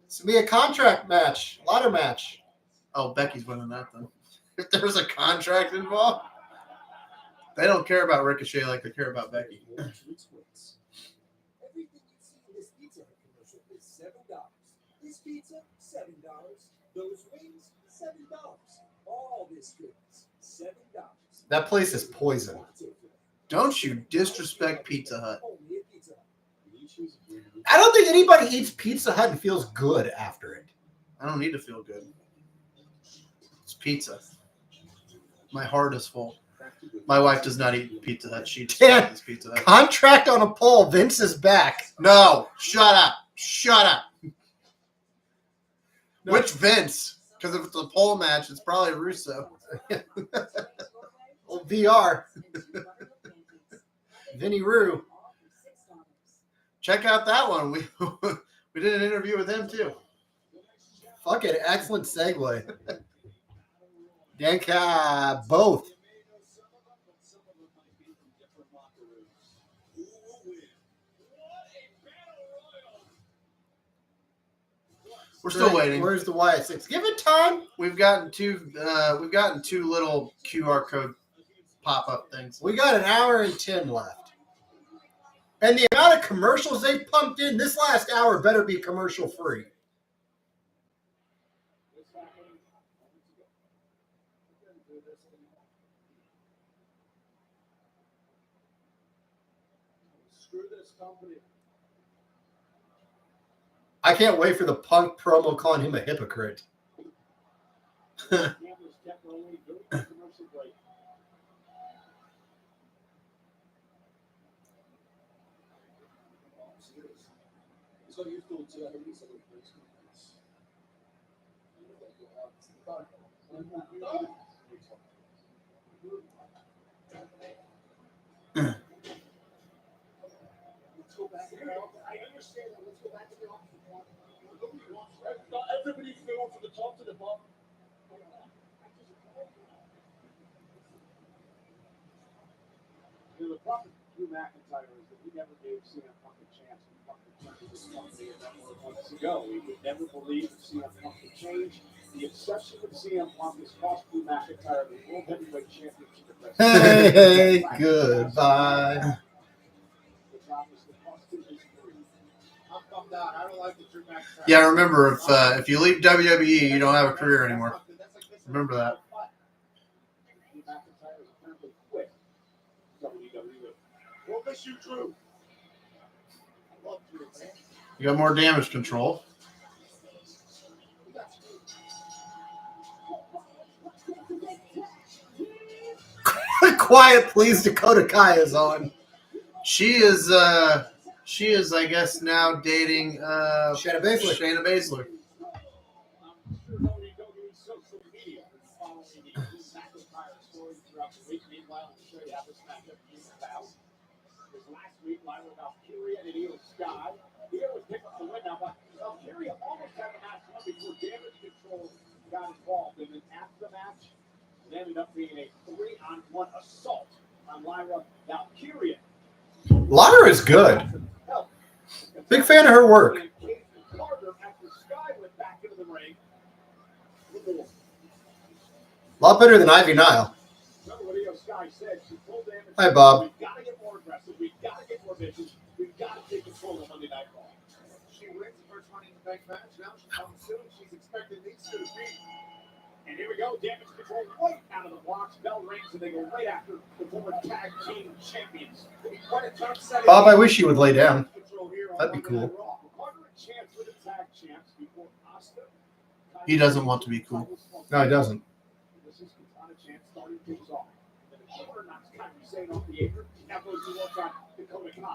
It's going to be a contract match. Ladder match. Oh, Becky's winning that then. If there's a contract involved, they don't care about Ricochet like they care about Becky. Everything you see in this Pizza Hut commercial is $7. This pizza, $7. Those wings, $7. All this goodness, $7. That place is poison. Don't you disrespect Pizza Hut. Only at Pizza Hut. I don't think anybody eats Pizza Hut and feels good after it. I don't need to feel good. It's pizza. My heart is full. My wife does not eat pizza. She Damn. eats pizza. Contract on a pole. Vince is back. No, shut up. Shut up. No. Which Vince? Because if it's a pole match, it's probably Russo. Old VR. Vinny Roo. Check out that one. We did an interview with him too. Fuck it. Excellent segue. Danka, both. We're still waiting. Where's the Wyatt 6? Give it time. We've gotten two little QR code pop-up things. We got an hour and 10 left. And the amount of commercials they pumped in, this last hour better be commercial free. Screw this company. I can't wait for the Punk promo calling him a hypocrite. Cameras kept rolling during the commercial break. So you feel to have these other things. Let's go back to the office. I understand that. Let's go back to the office. Everybody feel from the top to the bottom. The problem with Drew McIntyre is that he never gave CM Punk a chance when Punk returned to this company a number of months ago. He would never believe that CM Punk would change. The obsession with CM Punk has cost Drew McIntyre the World Heavyweight Championship at WrestleMania. Hey, goodbye. The problem is the cost of his career. I'm bummed out. I don't like the Drew McIntyre. Yeah, remember if you leave WWE, you don't have a career anymore. Remember that. Drew McIntyre has apparently quit WWE. We'll miss you, Drew. I love Drew, man. You got more damage control. Quiet, please. Dakota Kai is on. She is, I guess, now dating Shayna Baszler. Shayna Baszler. I'm sure WWE's social media is following the Drew McIntyre story throughout the week. Meanwhile, I'll show you how this matchup came about. Because last week, Lyra Valkyria and Io Sky. Io was picked up the win now, but Valkyria almost had the match won before damage control got involved. And then after the match, it ended up being a 3-on-1 assault on Lyra Valkyria. Lyra is good. Big fan of her work. A lot better than Ivy Nile. Hi, Bob. We've got to get more aggressive. We've got to get more vicious. We've got to take control of Monday Night Raw. She wins the first Money in the Bank match. Now she comes soon. She's expected these two to beat. And here we go. Damage control right out of the blocks. Bell rings and they go right after the former tag team champions. What a tough setting. Bob, I wish you would lay down. That'd be cool. He doesn't want to be cool. No, he doesn't.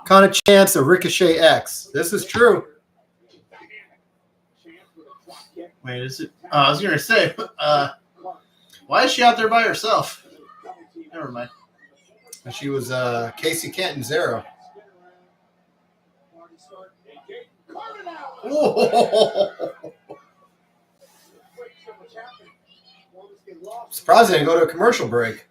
Kind of chance of Ricochet X. This is true. Wait, is it? I was gonna say, why is she out there by herself? Never mind. She was Casey Canton Zero. Surprised they didn't go to a commercial break.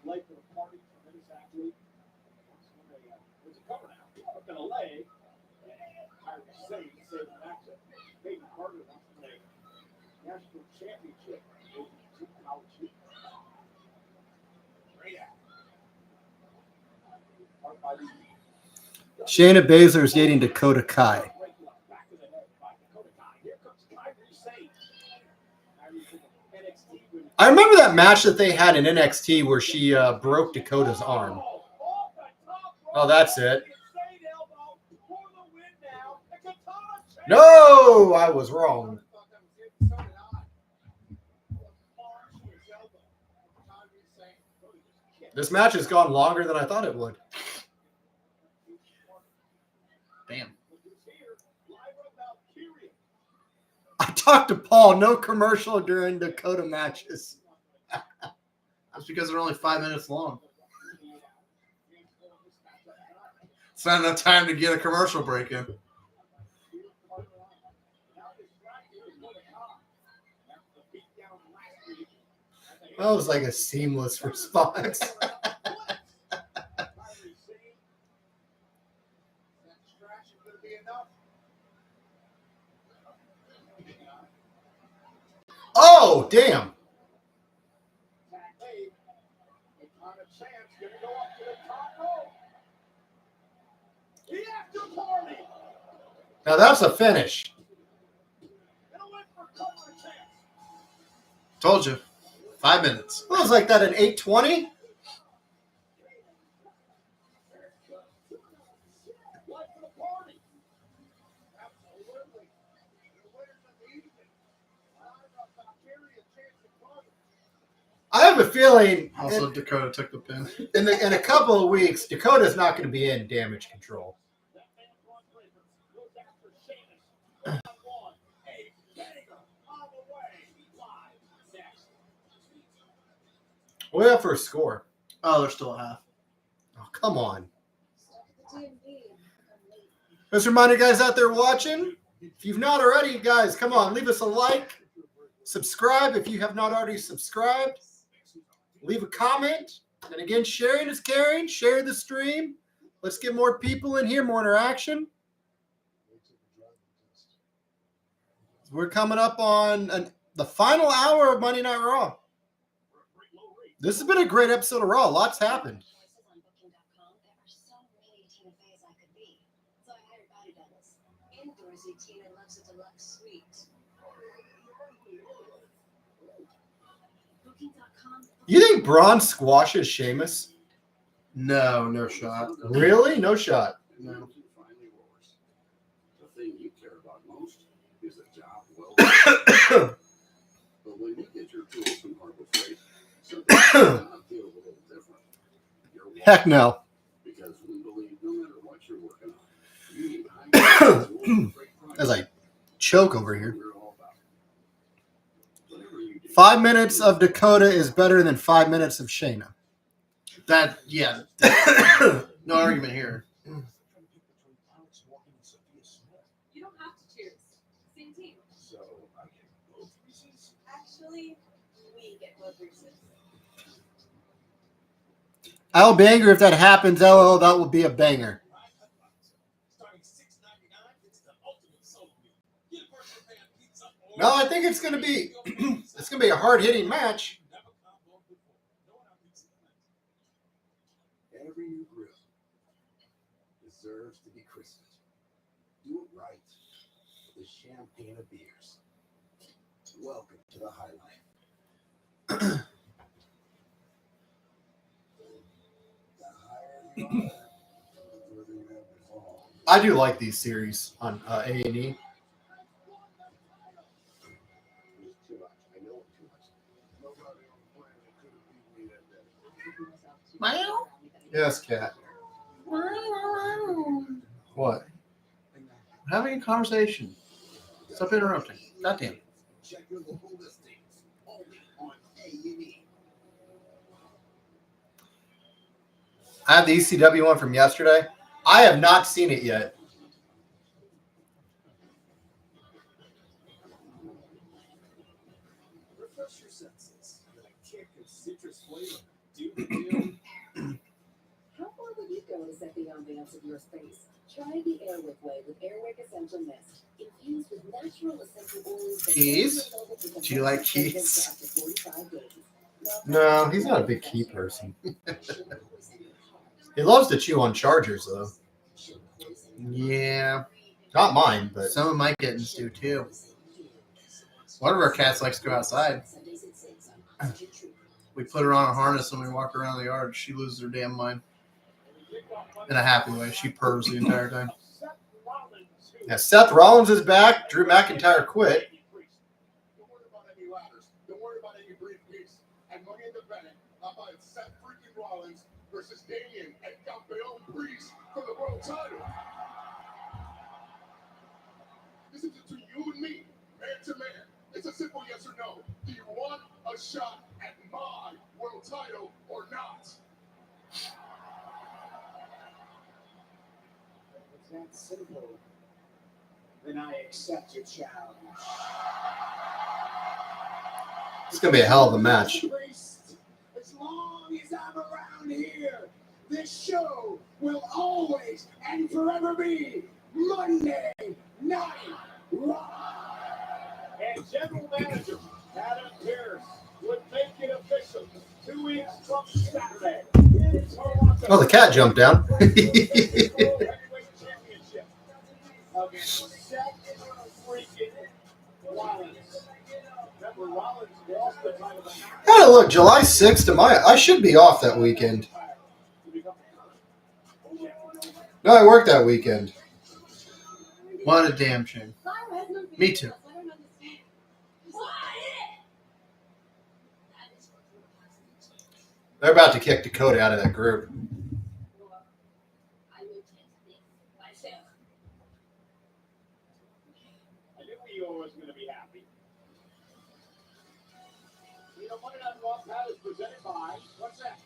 Shayna Baszler is dating Dakota Kai. I remember that match that they had in NXT where she broke Dakota's arm. Oh, that's it. No, I was wrong. This match has gone longer than I thought it would. Damn. I talked to Paul. No commercial during Dakota matches. That's because they're only 5 minutes long. It's not enough time to get a commercial break in. That was like a seamless response. Oh, damn. Now that's a finish. Told you. 5 minutes. What was like that at 8:20? I have a feeling Also, Dakota took the pin. in a couple of weeks, Dakota's not going to be in Damage Control. Way up for a score. Oh, they're still at half. Oh, come on. Just a reminder, guys out there watching, if you've not already, guys, come on, leave us a like. Subscribe if you have not already subscribed. Leave a comment. And again, sharing is caring. Share the stream. Let's get more people in here, more interaction. We're coming up on the final hour of Monday Night Raw. This has been a great episode of Raw. Lots happened. You think Braun squashes Sheamus? No, no shot. Really? No shot. No. The thing you care about most is a job well done. But when you get your tools from Harbor Freight, something feels a little different. You're Heck no. Because we believe no matter what you're working on, you need high As I choke over here. we're all about. Whatever you do, 5 minutes of Dakota is better than 5 minutes of Shayna. That, yeah. No argument here. You don't have to cheers. Same team. so I get both reasons. Actually, we get both reasons. I'll banger if that happens. LOL, that will be a banger. Starting $6.99, it's the ultimate soul meal. Get a personal pan pizza or No, I think it's gonna be it's gonna be a hard hitting match. never comboed before. No one out pizza. Every new grill deserves to be christened. Do it right with the champagne of beers. Welcome to the High Life. The higher you are, the further you have to fall. I do like these series on A&E. It's too much. I know it's too much. Nobody on the planet could have beat me that day. Well. Yes, Cat. What? Having a conversation. Stop interrupting. Goddamn. Check your local listings only on A&E. I have the ECW one from yesterday. I have not seen it yet. Refresh your senses with a kick of citrus flavor. Do the deal. How far would you go to set the ambiance of your space? Try the Airwick way with Airwick Essential Mist. Infused with natural essential oils. Keys? Do you like keys? No, he's not a big key person. He loves to chew on chargers, though. Yeah. Not mine, but Some of my kittens do too. One of our cats likes to go outside. We put her on a harness and we walk around the yard. She loses her damn mind. In a happy way. She purrs the entire time. yeah, Seth Rollins is back. Drew McIntyre quit. Don't worry about any ladders. Don't worry about any briefcase. And Money in the Bennett. How about Seth freaking Rollins Breeze for the world title. This is between you and me, man to man. It's a simple yes or no. Do you want a shot at my world title or not? It's that simple. Then I accept your challenge. It's gonna be a hell of a match. As long as I'm around here, this show will always and forever be Monday Night Raw. And General Manager Adam Pearce would make it official 2 weeks from Saturday. Oh, the cat jumped down. Against Seth freaking Rollins. Remember, Rollins lost the title. Hey, look, July 6th to I should be off that weekend. No, I work that weekend. What a damn shame. Me too. They're about to kick Dakota out of that group. I knew Leo was going to be happy. You know, Monday Night Raw Pat is presented by, what's that?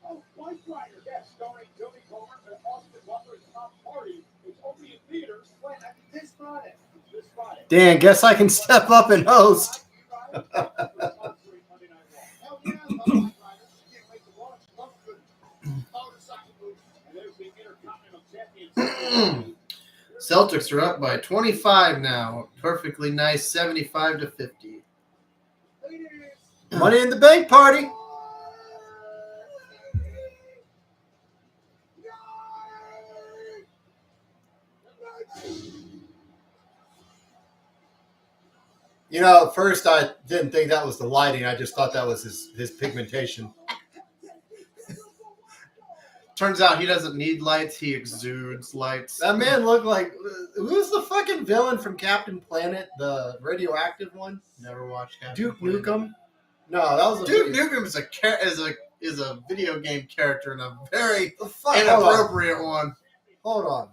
Oh, White Rider, yes, starring Jodie Comer and Austin Butler's Top Party. It's only in theaters when this Friday. This Friday. Dan, guess I can step up and host. Hell yeah, White Rider. Can't wait to watch. Love good. Motorcycle movie. And there's the Intercontinental Championship. Celtics are up by 25 now. Perfectly nice, 75-50. Money in the Bank party. You know, at first I didn't think that was the lighting. I just thought that was his pigmentation. Turns out he doesn't need lights. He exudes lights. That man looked like, who's the fucking villain from Captain Planet, the radioactive one? Never watched Captain Duke Planet. Nukem? No, that was a Duke Nukem is a video game character and a very Hold inappropriate one. on.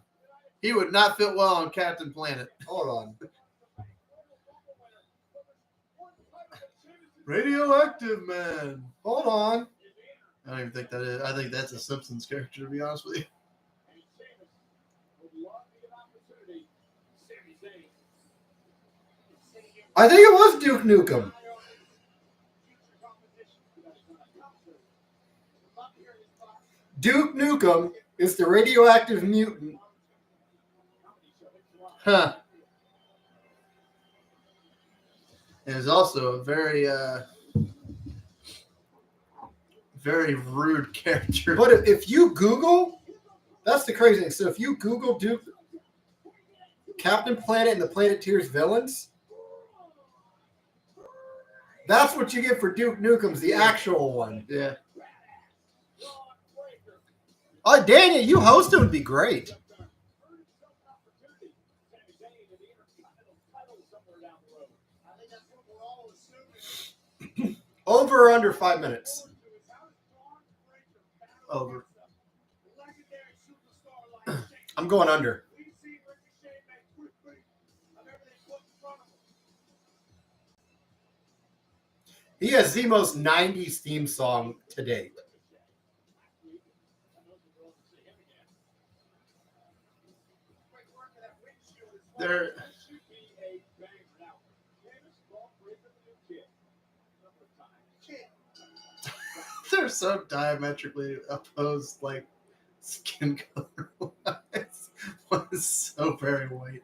He would not fit well on Captain Planet. Hold on. Radioactive man. Hold on. I don't even think that is. I think that's a Simpsons character, to be honest with you. I think it was Duke Nukem. Duke Nukem is the radioactive mutant. Huh. And is also a very, very rude character. But if you Google, that's the crazy thing. So if you Google Duke, Captain Planet and the Planeteers villains, that's what you get for Duke Nukem's the actual one. Yeah. Oh, Daniel, you hosting would be great. Over or under 5 minutes? Over. I'm going under. He has the most 90s theme song to date. They're so diametrically opposed, like skin color wise. One is so very white.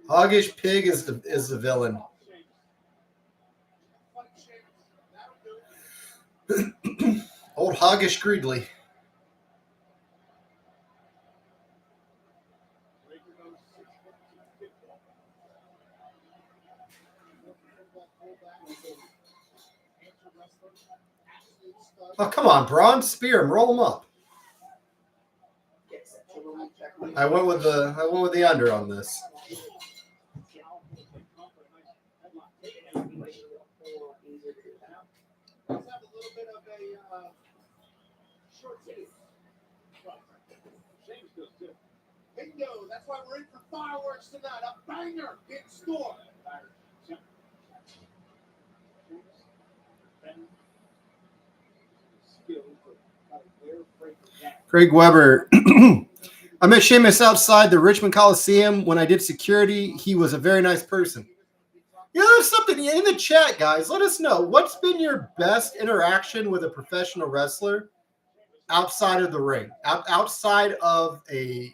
Hoggish Pig is the villain. Old Hoggish Greedley. Oh, come on, Braun. Spear him. Roll him up. I went with the under on this. short teeth. James does too. Bingo! That's why we're in for fireworks tonight. A banger in store. Craig Weber. I met Sheamus outside the Richmond Coliseum when I did security. He was a very nice person. You know, there's something in the chat, guys. Let us know. What's been your best interaction with a professional wrestler outside of the ring? Outside of an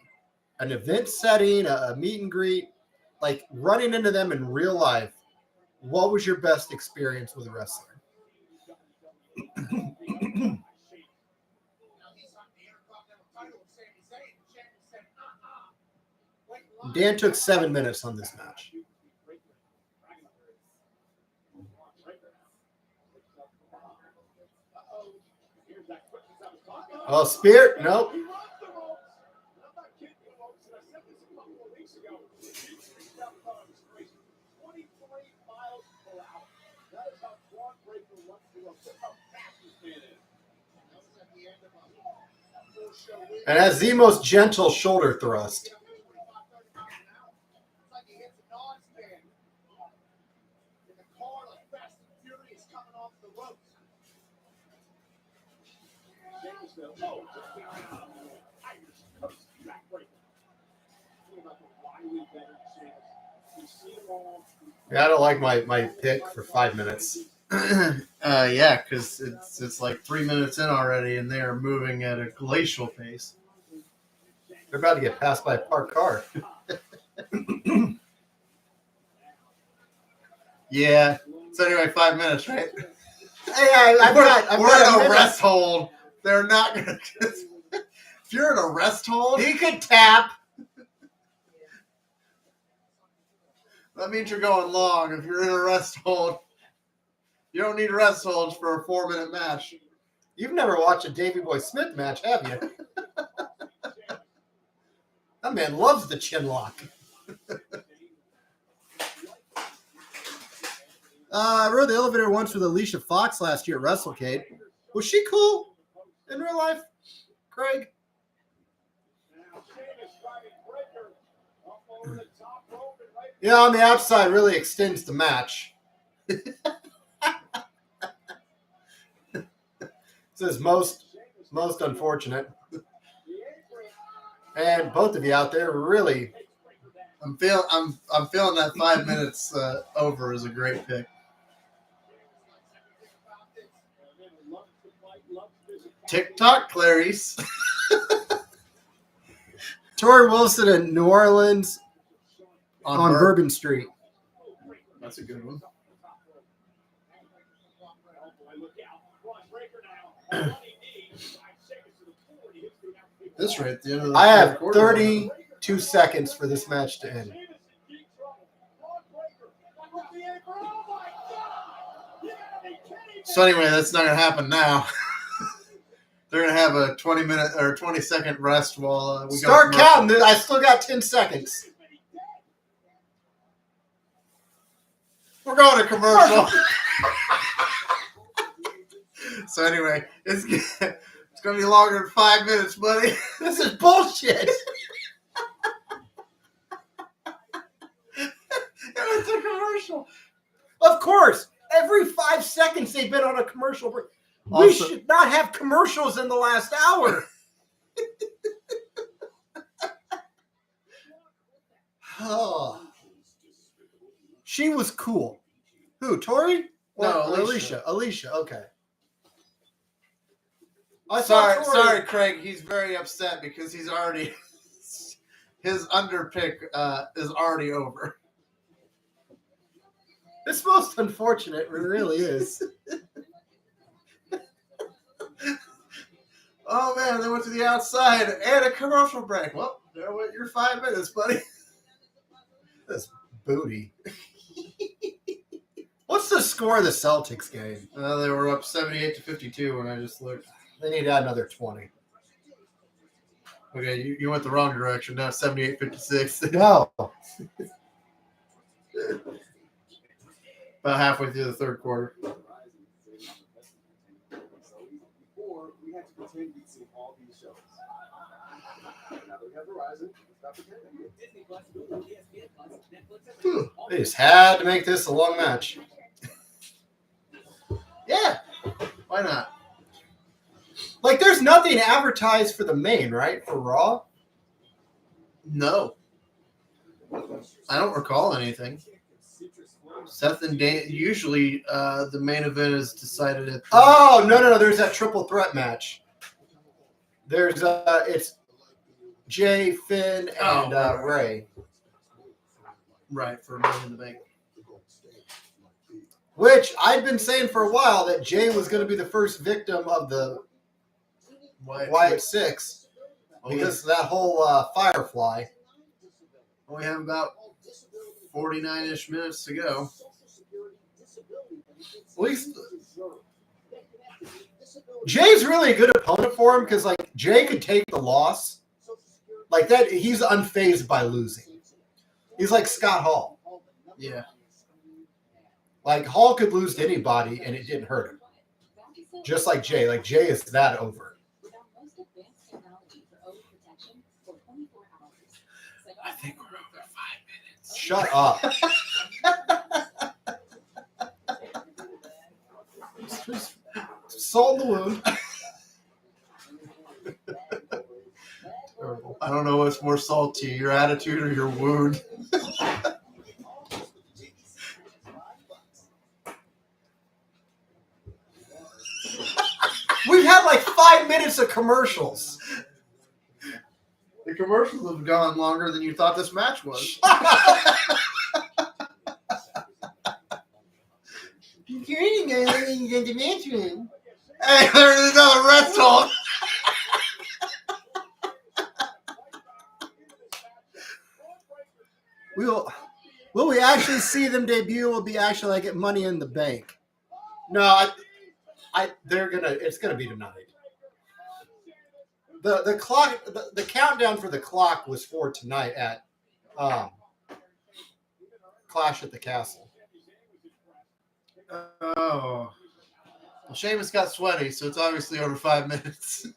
event setting, a meet and greet, like running into them in real life. What was your best experience with a wrestler? Dan took 7 minutes on this match. Oh, Spear? Nope. And has the most gentle shoulder thrust. Yeah, I don't like my pick for 5 minutes. Yeah, because it's like 3 minutes in already, and they are moving at a glacial pace. They're about to get passed by a parked car. Yeah. So anyway, 5 minutes, right? Hey, we're in a rest hold. They're not gonna. If you're in a rest hold, He could tap. that means you're going long. If you're in a rest hold, you don't need rest holds for a 4-minute match. You've never watched a Davey Boy Smith match, have you? That man loves the chin lock. I rode the elevator once with Alicia Fox last year at WrestleCade. Was she cool in real life, Craig? Yeah, on the outside really extends the match. Says most unfortunate. And both of you out there really. I'm feeling that 5 minutes over is a great pick. TikTok, Clarice. Tori Wilson in New Orleans on Bourbon Street. That's a good one. This right at the end of the I have quarter. 32 seconds for this match to end. So anyway, that's not going to happen now. They're going to have a 20-minute or 20-second rest while we Start counting. I still got 10 seconds. We're going to commercial. So anyway, it's going to be longer than 5 minutes, buddy. This is bullshit. And it's a commercial. Of course. Every 5 seconds they've been on a commercial break. We Also, should not have commercials in the last hour. Oh. She was cool. Who, Tori? No, Or Alicia. Alicia, okay. Sorry, Craig. He's very upset because he's already his underpick is already over. It's most unfortunate. It really is. Oh man, they went to the outside and a commercial break. Well, there went your 5 minutes, buddy. This booty. What's the score of the Celtics game? They were up 78-52 when I just looked. They need to add another 20. Okay, you went the wrong direction. Now 78-56. No. About halfway through the third quarter. pretend you'd seen all these shows. Now that we have Verizon, stop pretending. Disney Plus, Hulu, ESPN Plus, Netflix, They just had to make this a long match. Yeah. Why not? Like, there's nothing advertised for the main, right? For Raw? No. I don't recall anything. Seth and Dan, usually the main event is decided at. Oh, no. There's that triple threat match. There's, it's Jay, Finn, and Ray. Right, for Money in the Bank. Which I'd been saying for a while that Jay was going to be the first victim of the Wyatt 6 because of that whole Firefly. We have about 49-ish minutes to go. At least Jay's really a good opponent for him because, like, Jay could take the loss. Like that, he's unfazed by losing. He's like Scott Hall. Yeah. Like, Hall could lose to anybody and it didn't hurt him. Just like Jay. Like, Jay is that over. I think we're over 5 minutes. Shut up. Just salt in the wound. I don't know what's more salty, your attitude or your wound. We've had like 5 minutes of commercials. The commercials have gone longer than you thought this match was. Hey, there's another red talk. Will we actually see them debut? Will be actually like at Money in the Bank? No, it's gonna be tonight. The clock, the countdown for the clock was for tonight at Clash at the Castle. Oh. Well, Sheamus got sweaty, so it's obviously over 5 minutes.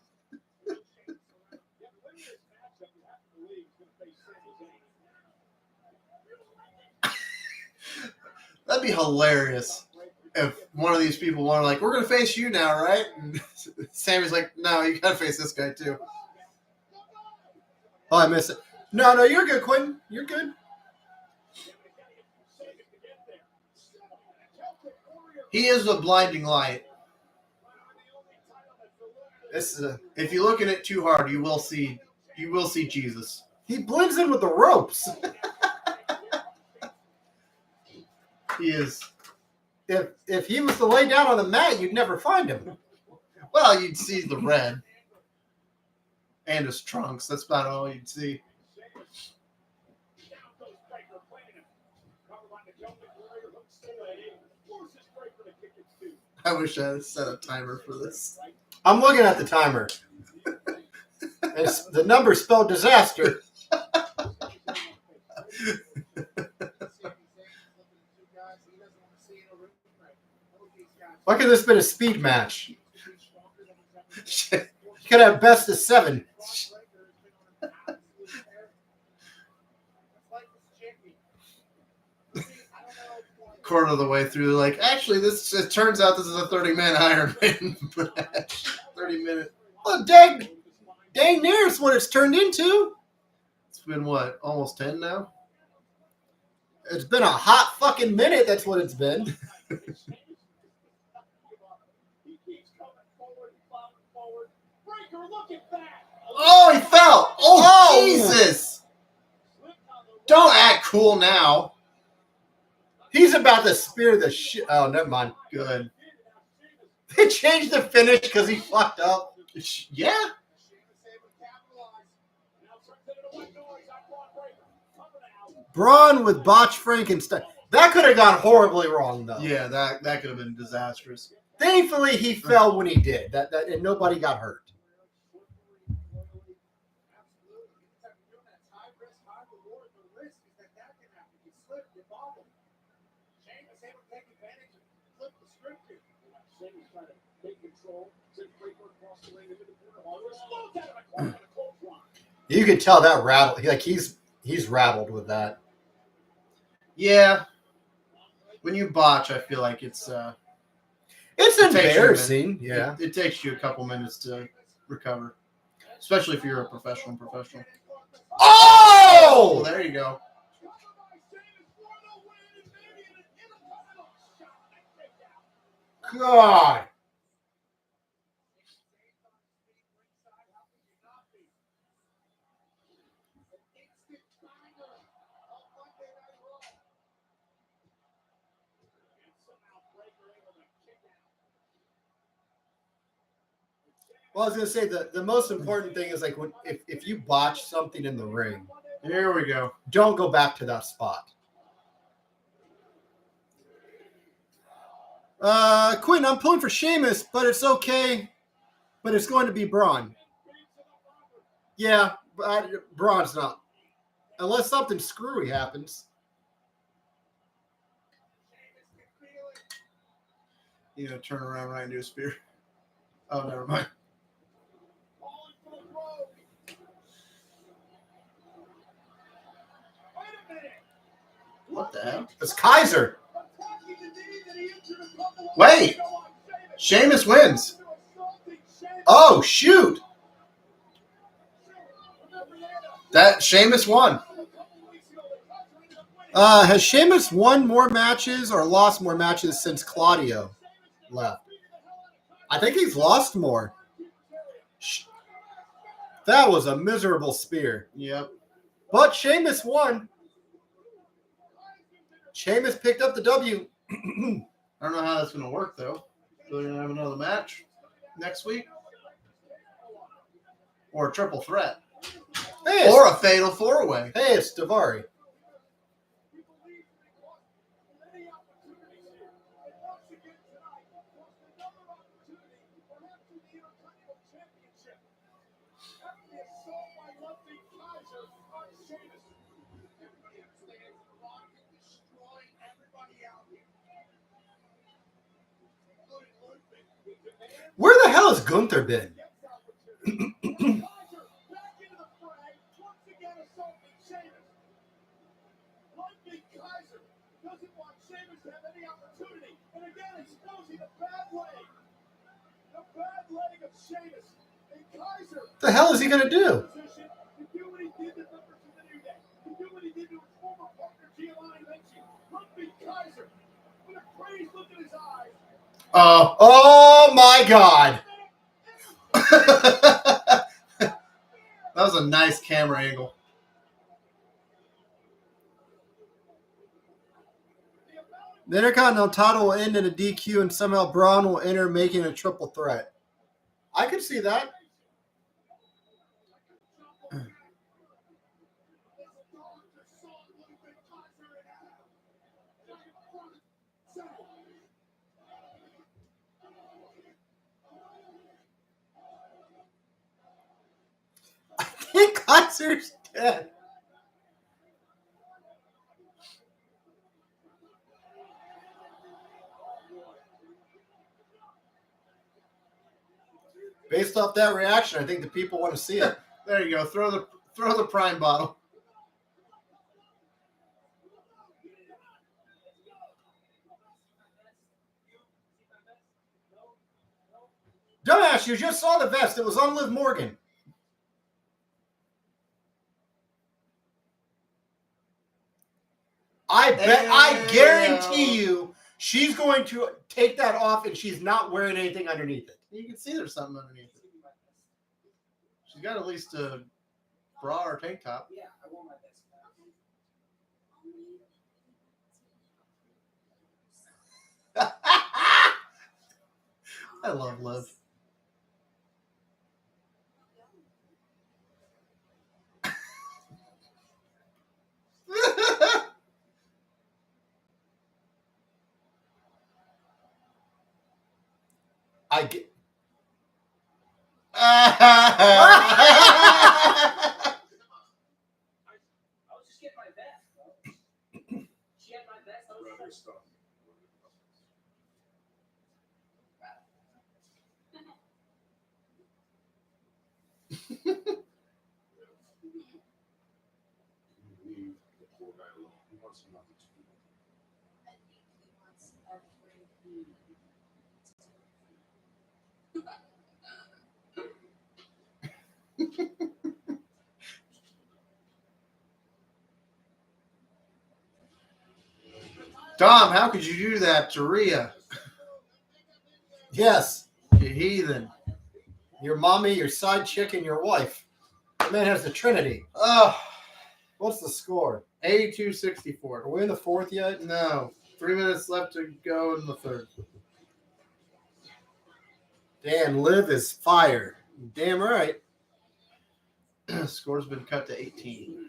That'd be hilarious if one of these people wanted, like, we're going to face you now, right? And Sammy's like, no, you got to face this guy too. Oh, I missed it. No, you're good, Quentin. You're good. He is a blinding light. If you look at it too hard, you will see Jesus. He blends in with the ropes. He is. If he was to lay down on the mat, you'd never find him. Well, you'd see the red and his trunks. That's about all you'd see. I wish I had set a timer for this. I'm looking at the timer. The number spelled disaster. Why could this have been a speed match? You could have best of 7. Quarter of the way through, like, actually, it turns out this is a 30-man Iron Man match. 30-minute. Well, dang near is what it's turned into. It's been, what, almost 10 now? It's been a hot fucking minute. That's what it's been. Oh, he fell. Oh, Jesus. Don't act cool now. He's about to spear the shit. Oh, never mind. Good. They changed the finish because he fucked up. Yeah. Braun with botched Frankenstein. That could have gone horribly wrong, though. Yeah, that could have been disastrous. Thankfully, he fell when he did. That and nobody got hurt. You could tell that rattled. Like he's rattled with that. Yeah. When you botch, I feel like it's It's it takes you a embarrassing. minute. Yeah. It takes you a couple minutes to recover, especially if you're a professional. Oh! There you go. God. Well, I was gonna say the most important thing is like if you botch something in the ring, Here we go. don't go back to that spot. Quinn, I'm pulling for Sheamus, but it's okay. But it's going to be Braun. Yeah, Braun's not. Unless something screwy happens. You gonna turn around right and do a spear? Oh, never mind. What the hell? It's Kaiser. Wait! Sheamus wins. Oh, shoot. That Sheamus won. Has Sheamus won more matches or lost more matches since Claudio left? I think he's lost more. That was a miserable spear. Yep. But Sheamus won. Sheamus picked up the W. I don't know how that's going to work, though. So we're going to have another match next week? Or a triple threat? Hey, Or a fatal four-way? Hey, it's Daivari. Where the hell has Gunther been? The hell is he going to do? Oh my God. That was a nice camera angle. The Intercontinental title will end in a DQ and somehow Braun will enter making a triple threat. I could see that. I think Kaiser's dead. Based off that reaction, I think the people want to see it. There you go. Throw the prime bottle. Dumbass, you just saw the vest. It was on Liv Morgan. I guarantee you she's going to take that off and she's not wearing anything underneath it. You can see there's something underneath it. She's got at least a bra or tank top. Yeah, I want my best. I love Liv. I get. I was just getting my vest, bro. She had my vest. I was just Dom, how could you do that to Rhea? Yes. You heathen. Your mommy, your side chick, and your wife. The man has the Trinity. Oh, What's the score? 82-64. Are we in the fourth yet? No. 3 minutes left to go in the third. Dan, Liv is fire. Damn right. Score's been cut to 18.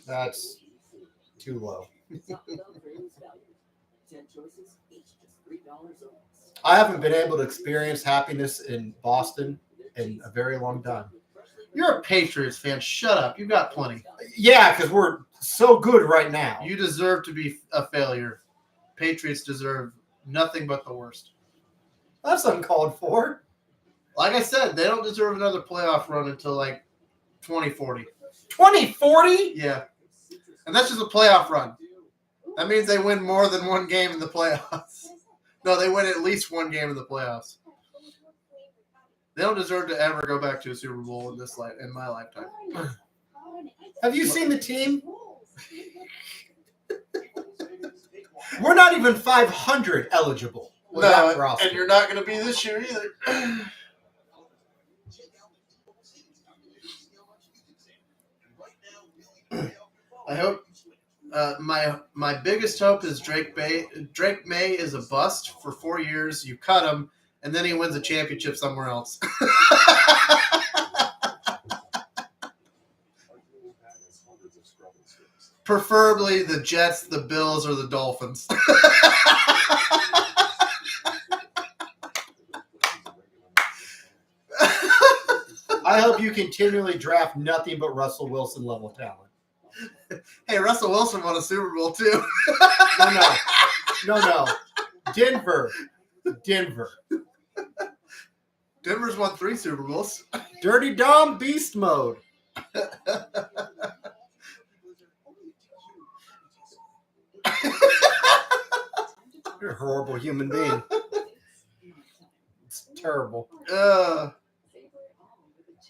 That's too low. I haven't been able to experience happiness in Boston in a very long time. You're a Patriots fan. Shut up. You got plenty. Yeah, because we're so good right now. You deserve to be a failure. Patriots deserve nothing but the worst. That's uncalled for. Like I said, they don't deserve another playoff run until like 2040. 2040? Yeah. And that's just a playoff run. That means they win more than one game in the playoffs. No, they win at least one game in the playoffs. They don't deserve to ever go back to a Super Bowl in my lifetime. Have you seen the team? We're not even 500 eligible. with that roster. And you're not going to be this year either. I hope my biggest hope is Drake May. Drake May is a bust for 4 years. You cut him, and then he wins a championship somewhere else. Preferably the Jets, the Bills, or the Dolphins. I hope you continually draft nothing but Russell Wilson level talent. Hey, Russell Wilson won a Super Bowl too. No. Denver. Denver's won 3 Super Bowls. Dirty Dom beast mode. You're a horrible human being. It's terrible. I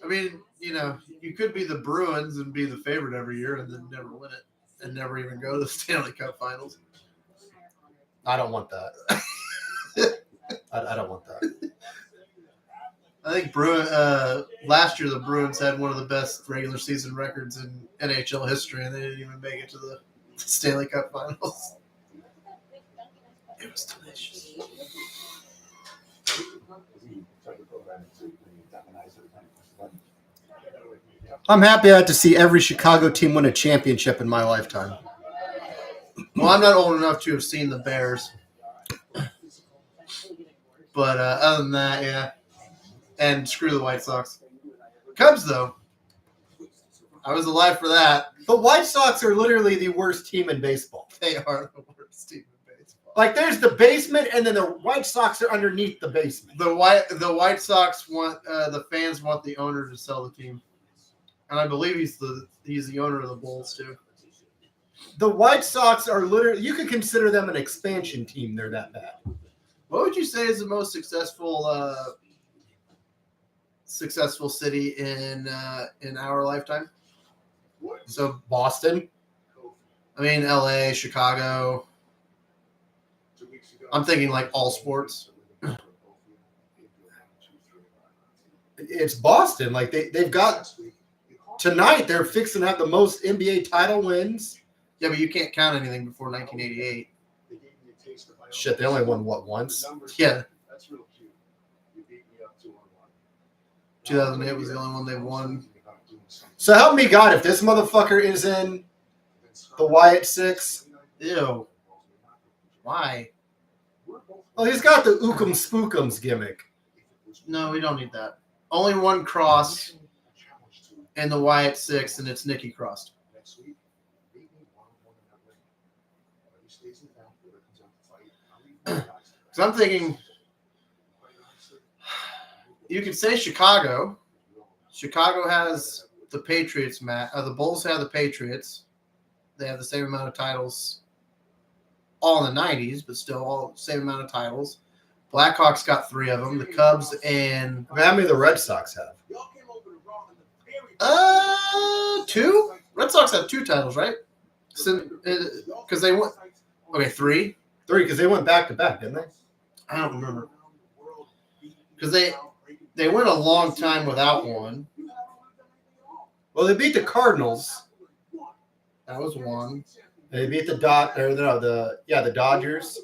mean, you know, you could be the Bruins and be the favorite every year and then never win it and never even go to the Stanley Cup Finals. I don't want that. I don't want that. I think last year the Bruins had one of the best regular season records in NHL history, and they didn't even make it to the Stanley Cup Finals. It was delicious. I'm happy I had to see every Chicago team win a championship in my lifetime. Well, I'm not old enough to have seen the Bears. But other than that, yeah. And screw the White Sox. Cubs, though. I was alive for that. The White Sox are literally the worst team in baseball. They are the worst team in baseball. Like, there's the basement, and then the White Sox are underneath the basement. The White Sox want the fans want the owner to sell the team, and I believe he's the owner of the Bulls too. The White Sox are literally, you could consider them an expansion team. They're that bad. What would you say is the most successful city in our lifetime? So Boston. I mean, LA, Chicago. I'm thinking like all sports. It's Boston. Like they've got tonight. They're fixing to have the most NBA title wins. Yeah, but you can't count anything before 1988. Shit, they only won what once? Yeah. 2008 was the only one they won. So help me God, if this motherfucker is in the Wyatt 6. Ew. Why? Well, he's got the Ookum Spookums gimmick. No, we don't need that. Only one cross and the Wyatt 6, and it's Nikki crossed. So I'm thinking you could say Chicago. Chicago has the Patriots, the Bulls have the Patriots. They have the same amount of titles all in the 90s, but still all same amount of titles. Blackhawks got 3 of them. The Cubs and I mean, how many do the Red Sox have? 2. Red Sox have 2 titles, right? Because they went 3. 3, because they went back to back, didn't they? I don't remember because they went a long time without one. Well, they beat the Cardinals. That was 1. They beat the Dodgers.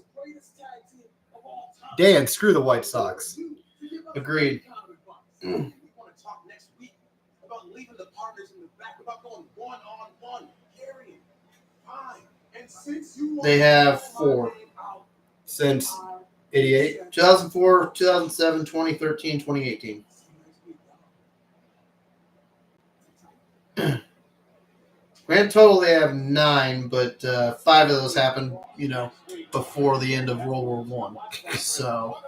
Dan, screw the White Sox. Agreed. They have 4 Since 88. 2004, 2007, 2013, 2018. Grand total, they have 9, but 5 of those happened, before the end of World War One. So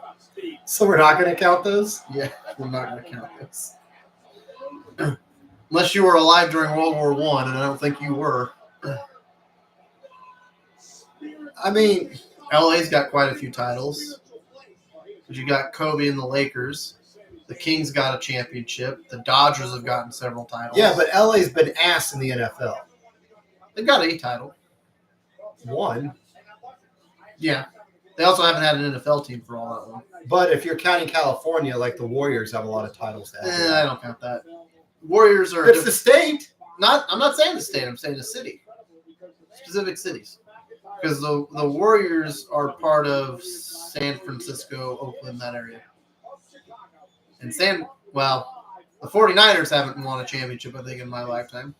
we're not going to count those? Yeah, we're not going to count those. Unless you were alive during World War One, and I don't think you were. I mean, LA's got quite a few titles. You got Kobe and the Lakers. The Kings got a championship. The Dodgers have gotten several titles. yeah, but LA's been ass in the NFL. They've got a title. 1. Yeah. They also haven't had an NFL team for all that long. But if you're counting California, like the Warriors have a lot of titles to have. I don't count that. Warriors are It's the state. I'm not saying the state, I'm saying the city. Specific cities. Because the Warriors are part of San Francisco, Oakland, that area. And the 49ers haven't won a championship, I think, in my lifetime.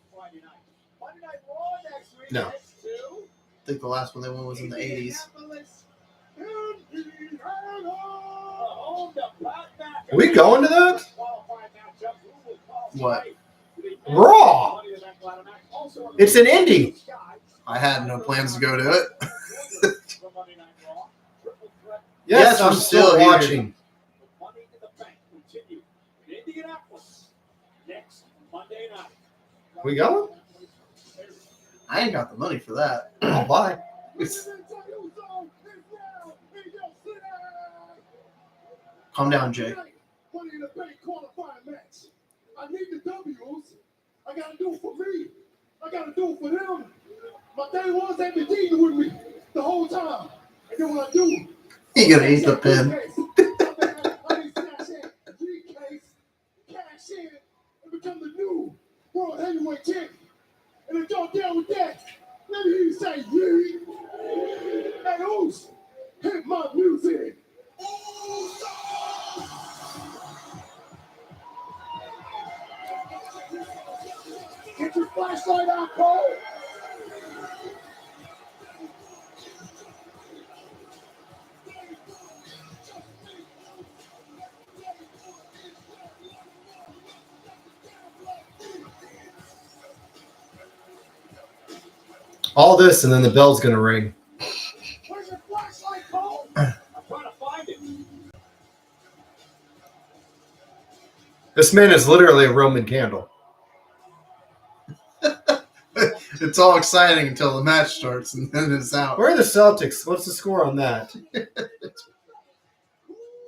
No. I think the last one they won was in the 80s. Are we going to that? What? Raw. It's an indie. I had no plans to go to it. Yes, we're I'm still here. watching. We going? I ain't got the money for that. I'll buy. Calm down, Jay. I need the W's. I gotta do it for me. I gotta do it for them. My day ones ain't been dealing with me the whole time. And then what I do? You gotta eat the pen. I need cash in, and become the new world heavyweight champion. And if y'all down with that, let me hear you say, yeah. Hey, Oos, hit my music. Get your flashlight out, Cole. All this, and then the bell's going to ring. Where's your flashlight, Cole? I'm trying to find it. This man is literally a Roman candle. It's all exciting until the match starts and then it's out. Where are the Celtics? What's the score on that?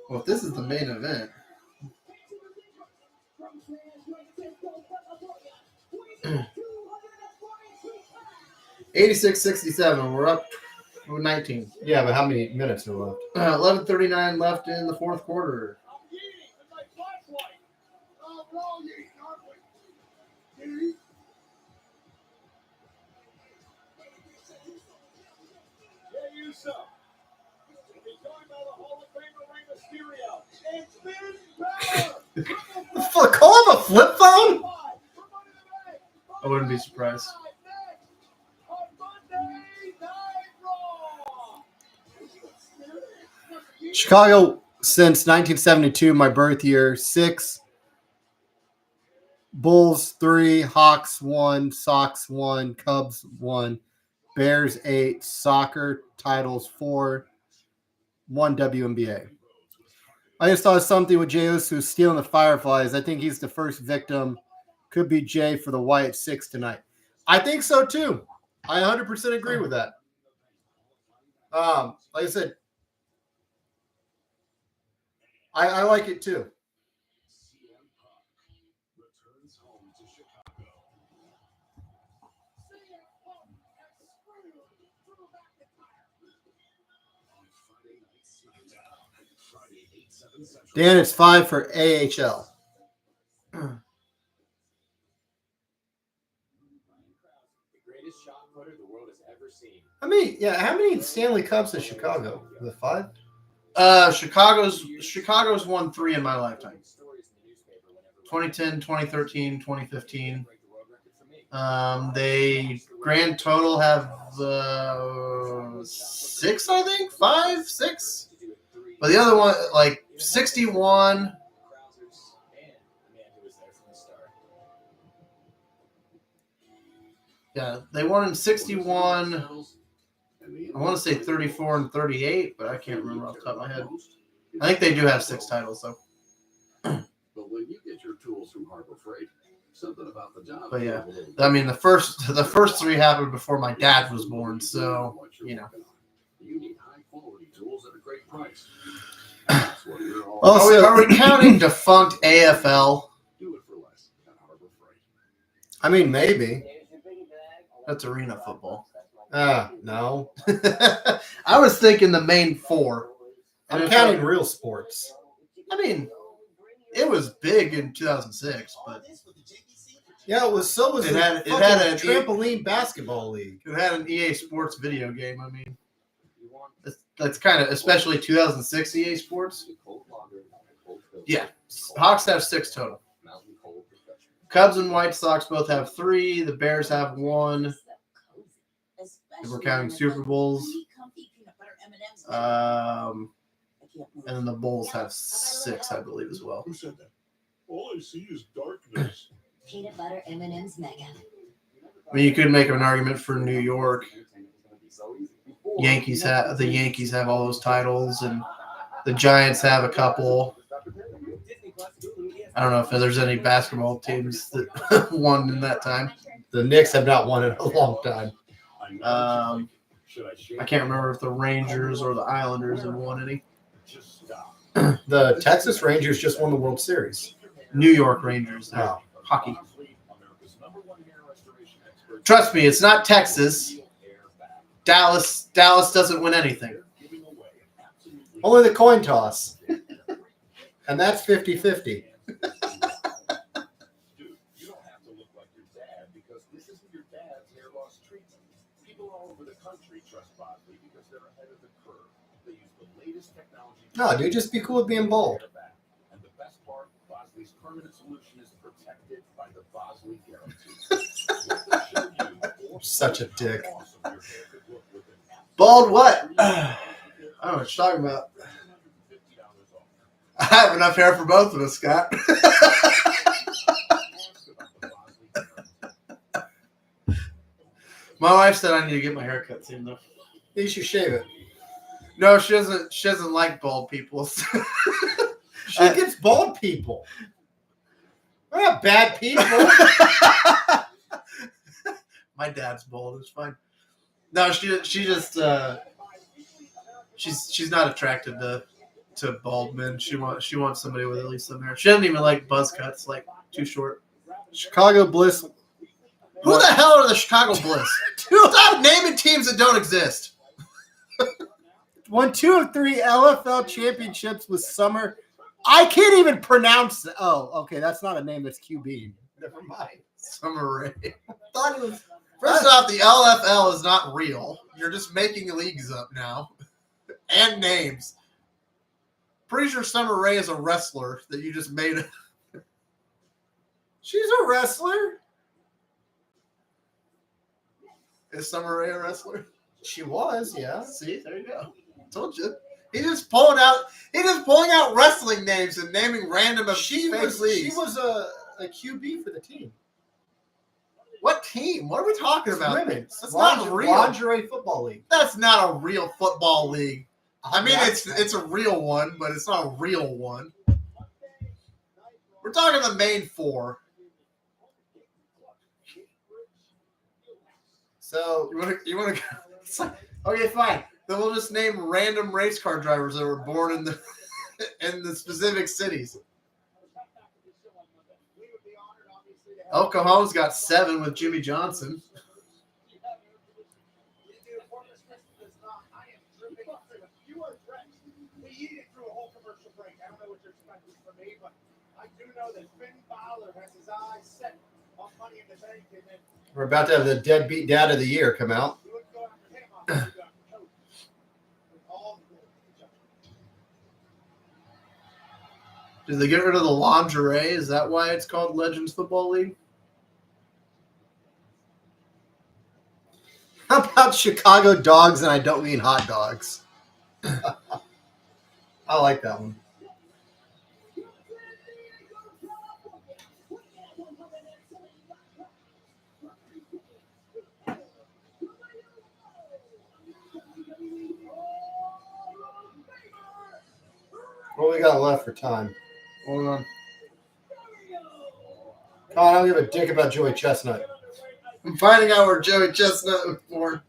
Well, if this is the main event. 86-67. We're up 19. Yeah, but how many minutes are left? 11:39 left in the fourth quarter. Call him a flip phone? I wouldn't be surprised. Chicago since 1972, my birth year, 6. Bulls 3, Hawks 1, Sox 1, Cubs 1, Bears 8, soccer titles 4, 1 WNBA. I just thought something with Jey Uso stealing the Fireflies. I think he's the first victim. Could be Jay for the Wyatt 6 tonight. I think so too. I 100% agree with that. Like I said, I like it too. CM Punk returns home to Chicago. On Friday Night SmackDown, Friday 8/7 Central. Dan, it's 5 for AHL. The greatest shot putter the world has ever seen. How many Stanley Cups has Chicago? The 5? Chicago's won 3 in my lifetime. 2010, 2013, 2015. They grand total have 6, I think, 5, 6. But the other one, like 61. Yeah, they won in 61. I want to say 34 and 38, but I can't remember off the top of my head. I think they do have 6 titles, though. But when you get your tools from Harbor Freight, something about the job. But yeah, I mean the first 3 happened before my dad was born, so you know. You need high quality tools at a great price. That's what we're all Also, Are we counting defunct AFL? do it for less at Harbor Freight. I mean, maybe. That's arena football. No. I was thinking the main 4. I'm counting real sports. I mean, it was big in 2006, but Yeah, it was. So was It the had- it fucking had a- trampoline basketball league. it had an EA Sports video game. I mean, that's kind of, especially 2006 EA Sports. Yeah, Hawks have 6 total. Cubs and White Sox both have 3. The Bears have 1. If we're counting Super Bowls. And then the Bulls have 6, I believe, as well. Who said that? All I see is darkness. Peanut butter M&M's mega. I mean, you could make an argument for New York. The Yankees have all those titles, and the Giants have a couple. I don't know if there's any basketball teams that won in that time. The Knicks have not won in a long time. I can't remember if the Rangers or the Islanders have won any. The Texas Rangers just won the World Series. New York Rangers, they're Wow. hockey. Trust me, it's not Texas. Dallas doesn't win anything. Only the coin toss. And that's 50-50. Dude, you don't have to look like your dad because this isn't your dad's hair loss treatment. People all over the country trust Bosley because they're ahead of the curve. They use the latest technology. No, dude, just be cool with being bald. And the best part, Bosley's permanent solution is protected by the Bosley guarantee. Such a dick. Bald what? I don't know what you're talking about. I have enough hair for both of us, Scott. My wife said I need to get my hair cut soon, though. You should shave it. No, she doesn't like bald people. She gets bald people. They're not bad people. My dad's bald. It's fine. No, she just she's not attracted to bald men. She wants somebody with at least some hair. She doesn't even like buzz cuts, like too short. Chicago Bliss. Who the hell are the Chicago Bliss? Stop naming teams that don't exist. Won 2 of 3 LFL championships with Summer. I can't even pronounce it. Oh, okay. That's not a name. That's QB. Never mind. Summer Rae. Thought it was. First off, the LFL is not real. You're just making leagues up now. And names. Pretty sure Summer Rae is a wrestler that you just made. She's a wrestler. Is Summer Rae a wrestler? She was, yeah. See, there you go. Told you. He's just pulling out wrestling names and naming random She fake was leagues. a QB for the team. What team? What are we talking It's about? women. That's not real. Lingerie football league. That's not a real football league. I mean, Yeah. it's a real one, but it's not a real one. We're talking the main 4. So You want to? Okay, fine. Then we'll just name random race car drivers that were born in the in the specific cities. El Cajon's got 7 with Jimmy Johnson. You are correct. We eat it through a whole commercial break. I don't know what you're expecting from me, but I do know that Finn Balor has his eyes set on Money in the Bank, and then We're about to have the deadbeat dad of the year come out. you wouldn't go after him. I'll go after Cody. With all the glory. Did they get rid of the lingerie? Is that why it's called Legends Football League? How about Chicago dogs, and I don't mean hot dogs? I like that one. What we got left for time? Hold on. Come on, I don't give a dick about Joey Chestnut. I'm finding out where Joey Chestnut was born.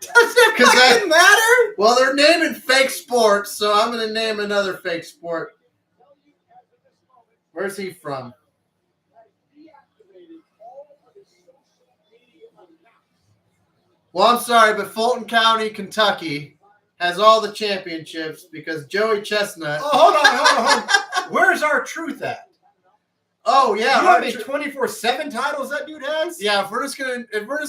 Does it fucking matter? Well, they're naming fake sports, so I'm going to name another fake sport. Where's he from? Well, I'm sorry, but Fulton County, Kentucky has all the championships because Joey Chestnut. Oh, hold on. Where's our truth at? Oh yeah, You know how many 24/7 titles that dude has? yeah. If we're just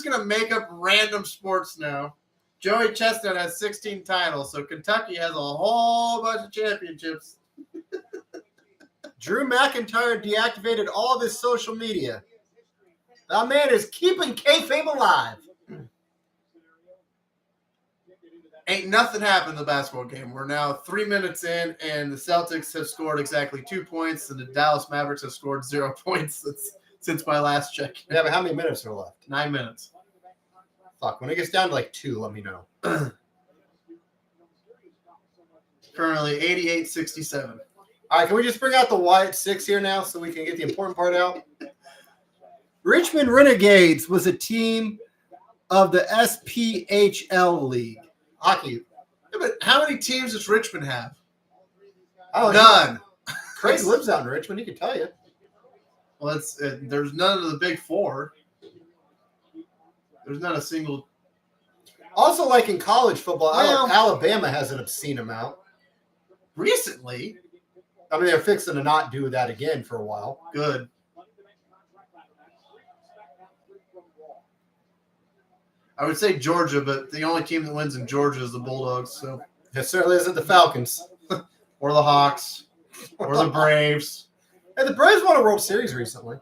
gonna make up random sports now, Joey Chestnut has 16 titles, so Kentucky has a whole bunch of championships. Drew McIntyre deactivated all of his social media. That man is keeping kayfabe alive. Ain't nothing happened in the basketball game. We're now 3 minutes in, and the Celtics have scored exactly 2 points, and the Dallas Mavericks have scored 0 points since my last check. Yeah, but how many minutes are left? 9 minutes. Fuck, when it gets down to like 2, let me know. Currently 88-67. All right, can we just bring out the Wyatt 6 here now so we can get the important part out? Richmond Renegades was a team of the SPHL League. Hockey. Yeah, but how many teams does Richmond have? Oh, None. Craig lives out in Richmond. He can tell you. Well, there's none of the big 4. There's not a single. Also, like in college football, Well- Alabama has an obscene amount. Recently, I mean, they're fixing to not do that again for a while. good. I would say Georgia, but the only team that wins in Georgia is the Bulldogs. So, It certainly isn't the Falcons. or the Hawks, or the Braves. And the Braves won a World Series recently.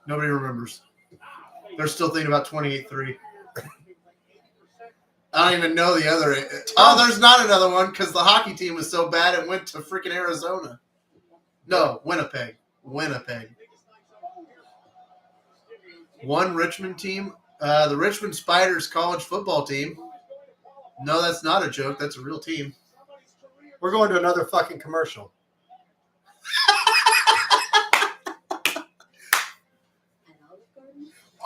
Nobody remembers. They're still thinking about 28-3. I don't even know the other. Oh, there's not another one because the hockey team was so bad it went to freaking Arizona. No, Winnipeg. One Richmond team. The Richmond Spiders college football team. No, that's not a joke. That's a real team. We're going to another fucking commercial.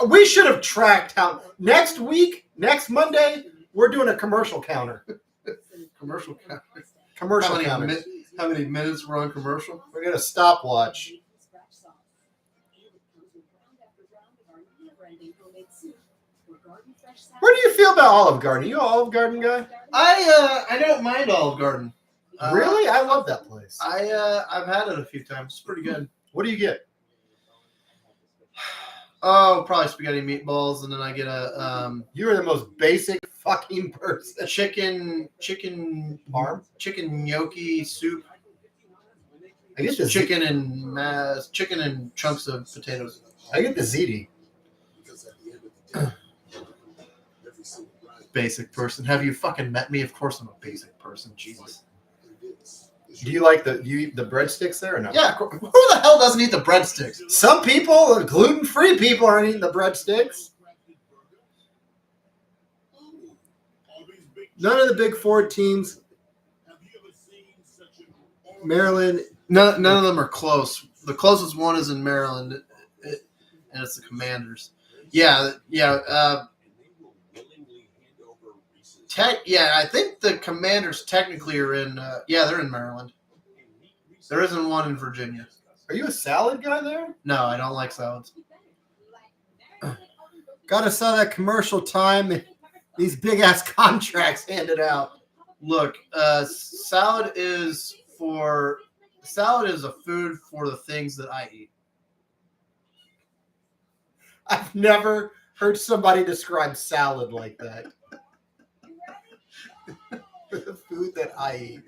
We should have tracked how next Monday, we're doing a commercial counter. Commercial. Commercial How counter. many, how many minutes were on commercial? We're going to stopwatch. Where do you feel about Olive Garden? You an Olive Garden guy? I don't mind Olive Garden. Really? I love that place. I've had it a few times. It's pretty good. What do you get? Oh, probably spaghetti meatballs, and then I get a You are the most basic fucking person. chicken Parm? chicken gnocchi soup. I get the Chicken and chunks of potatoes. I get the ziti. Basic person. Have you fucking met me? Of course I'm a basic person. Jesus. Do you like you eat the breadsticks there or no? Yeah. Who the hell doesn't eat the breadsticks? Some people, gluten-free people, aren't eating the breadsticks. None of the big 4 teams. Maryland. None of them are close. The closest one is in Maryland, and it's the Commanders. Yeah. I think the Commanders technically are in. They're in Maryland. There isn't one in Virginia. Are you a salad guy there? No, I don't like salads. Got us saw that commercial time. These big ass contracts handed out. Look, salad is a food for the things that I eat. I've never heard somebody describe salad like that. For the food that I eat.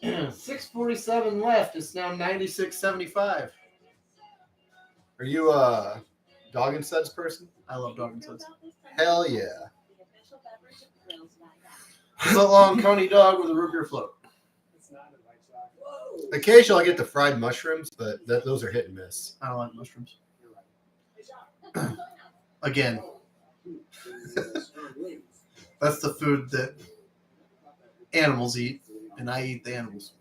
6:47 left. It's now 96:75. Are you a dog and suds person? I love dog and suds. Hell yeah. Foot long coney dog with a root beer float. Occasionally I get the fried mushrooms, but those are hit and miss. I don't like mushrooms. Again, that's the food that animals eat, and I eat the animals.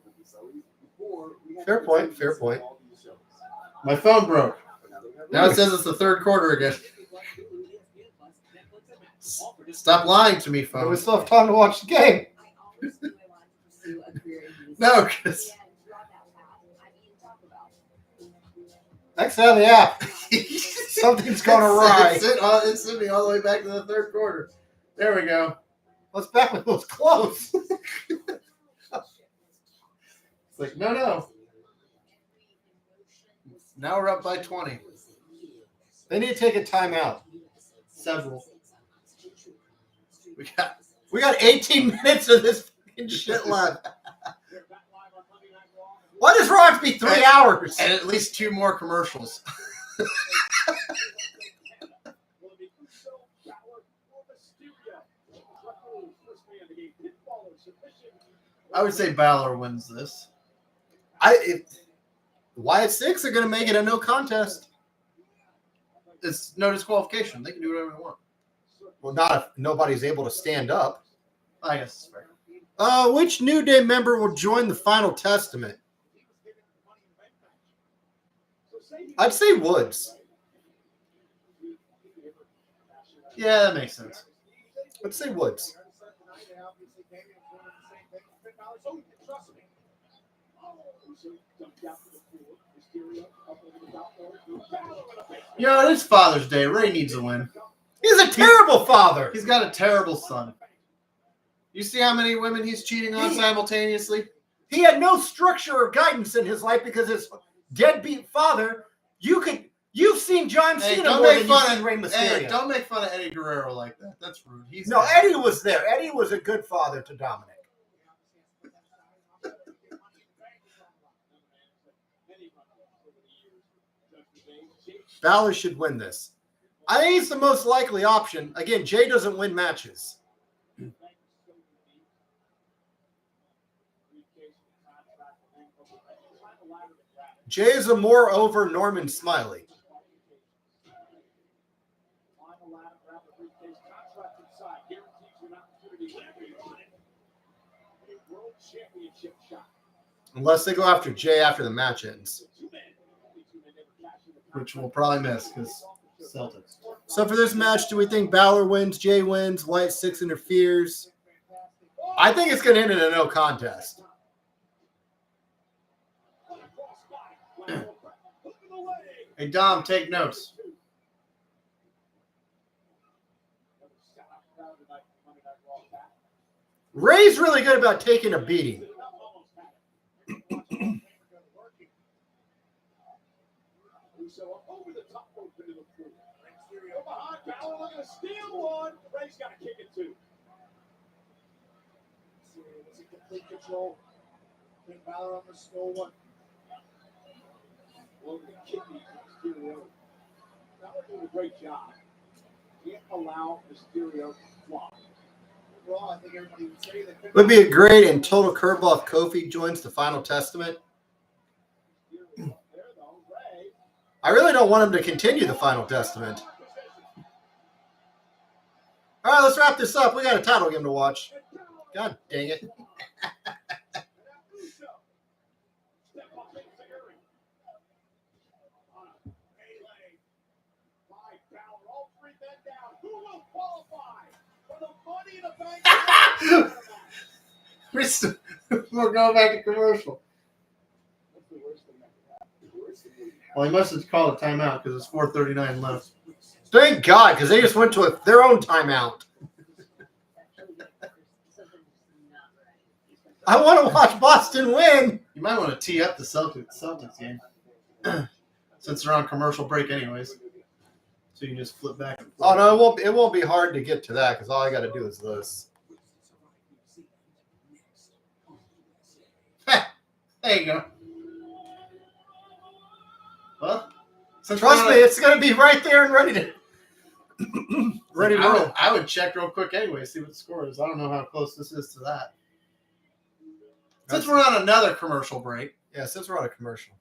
Fair point. Fair point. My phone broke. Now it says it's the third quarter again. Stop lying to me, But phone. we still have time to watch the game. No, because Next time the app. Something's going awry. It sent me all the way back to the third quarter. There we go. What's back when it was close? It's like, no. Now we're up by 20. They need to take a timeout. Several. We got 18 minutes of this fucking shit left. Why does Raw have to be 3 hours? And at least 2 more commercials. I would say Balor wins this. Wyatt 6 are going to make it a no contest. It's no disqualification. They can do whatever they want. Well, not if nobody's able to stand up. I guess it's fair. Which New Day member will join the Final Testament? I'd say Woods. Yeah, that makes sense. I'd say Woods. You know, it is Father's Day. Ray needs a win. He's a terrible father. He's got a terrible son. You see how many women he's cheating on simultaneously? He had no structure or guidance in his life because his deadbeat father. You've seen John Cena more than you've seen Rey Mysterio. Hey, don't make fun of Eddie Guerrero like that. That's rude. Eddie was there. Eddie was a good father to Dominic. Balor should win this. I think it's the most likely option. Again, Jay doesn't win matches. Jay is a more over Norman Smiley. Unless they go after Jay after the match ends. Which we'll probably miss because Celtics. So for this match, do we think Balor wins, Jay wins, Wyatt 6 interferes? I think it's going to end in a no contest. Hey, Dom, take notes. Ray's really good about taking a beating. Over the top rope into the pool. Go behind Balor, looking to steal one. Ray's got to kick it too. Was it complete control? Then Balor on the stole one. Well, the kidney to Mysterio. Balor doing a great job. Can't allow Mysterio to flop. Overall, I think everybody would say that. Would be a great and total curveball if Kofi joins the Final Testament. I really don't want him to continue the Final Testament. All right, let's wrap this up. We got a title game to watch. God dang it. down. Who will qualify for the Money in the Bank? We're going back to commercial. What's the worst thing that could happen? Well, he must have called a timeout because it's 4:39 left. Thank God, because they just went to their own timeout. I want to watch Boston win. You might want to tee up the Celtics game since they're on commercial break anyways. So you can just flip back and forth. Oh no, it won't be hard to get to that because all I got to do is this. There you go. Well, Trust me, it's going to be right there and ready to roll. I would check real quick anyway, see what the score is. I don't know how close this is to that. Since we're on another commercial break. Yeah, since we're on a commercial.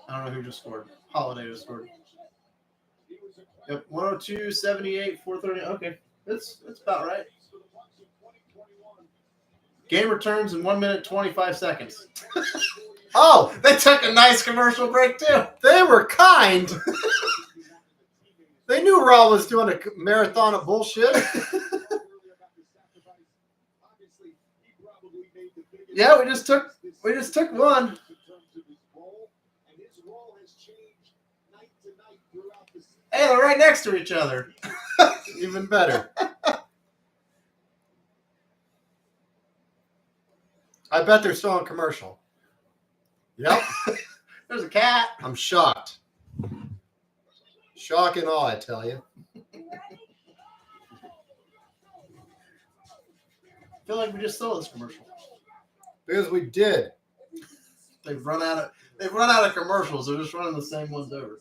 I don't know who just scored. Holiday just scored. Yep, 102, 78, 430. Okay, that's about right. Game returns in 1 minute, 25 seconds. Oh, They took a nice commercial break, too. they were kind. They knew Raw was doing a marathon of bullshit. Yeah, we just took one. Hey, they're right next to each other. Even better. I bet they're still on commercial. Yep. There's a cat. I'm shocked. Shock and awe, I tell you. I feel like we just saw this commercial. Because we did. They've run out of commercials. They're just running the same ones over.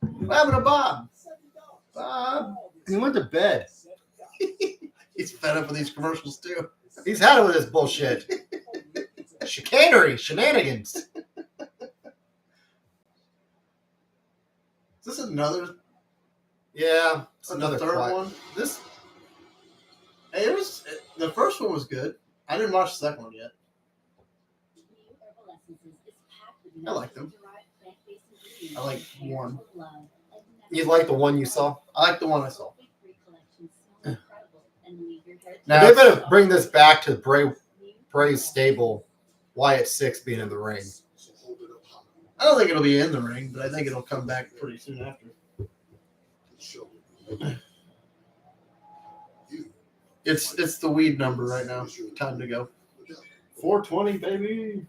What happened to Bob? Bob. He went to bed. He's fed up with these commercials too. He's had it with this bullshit. Chicanery, shenanigans. Is this another? Yeah, it's another third quiet one. Hey, the first one was good. I didn't watch the second one yet. I like them. I like one. You like the one you saw? I like the one I saw. Now, they better bring this back to Bray's stable. Wyatt 6 being in the ring. I don't think it'll be in the ring, but I think it'll come back pretty soon after. It's the weed number right now. Time to go. 420, baby.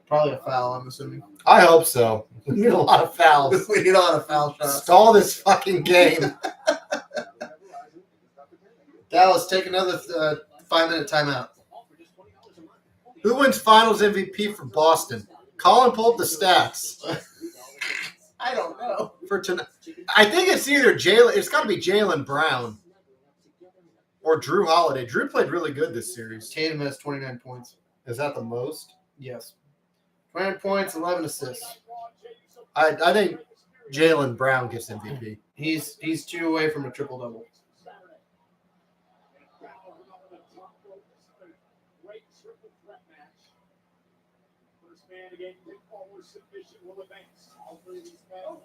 Probably a foul, I'm assuming. I hope so. We need a lot of fouls. We need a lot of foul shots. Stall this fucking game. Dallas, take another 5-minute timeout. Who wins Finals MVP for Boston? Colin pulled the stats I don't know. for tonight. I think it's either Jalen. It's got to be Jalen Brown or Drew Holiday. Drew played really good this series. Tatum has 29 points. Is that the most? Yes. 29 points, 11 assists. I think Jalen Brown gets MVP. He's 2 away from a triple-double.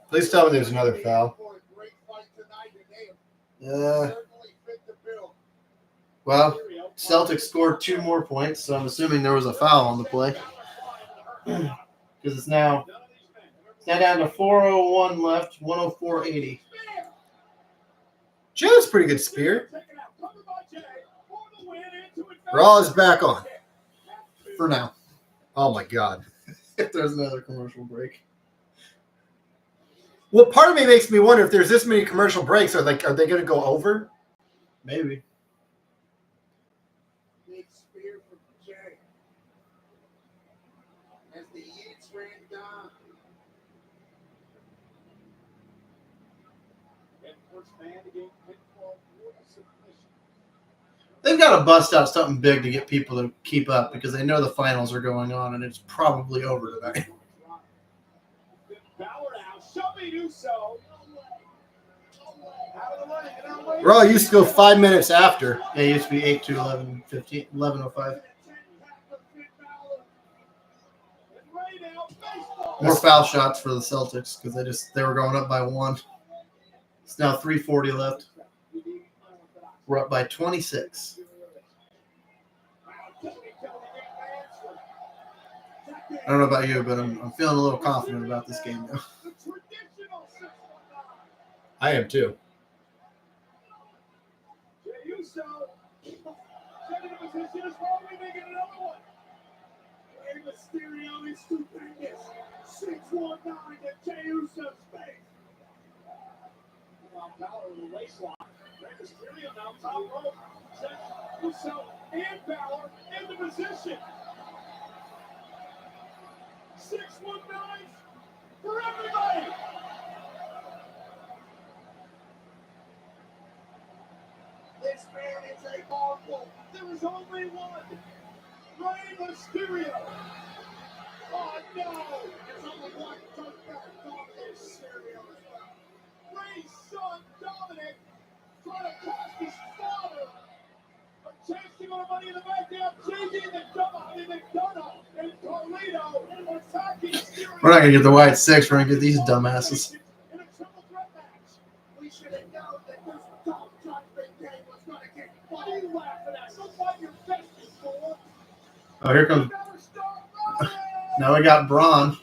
Please tell me there's another foul. Well, Celtics scored 2 more points, so I'm assuming there was a foul on the play. Because it's now down to 4:01 left, 104.80. Jalen's pretty good spear. Raw is back on. For now. Oh my God. If there's another commercial break. Well, part of me makes me wonder if there's this many commercial breaks, are they going to go over? Maybe. Big spear from Jay. As the Yeats ran down. And first man again, pinfall with a submission. They've got to bust out something big to get people to keep up because they know the finals are going on and it's probably over tonight. Raw used to go 5 minutes after. Yeah, it used to be 8 to 11, 11:05. More foul shots for the Celtics because they were going up by 1. It's now 3:40 left. We're up by 26. I don't know about you, but I'm feeling a little confident about this game now. I am too. Mysterio is stupendous. 619 to Jey Uso's face. Well, Balor in the waist lock. Mysterio now top rope. Sets Uso and Balor into position. 619 for everybody. This man is a marvel. There is only one. Rey Mysterio. Oh no! There's only one touchback Dominic Mysterio as well. Rey's son Dominic trying to cost his father a chance to go to Money in the Bank. They have JD McDonough and Carlito attacking Mysterio. We're not going to get the Wyatt 6. We're going to get these dumbasses. In a triple threat match. We should have known that this dumb judgment game was going to get fun. You laughing at? Go find your best, you fool. Oh, here comes. Now we got Braun.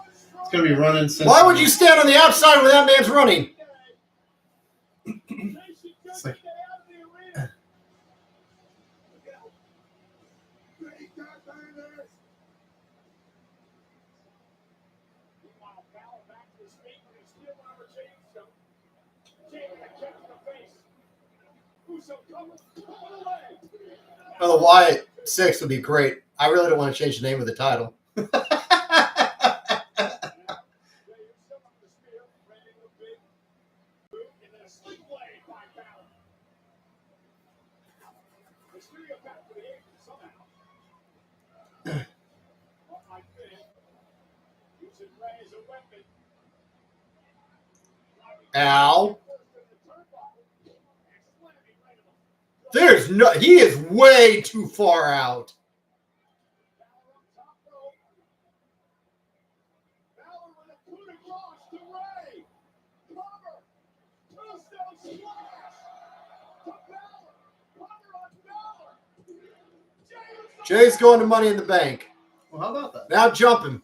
It's going to be running since. Why would you stand on the outside when that man's running? It's like, Oh, the Wyatt 6 would be great. I really don't want to change the name of the title. Ow. He is way too far out. Jay's going to Money in the Bank. well, how about that? Now jump him.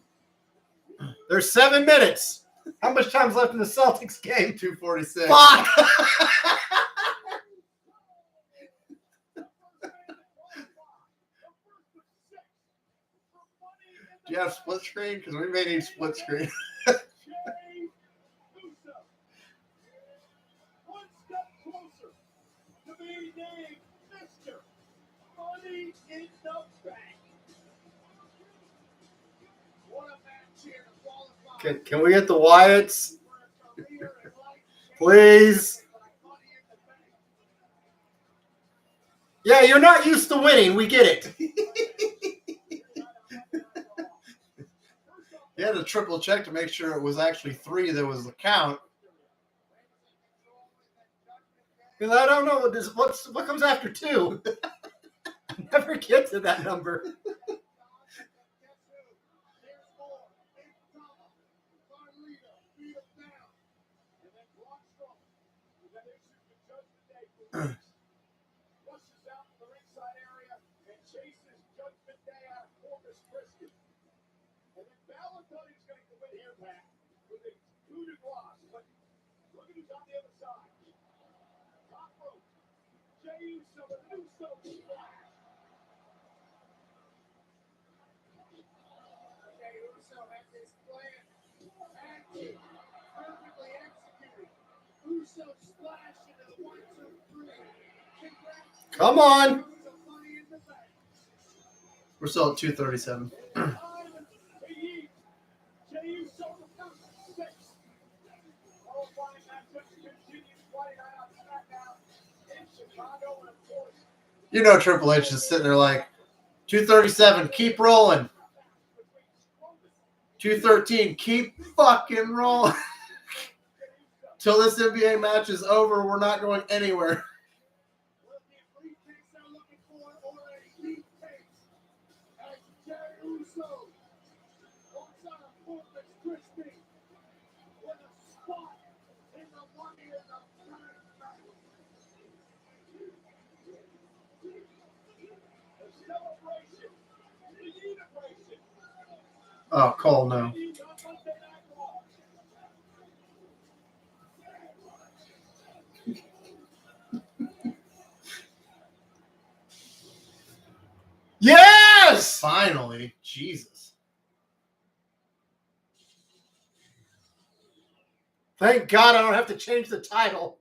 There's 7 minutes. How much time's left in the Celtics game? 2:46. Fuck! Do you have split screen? Because we may need split screen. One step closer to being named Mr. Money in the Bank. What a match here to qualify. Can we get the Wyatts? Please. Yeah, you're not used to winning. We get it. You had to triple check to make sure it was actually 3 that was the count. Because I don't know what comes after 2. I never get to that number. Come on. We're still at 2:37. You know Triple H is sitting there like, 2:37, keep rolling. 2:13, keep fucking rolling. Till this NBA match is over, we're not going anywhere. Oh, Cole, no. Yes! Finally, Jesus. Thank God I don't have to change the title.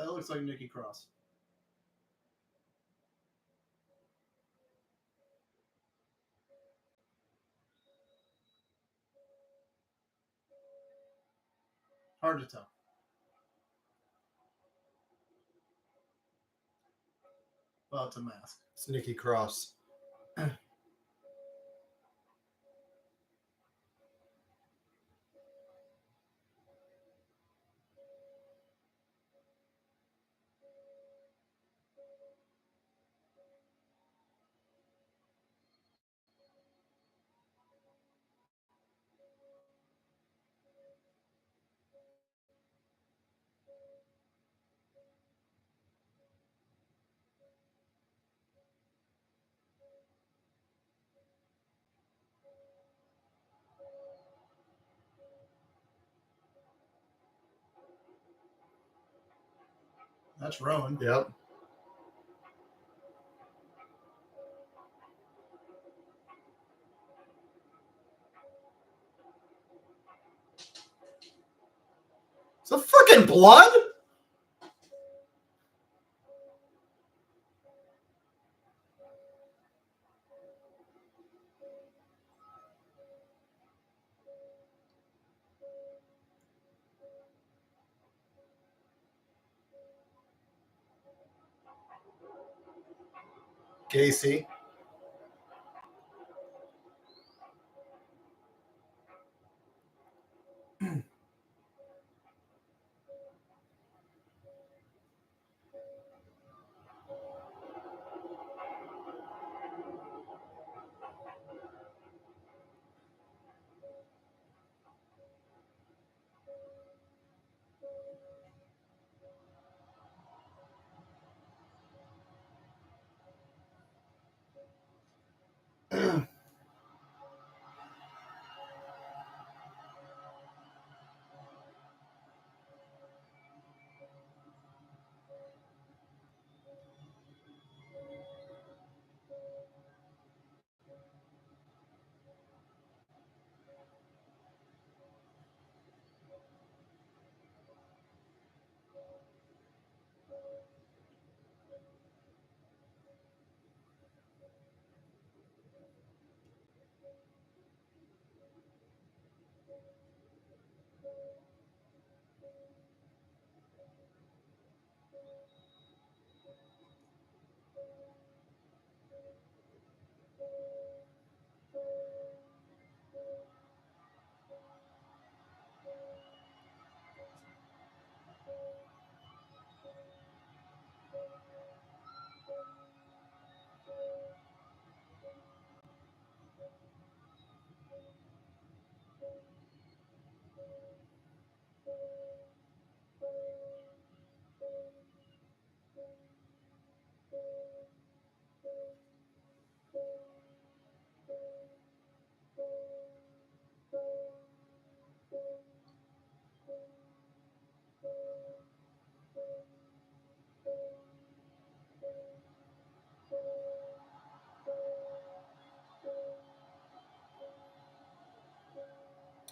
That looks like Nikki Cross. Hard to tell. Well, it's a mask. It's Nikki Cross. That's Rowan. Yep. It's a fucking blood? Gacy.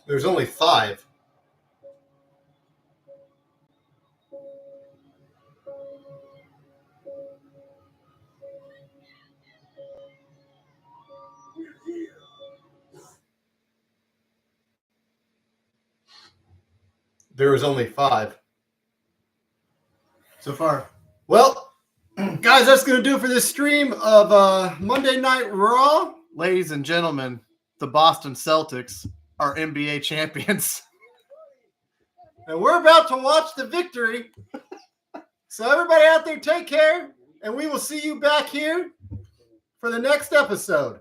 There's only 5. There was only 5 So far. Well, guys, that's going to do it for this stream of Monday Night Raw. Ladies and gentlemen, the Boston Celtics are NBA champions. And we're about to watch the victory. So everybody out there, take care. And we will see you back here for the next episode.